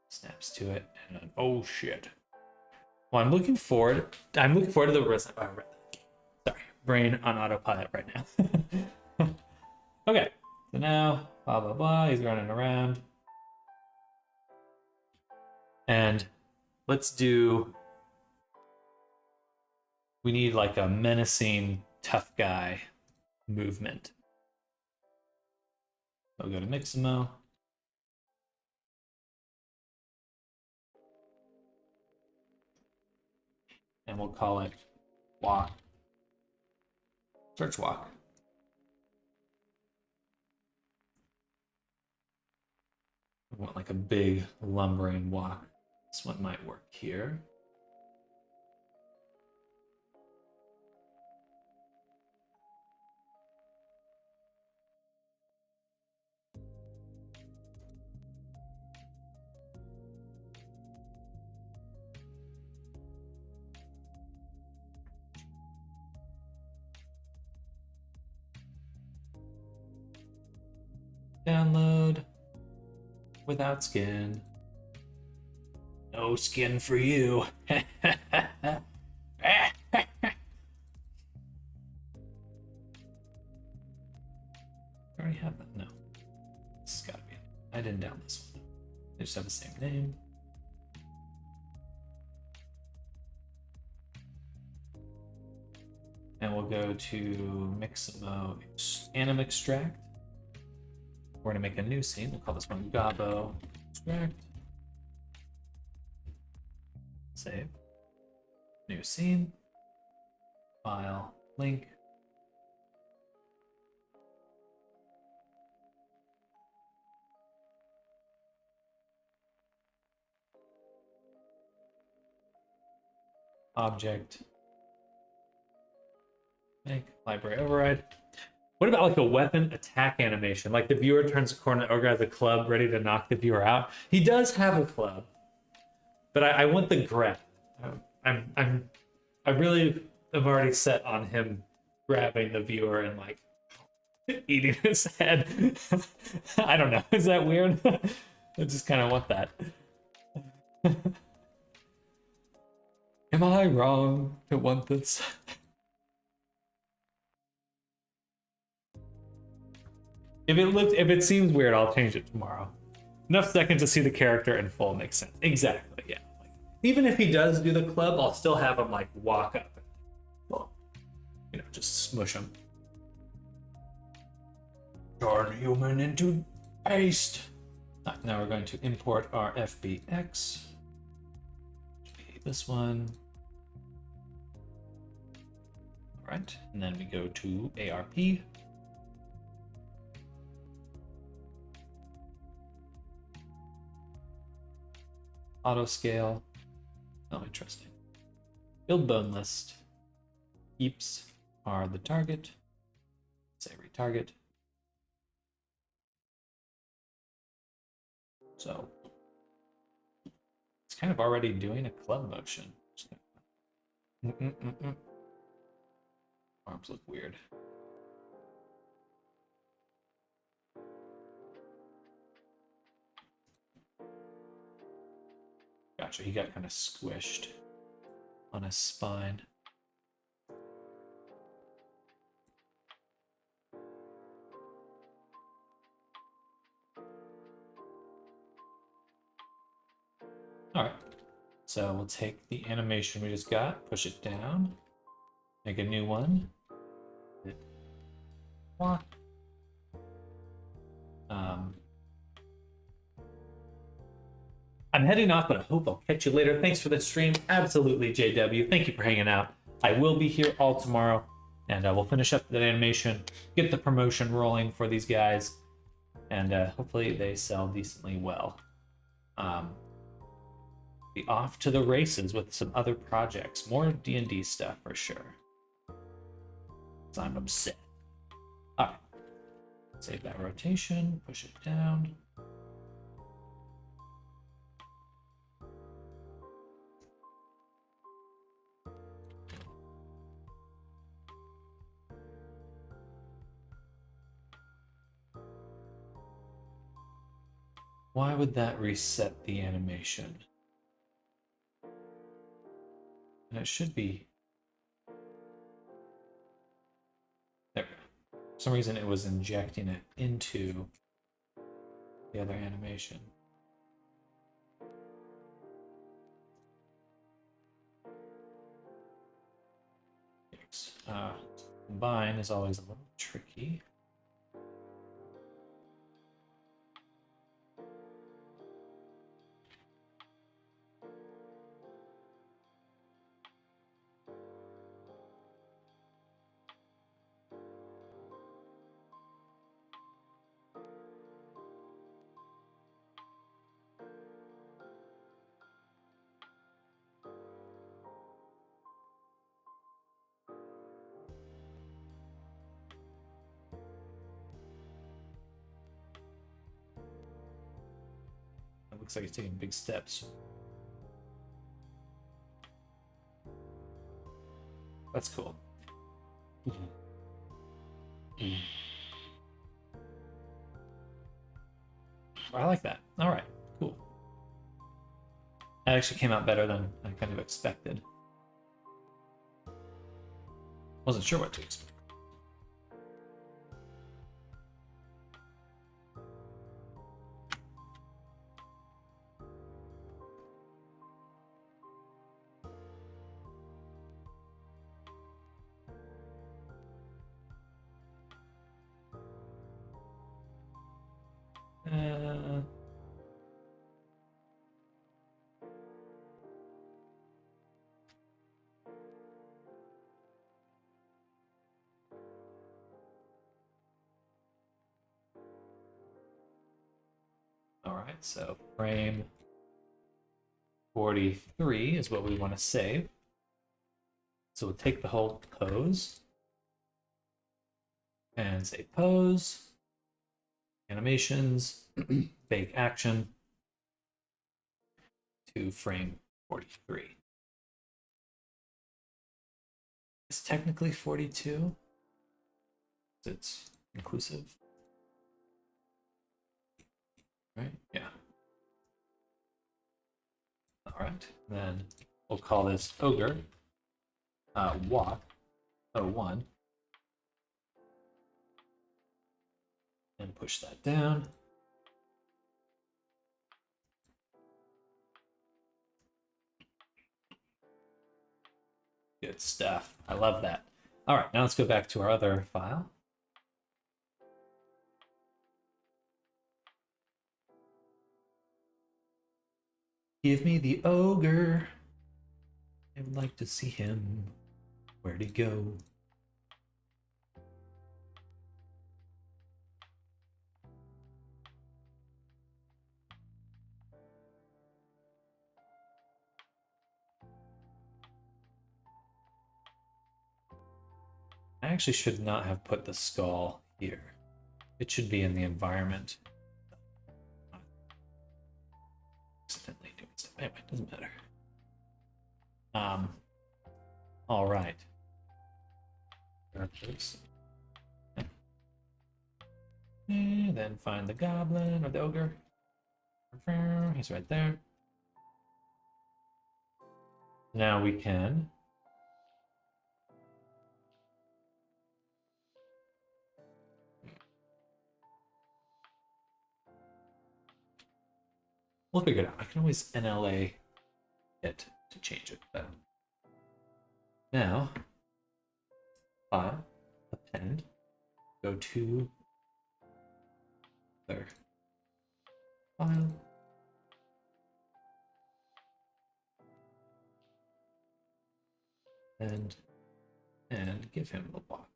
snaps to it, and then oh shit. Well, I'm looking forward to the sorry, brain on autopilot right now. Okay, so now blah blah blah. He's running around, and let's do. We need like a menacing, tough guy movement. I'll go to Mixamo. And we'll call it walk. Search walk. I want like a big lumbering walk. This one might work here. Download without skin. No skin for you. I already have that. No. This has got to be it. I didn't download this one. They just have the same name. And we'll go to Mixamo Anim Extract. We're going to make a new scene. We'll call this one Gabo Extract. Save. New scene. File. Link. Object. Make library override. What about like a weapon attack animation? Like the viewer turns a corner, the ogre has a club ready to knock the viewer out. He does have a club, but I want the grab. I really am already set on him grabbing the viewer and like eating his head. I don't know. Is that weird? I just kind of want that. Am I wrong to want this? If it seems weird, I'll change it tomorrow. Enough seconds to see the character in full makes sense. Exactly, yeah. Like, even if he does do the club, I'll still have him like walk up and, well, you know, just smush him. Turn human into paste. Now we're going to import our FBX. This one. All right, and then we go to ARP. Auto scale. Oh, interesting. Build bone list. Heaps are the target. Say retarget. So it's kind of already doing a club motion. Arms look weird. Gotcha, he got kind of squished on his spine. All right, so we'll take the animation we just got, push it down, make a new one. Walk. I'm heading off, but I hope I'll catch you later. Thanks for the stream. Absolutely, JW. Thank you for hanging out. I will be here all tomorrow, and we'll finish up that animation, get the promotion rolling for these guys, and hopefully they sell decently well. Be off to the races with some other projects. More D&D stuff for sure. 'Cause I'm upset. All right. Save that rotation, push it down. Why would that reset the animation? And it should be. There. For some reason it was injecting it into the other animation. Combine is always a little tricky. It looks like he's taking big steps. That's cool. I like that. All right, cool. That actually came out better than I kind of expected. Wasn't sure what to expect. Uh, all right, so frame 43 is what we want to save. So we'll take the whole pose and say pose, animations, bake action to frame 43. It's technically 42. It's inclusive. Right? Yeah. All right. Then we'll call this ogre walk 01 and push that down. Good stuff. I love that. All right, now let's go back to our other file. Give me the ogre. I would like to see him. Where'd he go? I actually should not have put the skull here. It should be in the environment. Accidentally doing stuff. Anyway, doesn't matter. All right. And then find the goblin or the ogre. He's right there. Now we can we'll figure it out. I can always NLA it to change it. But now, file, append, go to their file, and give him the block.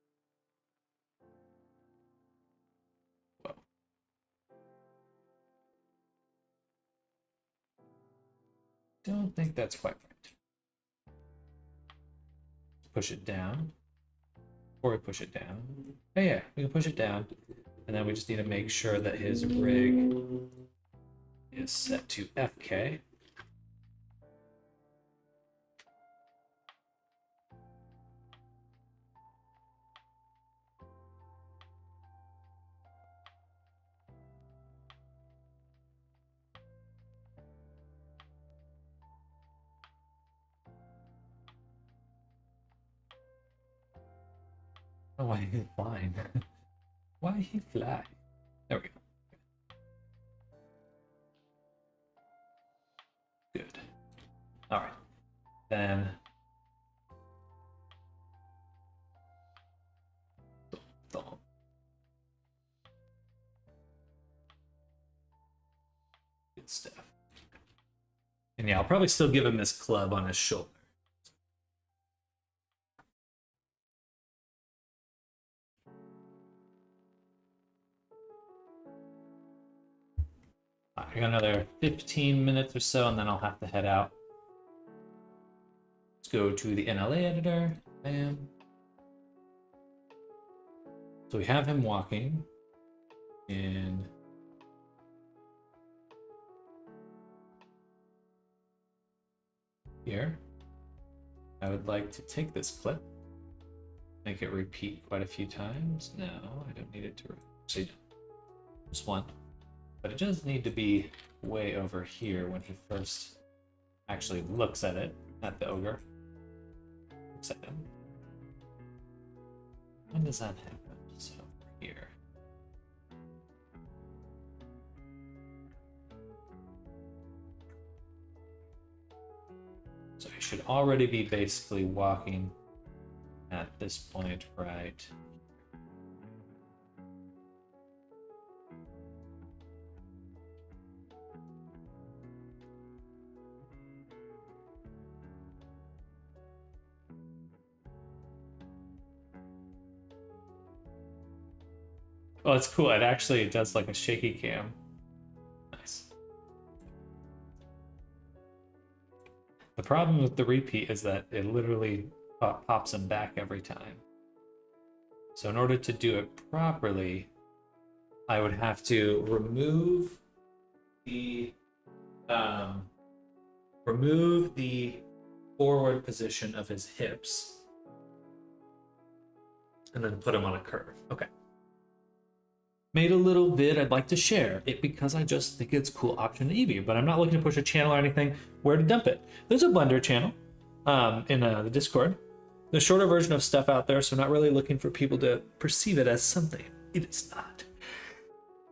Whoa. Don't think that's quite right. Push it down, or we push it down. Oh yeah, we can push it down, and then we just need to make sure that his rig is set to FK. Oh, why he flying? Why he fly? There we go. Good. All right. Then good stuff. And yeah, I'll probably still give him this club on his shoulder. I got another 15 minutes or so, and then I'll have to head out. Let's go to the NLA editor. Bam. So we have him walking in here, I would like to take this clip, make it repeat quite a few times. No, I don't need it to actually just one. But it does need to be way over here when he first actually looks at it, at the ogre. Looks at him. When does that happen? So here. So he should already be basically walking at this point, right? Oh, it's cool. It actually does like a shaky cam. Nice. The problem with the repeat is that it literally pops him back every time. So in order to do it properly, I would have to remove the forward position of his hips and then put him on a curve. Okay. Made a little vid I'd like to share it because I just think it's a cool option in Eevee, but I'm not looking to push a channel or anything. Where to dump it? There's a Blender channel in the Discord. The shorter version of stuff out there, so I'm not really looking for people to perceive it as something. It is not.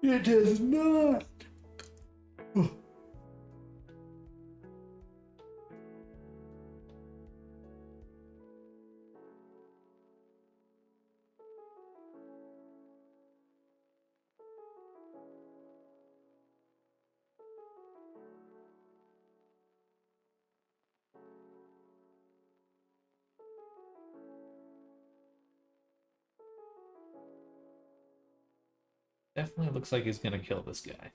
It is not. Definitely looks like he's gonna kill this guy.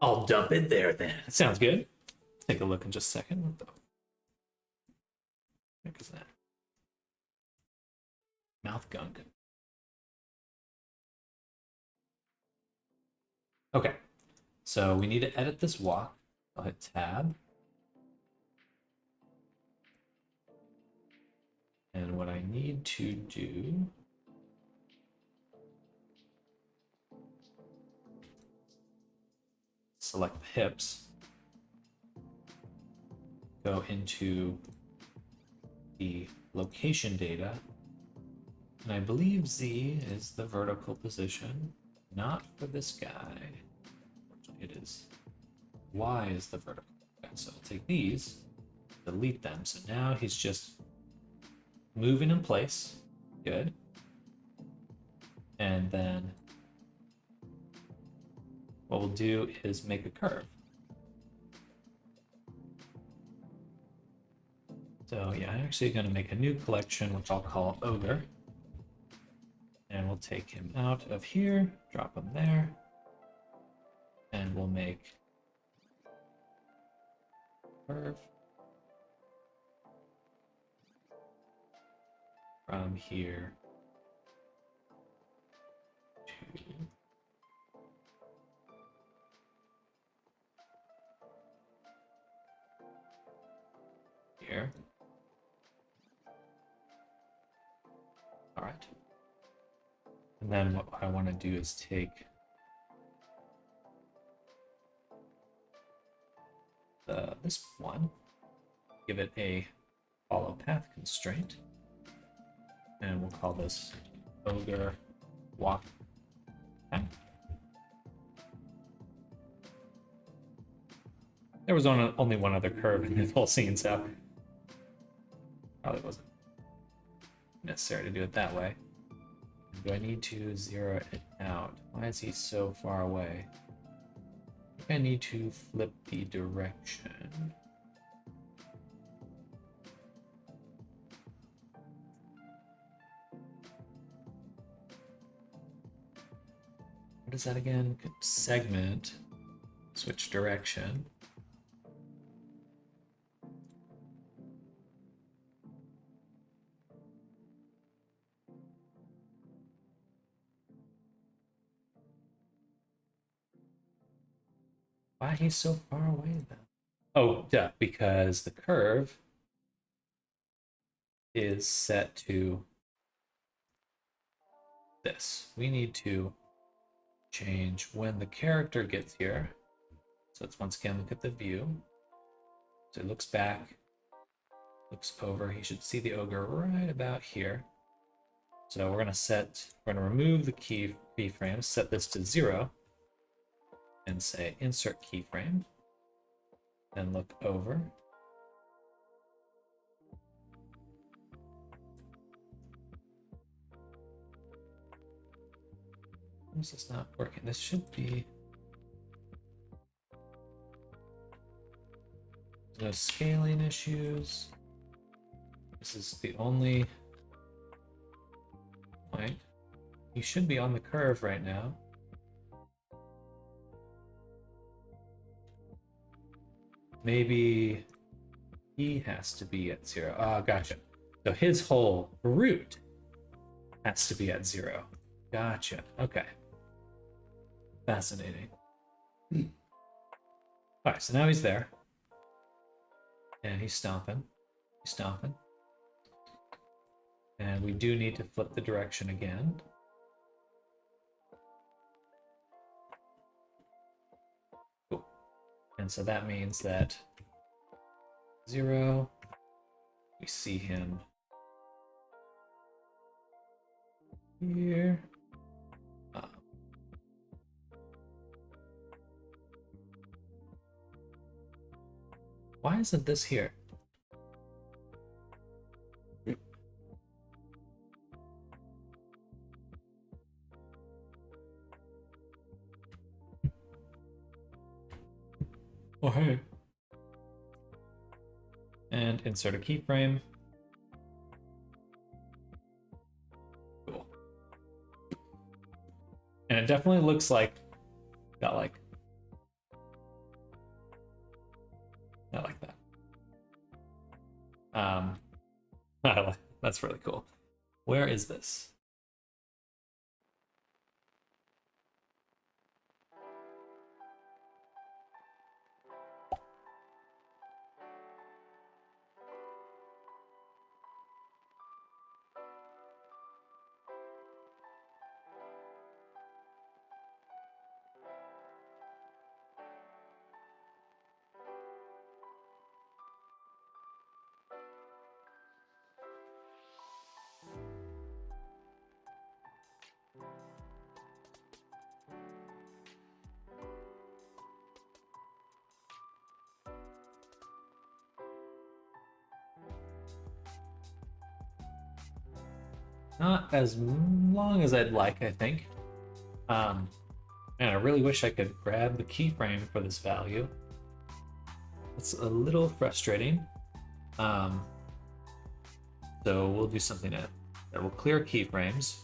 I'll dump it there then. Sounds good. Take a look in just a second. What the heck is that? Mouth gunk. Okay, so we need to edit this walk. I'll hit tab. And what I need to do select the hips, go into the location data, and I believe Z is the vertical position, not for this guy. It is Y is the vertical. Okay, so I'll take these, delete them. So now he's just moving in place. Good. And then what we'll do is make a curve. So yeah, I'm actually going to make a new collection, which I'll call Ogre. And we'll take him out of here, drop him there, and we'll make curve from here to here. All right. And then what I want to do is take this one, give it a follow path constraint, and we'll call this Ogre Walk Path. There was only one other curve in this whole scene, so probably wasn't necessary to do it that way. Do I need to zero it out? Why is he so far away? I think I need to flip the direction. What is that again? Segment, switch direction. Why he's so far away then? Oh, yeah, because the curve is set to this. We need to change when the character gets here. So let's once again look at the view. So he looks back, looks over. He should see the ogre right about here. So we're gonna remove the keyframe, set this to 0, and say insert keyframe. Then look over. This is not working. This should be. No scaling issues. This is the only point. You should be on the curve right now. Maybe he has to be at 0. Oh, gotcha. So his whole route has to be at 0. Gotcha. Okay. Fascinating. All right, so now he's there. And he's stomping. He's stomping. And we do need to flip the direction again. Cool. And so that means that 0, we see him here. Why isn't this here? Oh, hey. And insert a keyframe. Cool. And it definitely looks like got like not like that. That's really cool. Where is this? Not as long as I'd like, I think. And I really wish I could grab the keyframe for this value. It's a little frustrating. So we'll do something that will clear keyframes.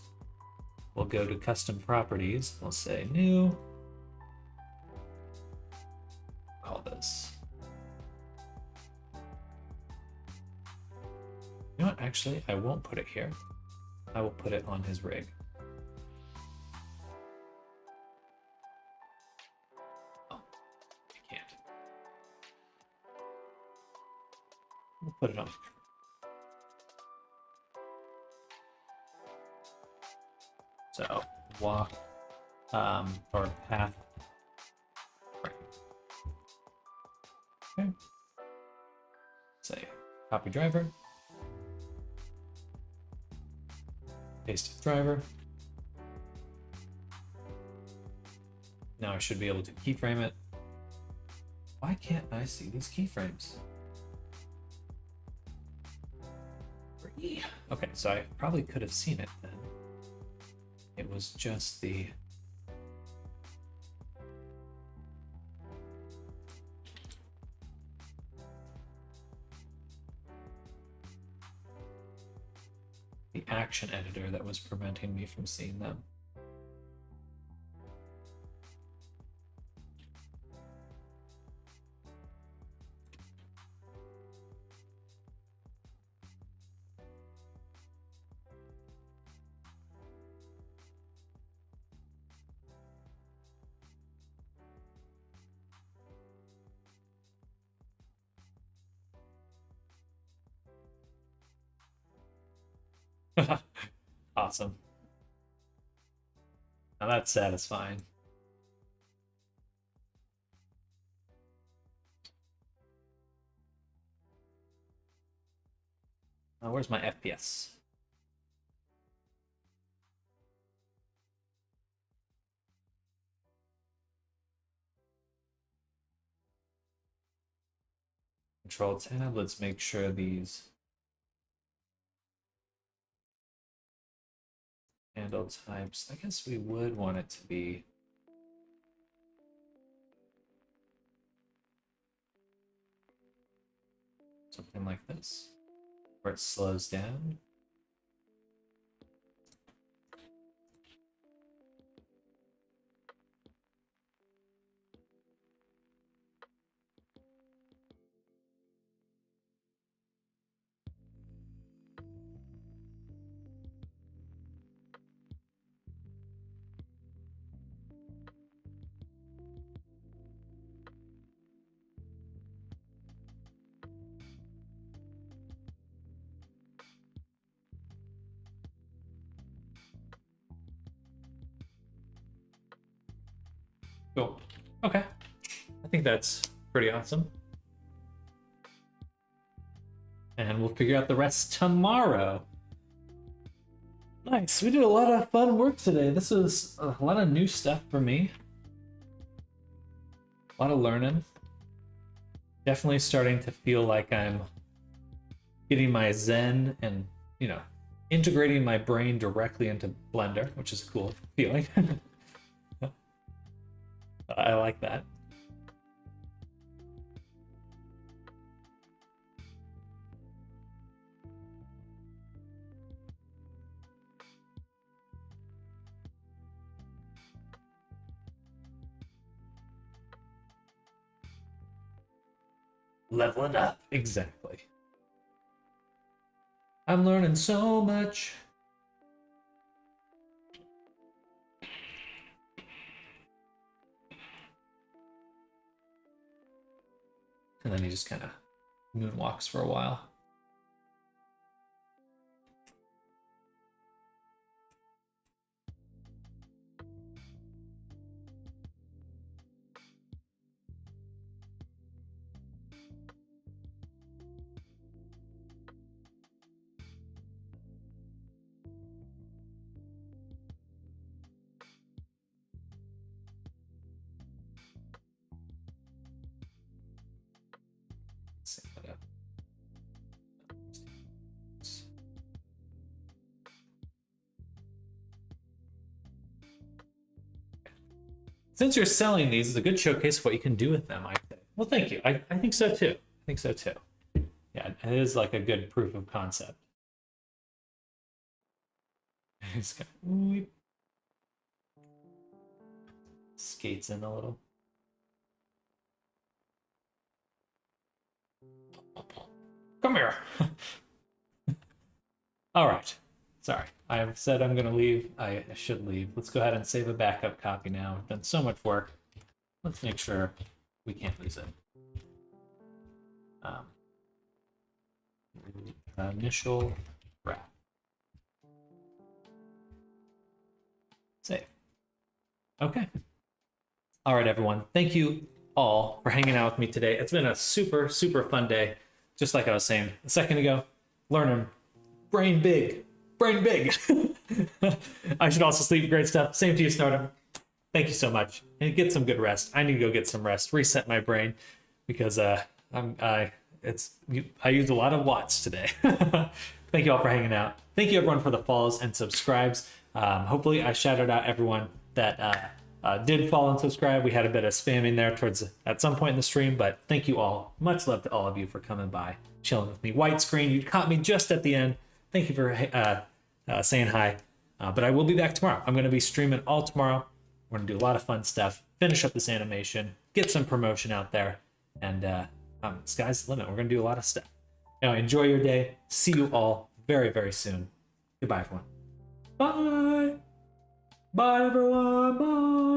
We'll go to custom properties. We'll say new. Call this. You know what? Actually, I won't put it here. I will put it on his rig. Oh, I can't. We'll put it on. So walk or path. Okay. Say copy driver. Paste driver. Now I should be able to keyframe it. Why can't I see these keyframes? Okay, so I probably could have seen it then. It was just the action editor that was preventing me from seeing them. Awesome. Now that's satisfying. Where's my FPS? Control tab, let's make sure these handle types, I guess we would want it to be something like this, where it slows down. Cool. Okay. I think that's pretty awesome. And we'll figure out the rest tomorrow. Nice. We did a lot of fun work today. This was a lot of new stuff for me. A lot of learning. Definitely starting to feel like I'm getting my zen and, you know, integrating my brain directly into Blender, which is a cool feeling. I like that. Leveling up, exactly. I'm learning so much. And then he just kind of moonwalks for a while. Since you're selling these, it's a good showcase of what you can do with them, I think. Well, thank you. I think so too. I think so too. Yeah, it is like a good proof of concept. He's got skates in a little. Come here. All right. Sorry. I've said I'm going to leave. I should leave. Let's go ahead and save a backup copy now. We've done so much work. Let's make sure we can't lose it. Initial wrap. Save. Okay. All right, everyone. Thank you all for hanging out with me today. It's been a super, super fun day. Just like I was saying a second ago, learning brain big. Brain big. I should also sleep. Great stuff. Same to you, Snowden. Thank you so much. And get some good rest. I need to go get some rest. Reset my brain because I used a lot of watts today. Thank you all for hanging out. Thank you everyone for the follows and subscribes. Hopefully I shouted out everyone that did follow and subscribe. We had a bit of spamming there at some point in the stream, but thank you all. Much love to all of you for coming by, chilling with me. White screen, you caught me just at the end. Thank you for saying hi. But I will be back tomorrow. I'm going to be streaming all tomorrow. We're going to do a lot of fun stuff, finish up this animation, get some promotion out there, and sky's the limit. We're going to do a lot of stuff. Now, enjoy your day. See you all very, very soon. Goodbye, everyone. Bye. Bye, everyone. Bye.